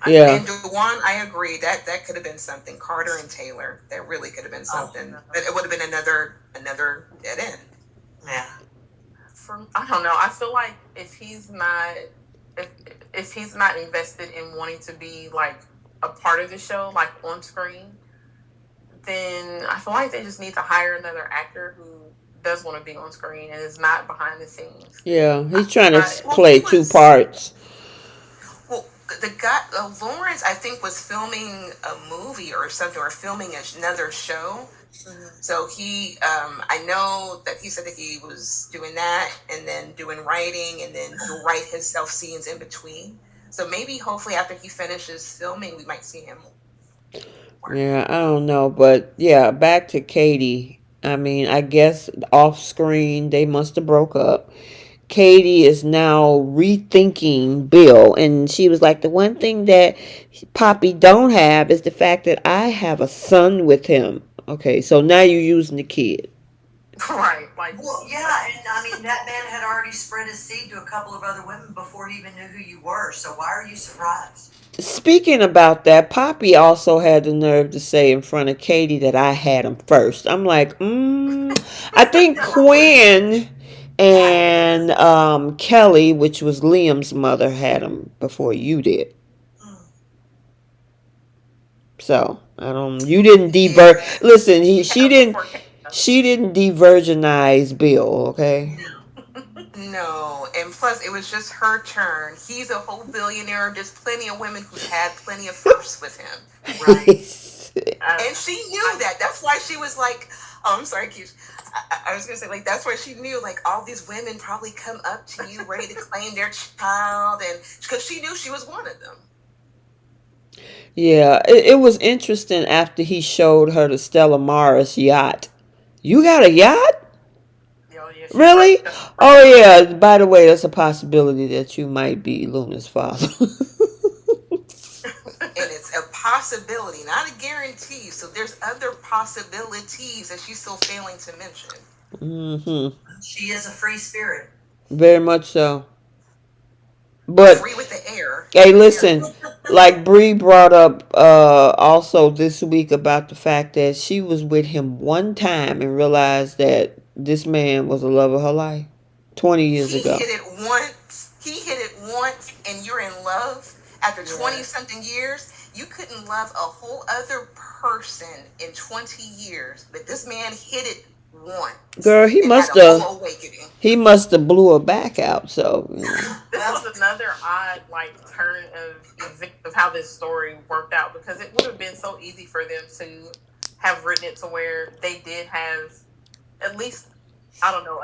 Yeah. And DeJuan, I agree that could have been something. Carter and Taylor, that really could have been something. But it would have been another dead end. Yeah. I don't know. I feel like if he's not if if he's not invested in wanting to be like a part of the show, like on screen, then I feel like they just need to hire another actor who does want to be on screen and is not behind the scenes. Yeah, he's trying to Well, play he two was. parts. Well, the guy Lawrence, I think, was filming a movie or something, or filming another show. Mhm. So I know that he said that he was doing that, and then doing writing, and then he'll write himself scenes in between. So maybe, hopefully, after he finishes filming, we might see him more. Yeah, I don't know, but yeah, back to Katie. I mean, I guess off screen they must have broke up. Katie is now rethinking Bill, and she was like, the one thing that Poppy don't have is the fact that I have a son with him. Okay, so now you're using the kid. Right, like Well, yeah, and I mean that man had already spread his seed to a couple of other women before he even knew who you were. So why are you surprised? Speaking about that, Poppy also had the nerve to say in front of Katie that I had him first. I'm like, I think Quinn and Kelly, which was Liam's mother, had him before you did. Mm. So I don't. You didn't Yeah, Listen, he had him before Kate. She didn't de-virginize Bill. Okay. No. no, and plus, it was just her turn. He's a whole billionaire. There's plenty of women who've had plenty of firsts with him. Right. And she knew that. That's why she was like, oh, I'm sorry, Keith. I was going to say, like, that's why she knew, like, all these women probably come up to you ready to claim their child. And because she knew she was one of them. Yeah, it was interesting after he showed her the Stella Maris yacht. You got a yacht? Yeah, she Really? right. Oh yeah. By the way, there's a possibility that you might be Luna's father. And it's a possibility, not a guarantee. So there's other possibilities that she's still failing to mention. hmm She is a free spirit. Very much so. But Free with the air. hey, Air. listen, like Bree brought up also this week about the fact that she was with him one time and realized that this man was the love of her life 20 years He ago. hit it once. He hit it once, and you're in love. After 20 Yeah. something years, you couldn't love a whole other person in 20 years. But this man hit it once Girl, and had a whole awakening. he must have blew her back out. So This Well, was another odd like turn of events of how this story worked out, because it would have been so easy for them to have written it to where they did have at least, I don't know,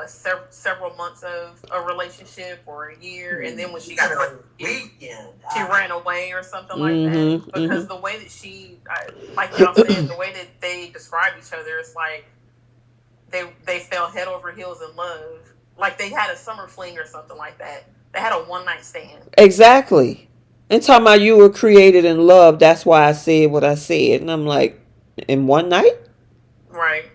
several months of a relationship or a year, and then when she got a pregnant, weekend. she ran away or something like that. Mhm, Because the way that like y'all said, the way that they describe each other, it's like they fell head over heels in love. Like they had a summer fling or something like that. They had a one night stand. exactly. And talking about you were created in love, that's why I said what I said. And I'm like, in one night? Right.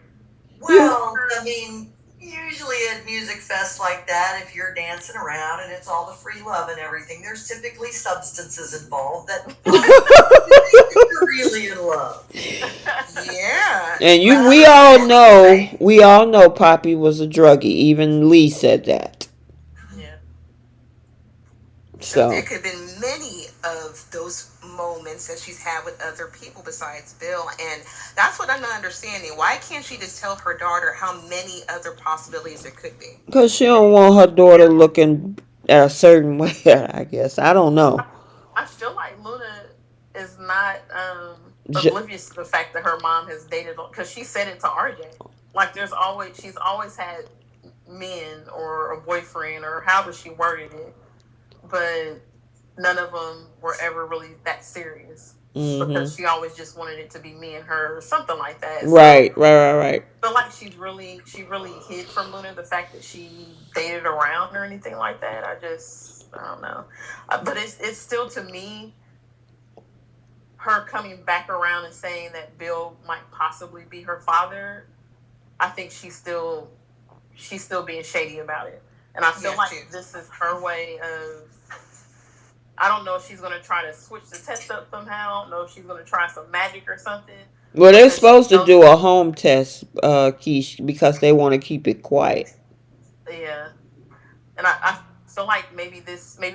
You Well, I mean, usually at music fests like that, if you're dancing around and it's all the free love and everything, there's typically substances involved that you're really in love. Yeah. and Rather we all know Poppy was a druggie. Even Lee said that. Yeah. So there So could have been many of those moments that she's had with other people besides Bill. And that's what I'm not understanding. Why can't she just tell her daughter how many other possibilities there could be? because she don't want her daughter looking a certain way, I guess. I don't know. I feel like Luna is not J- oblivious to the fact that her mom has dated, because she said it to RJ. Like she's always had men or a boyfriend or however she worded it, but none of them were ever really that serious, because she always just wanted it to be me and her or something like that. Right, So right. I feel like she really hid from Luna the fact that she dated around or anything like that. I don't know, but it's still, to me, her coming back around and saying that Bill might possibly be her father. I think she's still being shady about it, and I feel Yeah, like too. this is her way of. I don't know if she's gonna try to switch the test up somehow. I don't know if she's gonna try some magic or something. Well, they're Because she supposed to knows, do a home test, Keish, because they want to keep it quiet. yeah, and I feel like maybe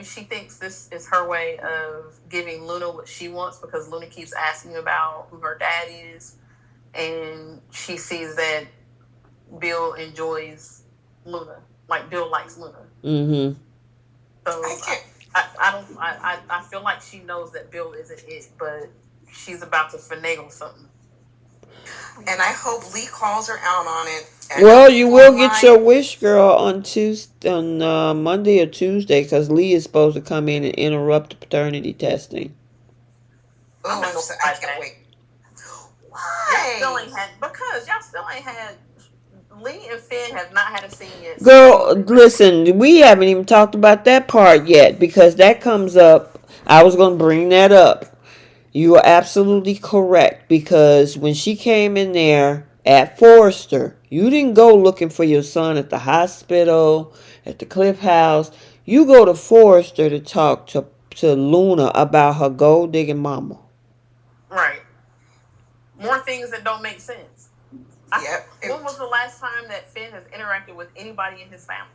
she thinks this is her way of giving Luna what she wants because Luna keeps asking about who her dad is, and she sees that Bill enjoys Luna, like Bill likes Luna. Mm-hmm. So I can't. I don't I feel like she knows that Bill isn't it, but she's about to finagle something. And I hope Lee calls her out on it. I know Well, you people will get your online. wish, girl, on Tuesday, on Monday or Tuesday, because Lee is supposed to come in and interrupt the paternity testing. I'm Oh, annoyed I by can't that. wait. Y'all still Why? ain't had because y'all still ain't had Lee and Finn have not had a scene yet since they Girl, moved in together. listen, we haven't even talked about that part yet because that comes up. I was going to bring that up. You are absolutely correct because when she came in there at Forrester, you didn't go looking for your son at the hospital, at the Cliff House. You go to Forrester to talk to Luna about her gold digging mama. Right. More things that don't make sense. I, Yep. when was the last time that Finn has interacted with anybody in his family?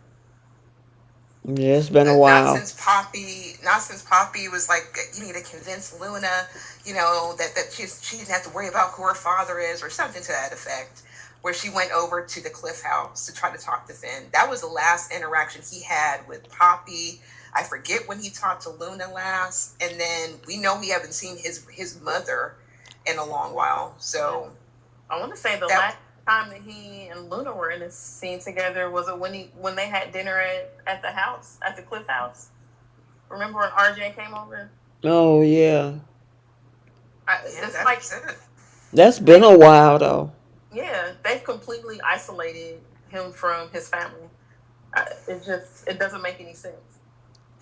Yeah, it's been a Not while. since Poppy. Not since Poppy was like, you need to convince Luna, that she didn't have to worry about who her father is, or something to that effect. Where she went over to the Cliff House to try to talk to Finn. That was the last interaction he had with Poppy. I forget when he talked to Luna last, and then we know we haven't seen his mother in a long while. So I want to say the that last time that he and Luna were in a scene together was it when they had dinner at the house at the Cliff House. Remember when RJ came over? Oh, yeah. yeah, It's like that's it. That's been they a while, though. yeah they've completely isolated him from his family. It doesn't make any sense.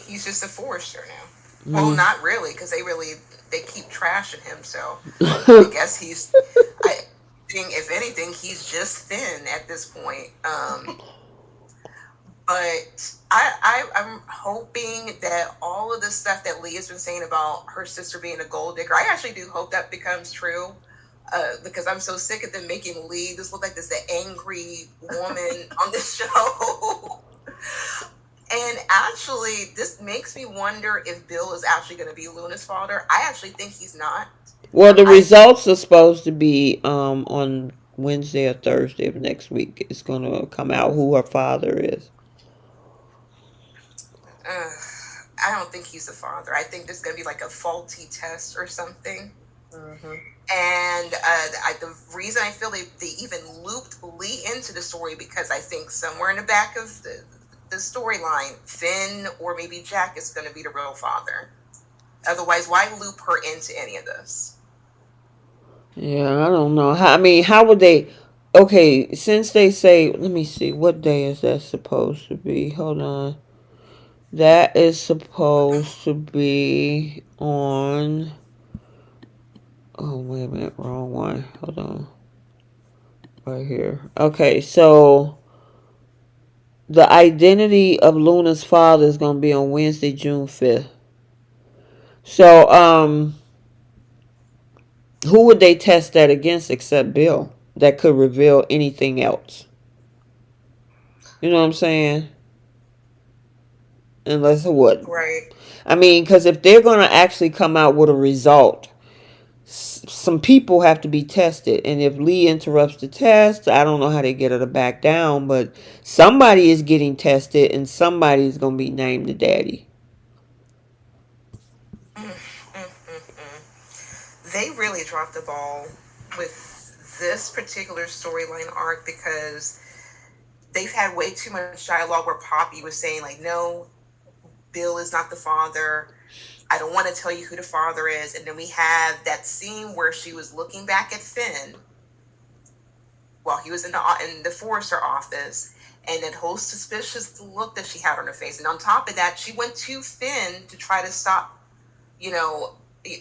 He's just a Forester now. Well, Mm. not really, because they keep trashing him. So I guess I think if anything, he's just thin at this point. But I'm hoping that all of the stuff that Lee has been saying about her sister being a gold digger, I actually do hope that becomes true. Because I'm so sick of them making Lee just look like this the angry woman on this show. And actually, this makes me wonder if Bill is actually going to be Luna's father. I actually think he's not. Well, the I results are supposed to be on Wednesday or Thursday of next week. It's going to come out who her father is. uh, I don't think he's the father. I think there's going to be like a faulty test or something. Mm-hmm. And the reason I feel they even looped Lee into the story because I think somewhere in the back of the storyline, Finn or maybe Jack is going to be the real father. Otherwise, why loop her into any of this? Yeah, I don't know. I mean, how would they? Okay, since they say, let me see, what day is that supposed to be? Hold on. That is supposed to be on. Oh, wait a minute, wrong one. Hold on. Right here. Okay, so the identity of Luna's father is going to be on Wednesday, June 5th. So, who would they test that against except Bill? That could reveal anything else. You know what I'm saying? Unless what? Right. I mean, because if they're going to actually come out with a result, some people have to be tested. And if Lee interrupts the test, I don't know how they get her to back down, but somebody is getting tested and somebody is going to be named the daddy. They really dropped the ball with this particular storyline arc because they've had way too much dialogue where Poppy was saying, like, no, Bill is not the father. I don't want to tell you who the father is. And then we have that scene where she was looking back at Finn while he was in the Forrester office, and that whole suspicious look that she had on her face. And on top of that, she went to Finn to try to stop,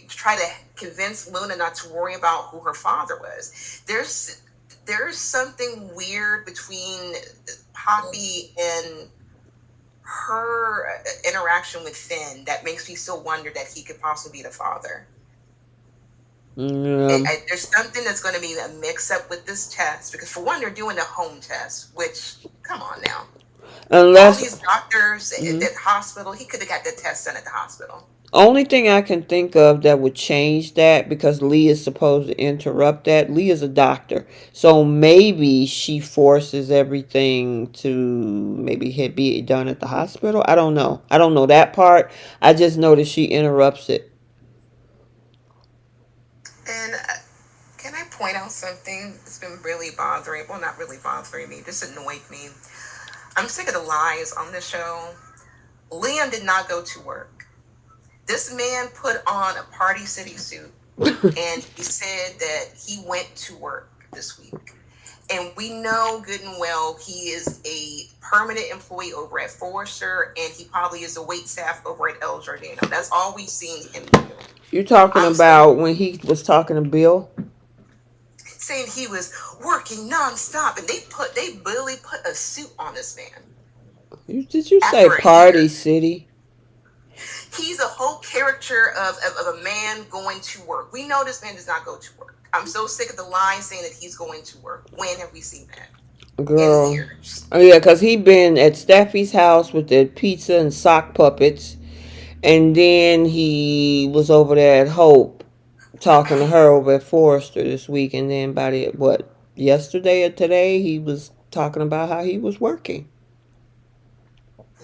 try to convince Luna not to worry about who her father was. There's something weird between Poppy and her interaction with Finn that makes me still wonder that he could possibly be the father. Yeah. There's something that's going to be a mix up with this test because, for one, they're doing a home test, which, come on now. All Unless, these doctors at mhm. that hospital, he could have got the test done at the hospital. Only thing I can think of that would change that, because Lee is supposed to interrupt that. Lee is a doctor, so maybe she forces everything to maybe be done at the hospital. I don't know. I don't know that part. I just know that she interrupts it. And can I point out something that's been really bothering? Well, not really bothering me, just annoyed me. I'm sick of the lies on this show. Liam did not go to work. This man put on a Party City suit and he said that he went to work this week. And we know good and well he is a permanent employee over at Forrester, and he probably is a wait staff over at El Giardino. That's all we've seen him do. You're talking I'm so about when he was talking to Bill? saying he was working nonstop, and they really put a suit on this man Did you say after a Party year. City? He's a whole character of a man going to work. We know this man does not go to work. I'm so sick of the line saying that he's going to work. When have we seen that? In Girl. years. Oh yeah, cause he been at Steffi's house with the pizza and sock puppets, and then he was over there at Hope talking to her over at Forrester this week, and then by the what yesterday or today he was talking about how he was working.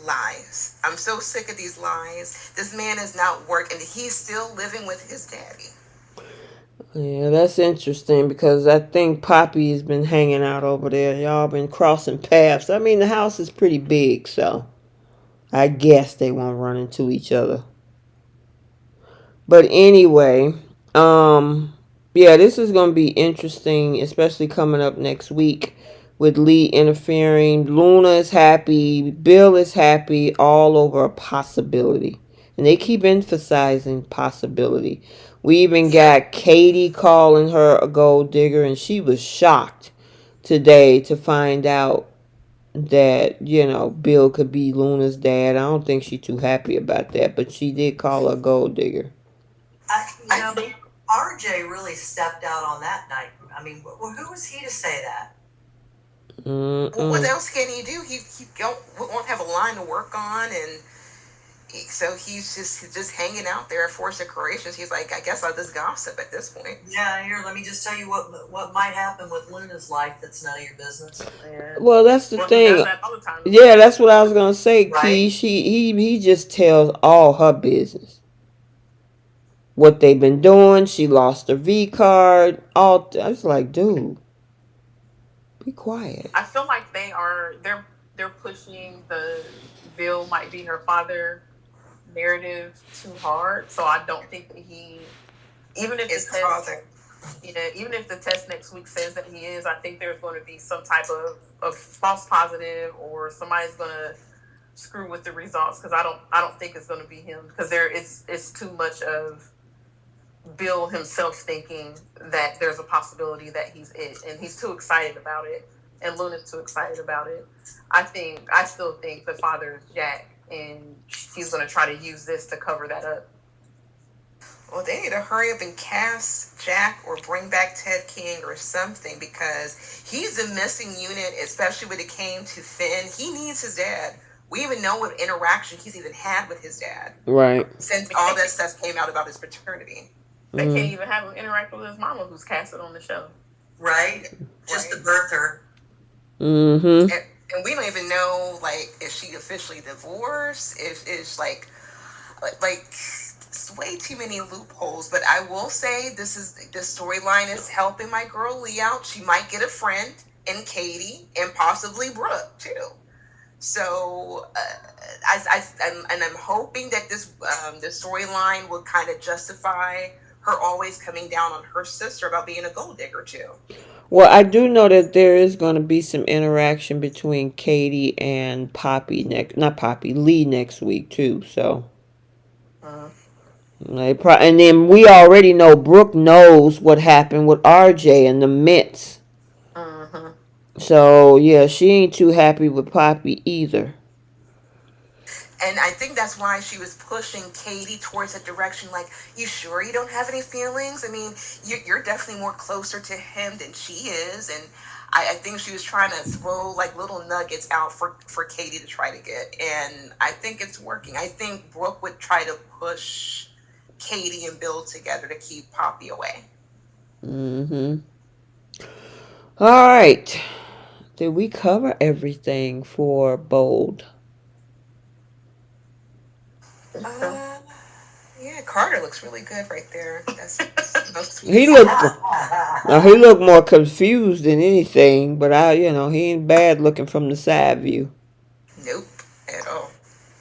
Lies. I'm so sick of these lies. This man is not working. He's still living with his daddy. Yeah, that's interesting because I think Poppy has been hanging out over there. Y'all been crossing paths. I mean, the house is pretty big, so I guess they won't run into each other. But anyway, um, yeah, this is gonna be interesting, especially coming up next week with Lee interfering. Luna is happy, Bill is happy, all over a possibility, and they keep emphasizing possibility. We even Yeah. got Katie calling her a gold digger, and she was shocked today to find out that Bill could be Luna's dad. I don't think she's too happy about that, but she did call her a gold digger. You I know, think. RJ really stepped out on that night. I mean, who was he to say that? Well, what Mm-mm. else can he do? He won't have a line to work on, and so he's just hanging out there at Force Creations. He's like, I guess I'll just gossip at this point. Yeah, here, let me just tell you what might happen with Luna's life that's none of your business. Yeah. Well, that's the Well, he does thing. that all the time. Yeah, that's what I was gonna say, Key. Right? He just tells all her business. What they've been doing. She lost her V card. I was like, dude, be quiet. I feel like they're pushing the Bill might be her father narrative too hard. So I don't think that even if the It's test father. yeah, even if the test next week says that he is, I think there's going to be some type of false positive, or somebody's going to screw with the results, because I don't think it's going to be him, because it's too much of Bill himself thinking that there's a possibility that he's it, and he's too excited about it, and Luna's too excited about it. I still think the father is Jack, and he's going to try to use this to cover that up. Well, they need to hurry up and cast Jack or bring back Ted King or something, because he's a missing unit, especially when it came to Finn. He needs his dad. We even know what interaction he's even had with his dad Right. since all that stuff came out about his paternity. They can't Mm. even have him interact with his mama, who's casted on the show. Right? Just the birther. Mm-hmm. And we don't even know, like, is she officially divorced? If it's like it's way too many loopholes. But I will say this storyline is helping my girl Lee out. She might get a friend in Katie and possibly Brooke too. So I'm hoping that this storyline will kind of justify her always coming down on her sister about being a gold digger too. Well, I do know that there is going to be some interaction between Katie and Poppy not Poppy, Lee next week too. So, Uh, and then we already know Brooke knows what happened with RJ and the mitts. Mm-hmm. So yeah, she ain't too happy with Poppy either. And I think that's why she was pushing Katie towards that direction. Like, you sure you don't have any feelings? I mean, you're definitely more closer to him than she is. And I think she was trying to throw like little nuggets out for Katie to try to get, and I think it's working. I think Brooke would try to push Katie and Bill together to keep Poppy away. Mm-hmm. All right. Did we cover everything for Bold? Yeah, Carter looks really good right there. That's most sweet. He looked now he looked more confused than anything, but he ain't bad looking from the side view. Nope, at all.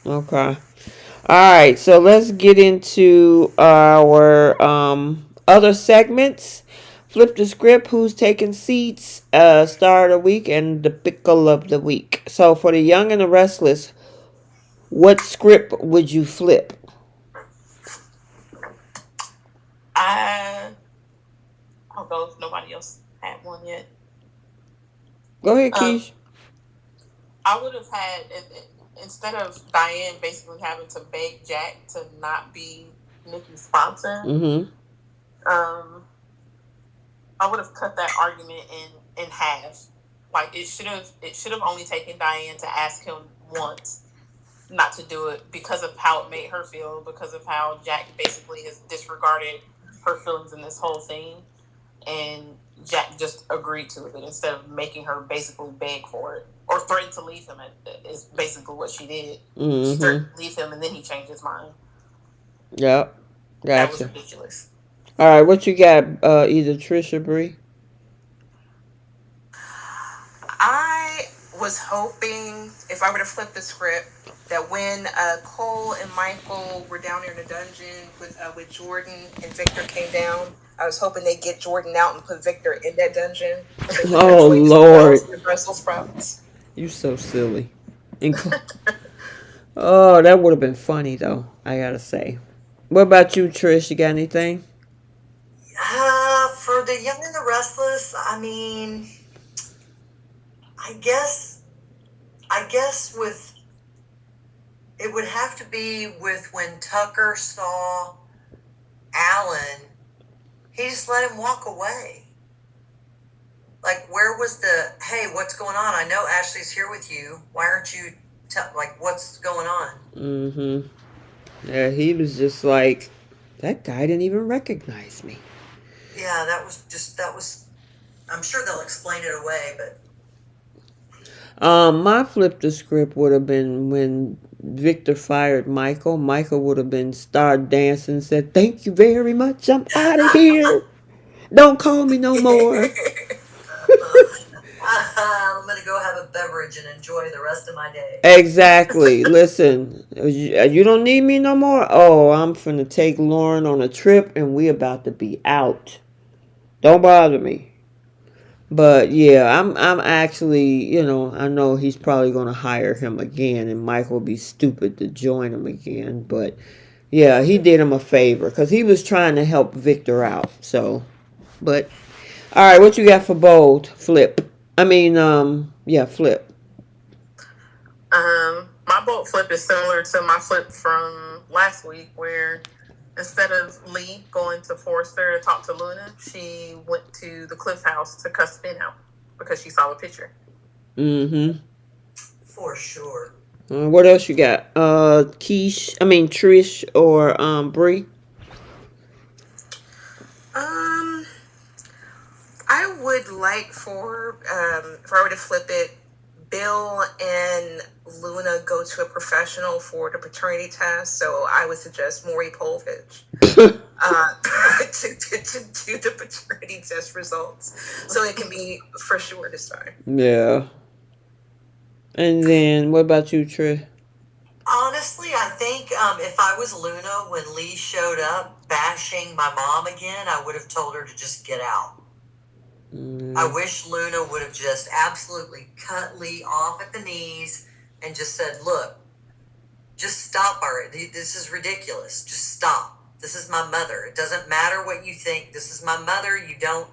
Okay. All right, so let's get into our other segments. Flip the script, who's taking seats, star of the week, and the pickle of the week. So for the young and the restless, what script would you flip? I'll go if nobody else had one yet. Go ahead, Keish. I would have had, instead of Diane basically having to beg Jack to not be Nikki's sponsor, Mm-hmm. I would have cut that argument in half. Like it should have only taken Diane to ask him once not to do it because of how it made her feel, because of how Jack basically has disregarded her feelings in this whole thing, and Jack just agreed to it instead of making her basically beg for it or threaten to leave him. Is basically what she did. Mm-hmm. She threatened to leave him, and then he changed his mind. Yep. Gotcha. That was ridiculous. All right, what you got? Either Trish or Bree. I was hoping if I were to flip the script that when Cole and Michael were down there in the dungeon with Jordan and Victor came down, I was hoping they'd get Jordan out and put Victor in that dungeon. Oh Lord, the Brussels sprouts. You so silly. Oh, that would have been funny though. I gotta say. What about you, Trish? You got anything? For the young and the restless, I mean, I guess with it would have to be with when Tucker saw Alan, he just let him walk away. Like, where was the, hey, what's going on? I know Ashley's here with you. Why aren't you, what's going on? Mm-hmm. Yeah, he was just like, that guy didn't even recognize me. Yeah, that was, I'm sure they'll explain it away, but. My flip the script would have been when Victor fired Michael. Michael would have been started dancing and said, "Thank you very much. I'm out of here. Don't call me no more." I'm going to go have a beverage and enjoy the rest of my day. Exactly. Listen, you don't need me no more? Oh, I'm finna take Lauren on a trip and we about to be out. Don't bother me. But yeah, I'm actually, I know he's probably going to hire him again, and Mike will be stupid to join him again. But yeah, he did him a favor because he was trying to help Victor out. So, but all right, what you got for Bold? Flip. I mean, flip. My Bold flip is similar to my flip from last week, where instead of Lee going to Forrester to talk to Luna, she went to the Cliff house to cuss Finn out because she saw a picture. Mm-hmm. For sure. What else you got? Trish or Bree? I would like for if I were to flip it, Bill and Luna go to a professional for the paternity test. So I would suggest Maury Povich to do the paternity test results, so it can be for sure this time. Yeah. And then what about you, Trish? Honestly, I think if I was Luna when Lee showed up bashing my mom again, I would have told her to just get out. I wish Luna would have just absolutely cut Lee off at the knees and just said, look, just stop already. This is ridiculous. Just stop. This is my mother. It doesn't matter what you think. This is my mother. You don't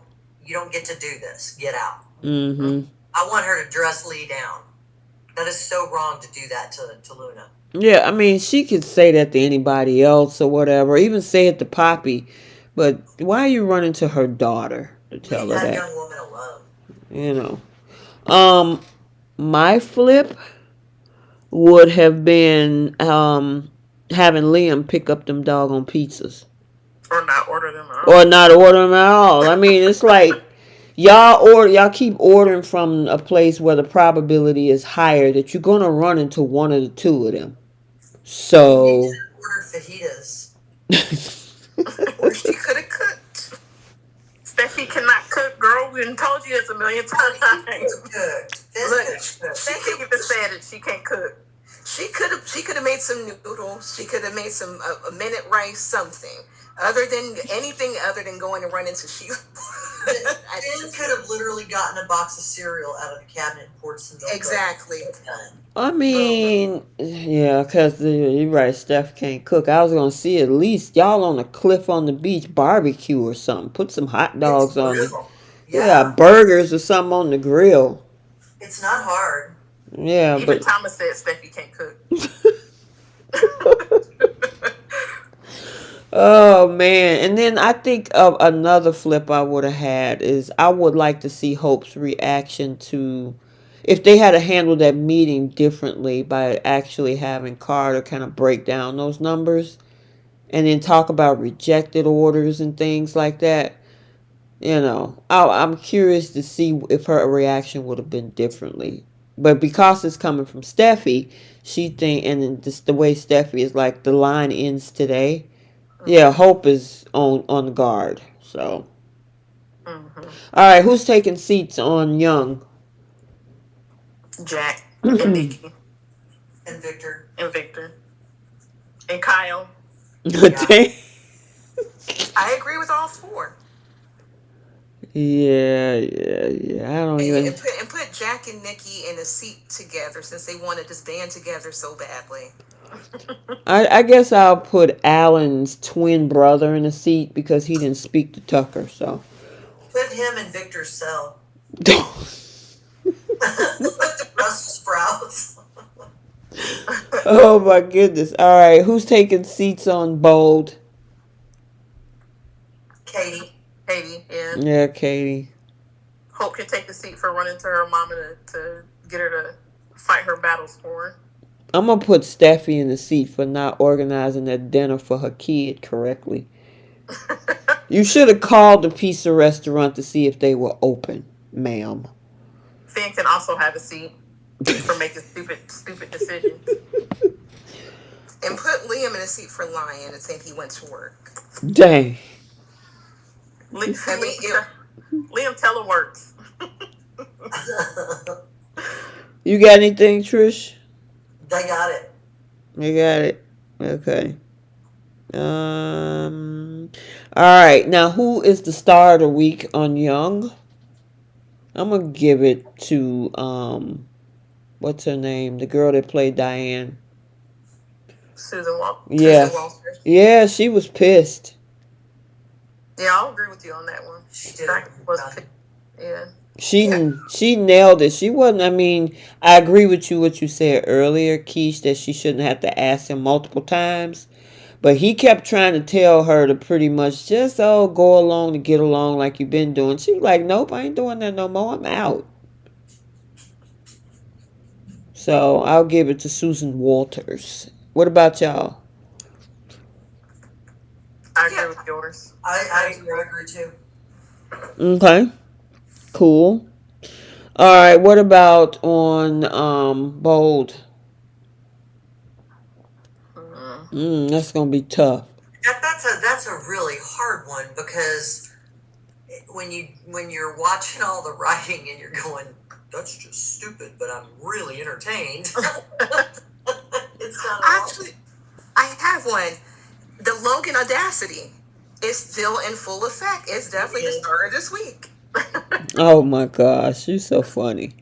get to do this. Get out. Mm-hmm. I want her to dress Lee down. That is so wrong to do that to Luna. Yeah, I mean, she could say that to anybody else or whatever, even say it to Poppy, but why are you running to her daughter to tell her that? Leave that young woman alone. My flip would have been having Liam pick up them doggone pizzas. Or not order them at Or all. not order them at all. I mean, it's like y'all keep ordering from a place where the probability is higher that you're gonna run into one of the two of them. He needed So to order fajitas. Or she could have cooked. Steffi cannot cook, girl. We done told you this a million times. Cooked. Look, Steffi even said it. She can't cook. she could have made some noodles. She could have made some a minute rice, something anything other than going to run into Sheila. Ben could have literally gotten a box of cereal out of the cabinet and poured some milk. Exactly. I mean, yeah, because you're right, Steph can't cook. I was going to see at least y'all on a cliff on the beach barbecue or something. Put some hot dogs on it. Yeah, burgers or something on the grill. It's not hard. Yeah, Even but Thomas said Steffi can't cook. oh man. And then I think of another flip I would have had is I would like to see Hope's reaction to if they had to handle that meeting differently by actually having Carter kind of break down those numbers and then talk about rejected orders and things like that. I'm curious to see if her reaction would have been differently. But because it's coming from Steffi, she think, and then just the way Steffi is like, the line ends today. Yeah, Hope is on guard. So, all right, who's taking seats on Young? Jack and Nikki And Victor. And Kyle. Yeah. I agree with all four. Yeah. I don't even. And put Jack and Nikki in a seat together since they wanted to stand together so badly. I guess I'll put Alan's twin brother in a seat because he didn't speak to Tucker. So put him in Victor's cell. Put the Brussels sprouts. Oh my goodness! All right, who's taking seats on Bold? Katie. Yeah, Katie. Hope can take the seat for running to her mama to get her to fight her battles for her. I'm gonna put Steffi in the seat for not organizing that dinner for her kid correctly. You should have called the pizza restaurant to see if they were open, ma'am. Finn can also have a seat for making stupid decisions. And put Liam in a seat for lying and saying he went to work. Dang. Liam teleworks. You got anything, Trish? They got it. You got it. Okay. All right. Now, who is the star of the week on Young? I'm gonna give it to what's her name? The girl that played Diane. Susan Walker. Yeah. Yeah, she was pissed. Yeah, I'll agree with you on that one. Yeah. She nailed it. She wasn't. I mean, I agree with you what you said earlier, Keish, that she shouldn't have to ask him multiple times. But he kept trying to tell her to pretty much just go along to get along like you've been doing. She was like, nope, I ain't doing that no more. I'm out. So I'll give it to Susan Walters. What about y'all? I agree with yours. I agree too. Okay. Cool. All right. What about on Bold? That's gonna be tough. That's a really hard one because when you're watching all the writing and you're going, that's just stupid, but I'm really entertained. It's kind of actually, I have one. The Logan Audacity is still in full effect. It's definitely the star of this week. Oh my gosh, you're so funny.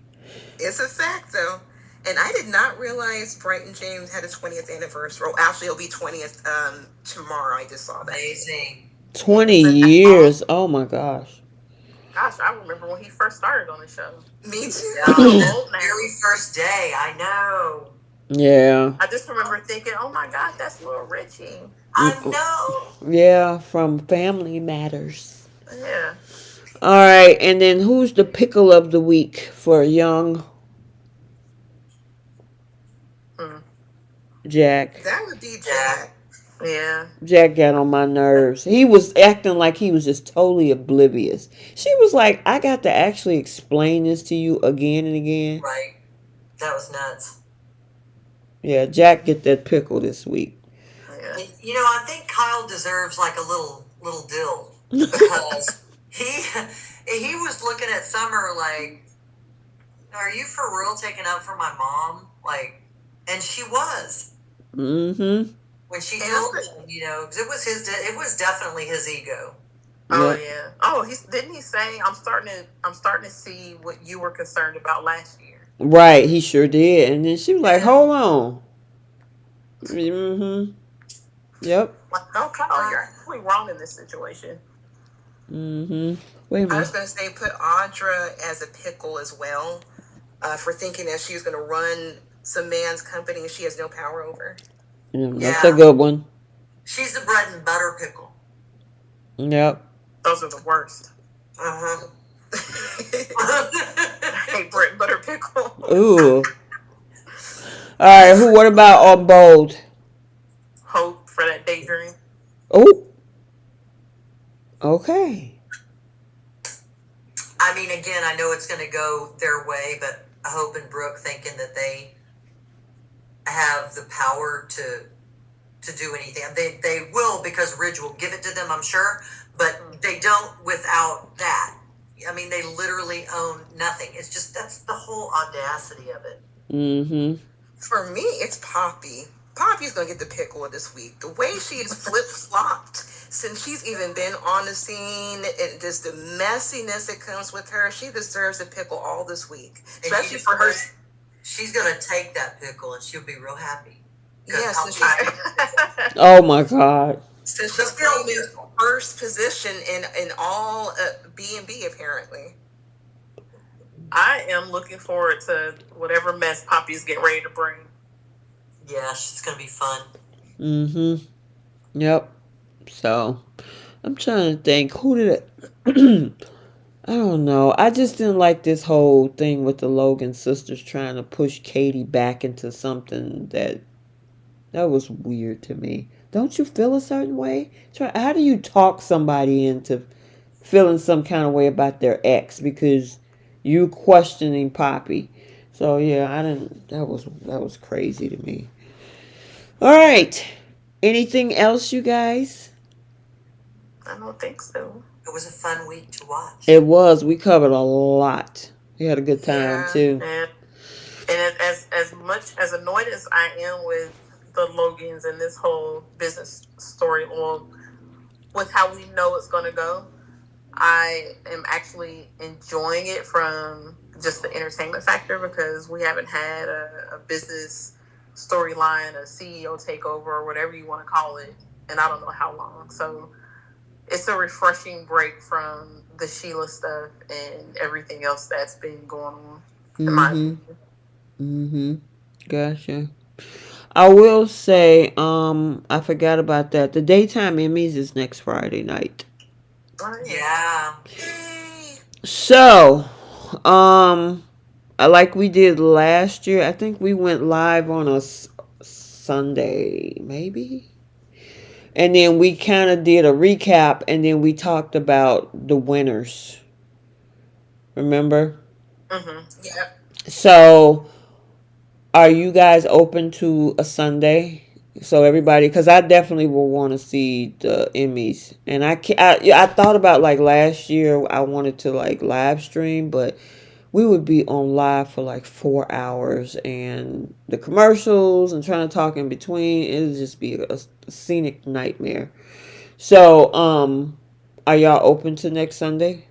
It's a fact though. And I did not realize Brighton James had a 20th anniversary. Well, actually, it'll be 20th tomorrow. I just saw that. Amazing. 20 years. Oh my gosh. Gosh, I remember when he first started on the show. Me too. Very first day. I know. Yeah. I just remember thinking, oh my God, that's Little Richie. I know. Yeah, from Family Matters. Yeah. All right, and then who's the pickle of the week for young Mm. Jack? That would be Yeah. Jack. Yeah. Jack got on my nerves. He was acting like he was just totally oblivious. She was like, I got to actually explain this to you again and again. Right. That was nuts. Yeah, Jack get that pickle this week. Yeah. You know, I think Kyle deserves like a little dill because he was looking at Summer like, "Are you for real taking up for my mom?" Like, and she was Mm-hmm. when she And told that's him, you know, 'cause it was definitely his ego. Oh Yep. yeah. Oh, didn't he say I'm starting to see what you were concerned about last year. Right, he sure did. And then she was like, Yeah. hold on. Mm-hmm. Yep. Like, no, Kyle, you're actually wrong in this situation. Mm-hmm. Wait a I was minute. going to say put Audra as a pickle as well, for thinking that she's going to run some man's company and she has no power over. That's a Yeah. good one. She's the bread and butter pickle. Yep. Those are the worst. Uh-huh. I hate bread and butter pickle. Ooh. All right. What about on bold? Hope for that daydream. Oh. Okay. I mean, again, I know it's going to go their way, but Hope and Brooke thinking that they have the power to do anything. They will because Ridge will give it to them, I'm sure, but they don't without that. I mean, they literally own nothing. It's just that's the whole audacity of it. Mm-hmm. For me, it's Poppy. Poppy's going to get the pickle of this week. The way she is flip-flopped since she's even been on the scene, and just the messiness that comes with her, she deserves a pickle all this week. Especially for her. She's going to take that pickle and she'll be real happy. Yes, Oh my God. since she's claiming first position in all B&B apparently. I am looking forward to whatever mess Poppy's getting ready to bring. Yeah, it's going to be fun. Mm-hmm. Yep. So, I'm trying to think. Who did it? I don't know. I just didn't like this whole thing with the Logan sisters trying to push Katie back into something that was weird to me. Don't you feel a certain way? How do you talk somebody into feeling some kind of way about their ex because you questioning Poppy? So yeah, I didn't. That was crazy to me. All right. Anything else, you guys? I don't think so. It was a fun week to watch. It was. We covered a lot. We had a good time too. And as much as annoyed as I am with the Logans and this whole business story, or with how we know it's going to go, I am actually enjoying it from just the entertainment factor because we haven't had a business storyline, a CEO takeover, or whatever you want to call it, and I don't know how long. So it's a refreshing break from the Sheila stuff and everything else that's been going on. In my opinion. Mm-hmm. Gotcha. I will say, I forgot about that. The daytime Emmys is next Friday night. Yeah. So, like we did last year, I think we went live on a Sunday, maybe. And then we kind of did a recap, and then we talked about the winners. Remember? Mm-hmm. Yeah. So, are you guys open to a Sunday? So everybody, because I definitely will want to see the Emmys, and I thought about like last year I wanted to like live stream, but we would be on live for like 4 hours, and the commercials and trying to talk in between, it would just be a scenic nightmare. So, are y'all open to next Sunday?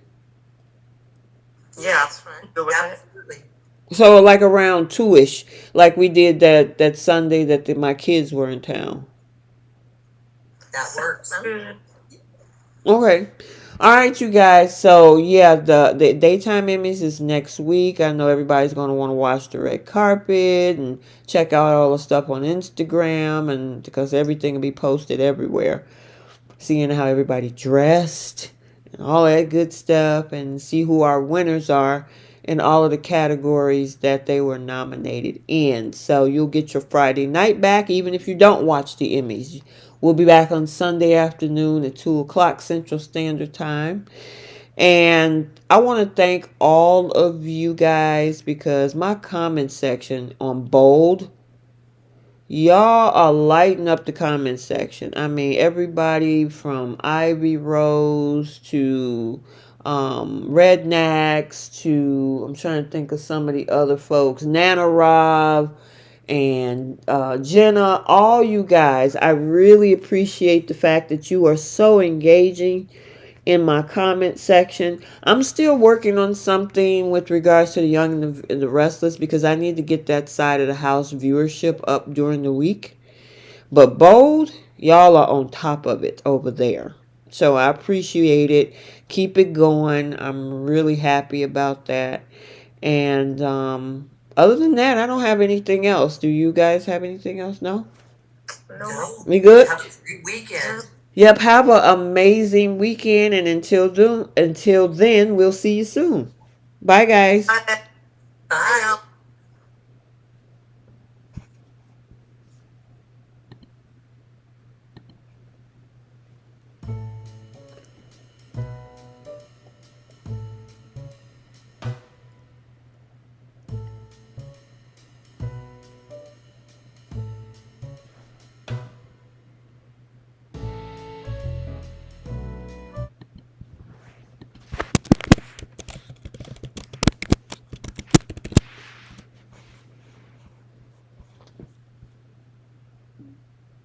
Yeah, that's right. Absolutely. So like around 2ish, like we did that Sunday that my kids were in town. That works. Okay. All right, you guys. So yeah, the daytime Emmys is next week. I know everybody's gonna want to watch the red carpet and check out all the stuff on Instagram, and because everything will be posted everywhere. Seeing how everybody dressed and all that good stuff, and see who our winners are in all of the categories that they were nominated in. So you'll get your Friday night back, even if you don't watch the Emmys. We'll be back on Sunday afternoon at 2 o'clock Central Standard Time. And I want to thank all of you guys because my comment section on Bold, y'all are lighting up the comment section. I mean, everybody from Ivy Rose to Rednacks to, I'm trying to think of some of the other folks, Nana Rob and Jenna, all you guys, I really appreciate the fact that you are so engaging in my comment section. I'm still working on something with regards to the Young and the Restless because I need to get that side of the house viewership up during the week. But Bold, y'all are on top of it over there. So I appreciate it. Keep it going. I'm really happy about that. And other than that, I don't have anything else. Do you guys have anything else? No? No. We good? Have a great weekend. Yep, have an amazing weekend, and until then, we'll see you soon. Bye, guys. Bye.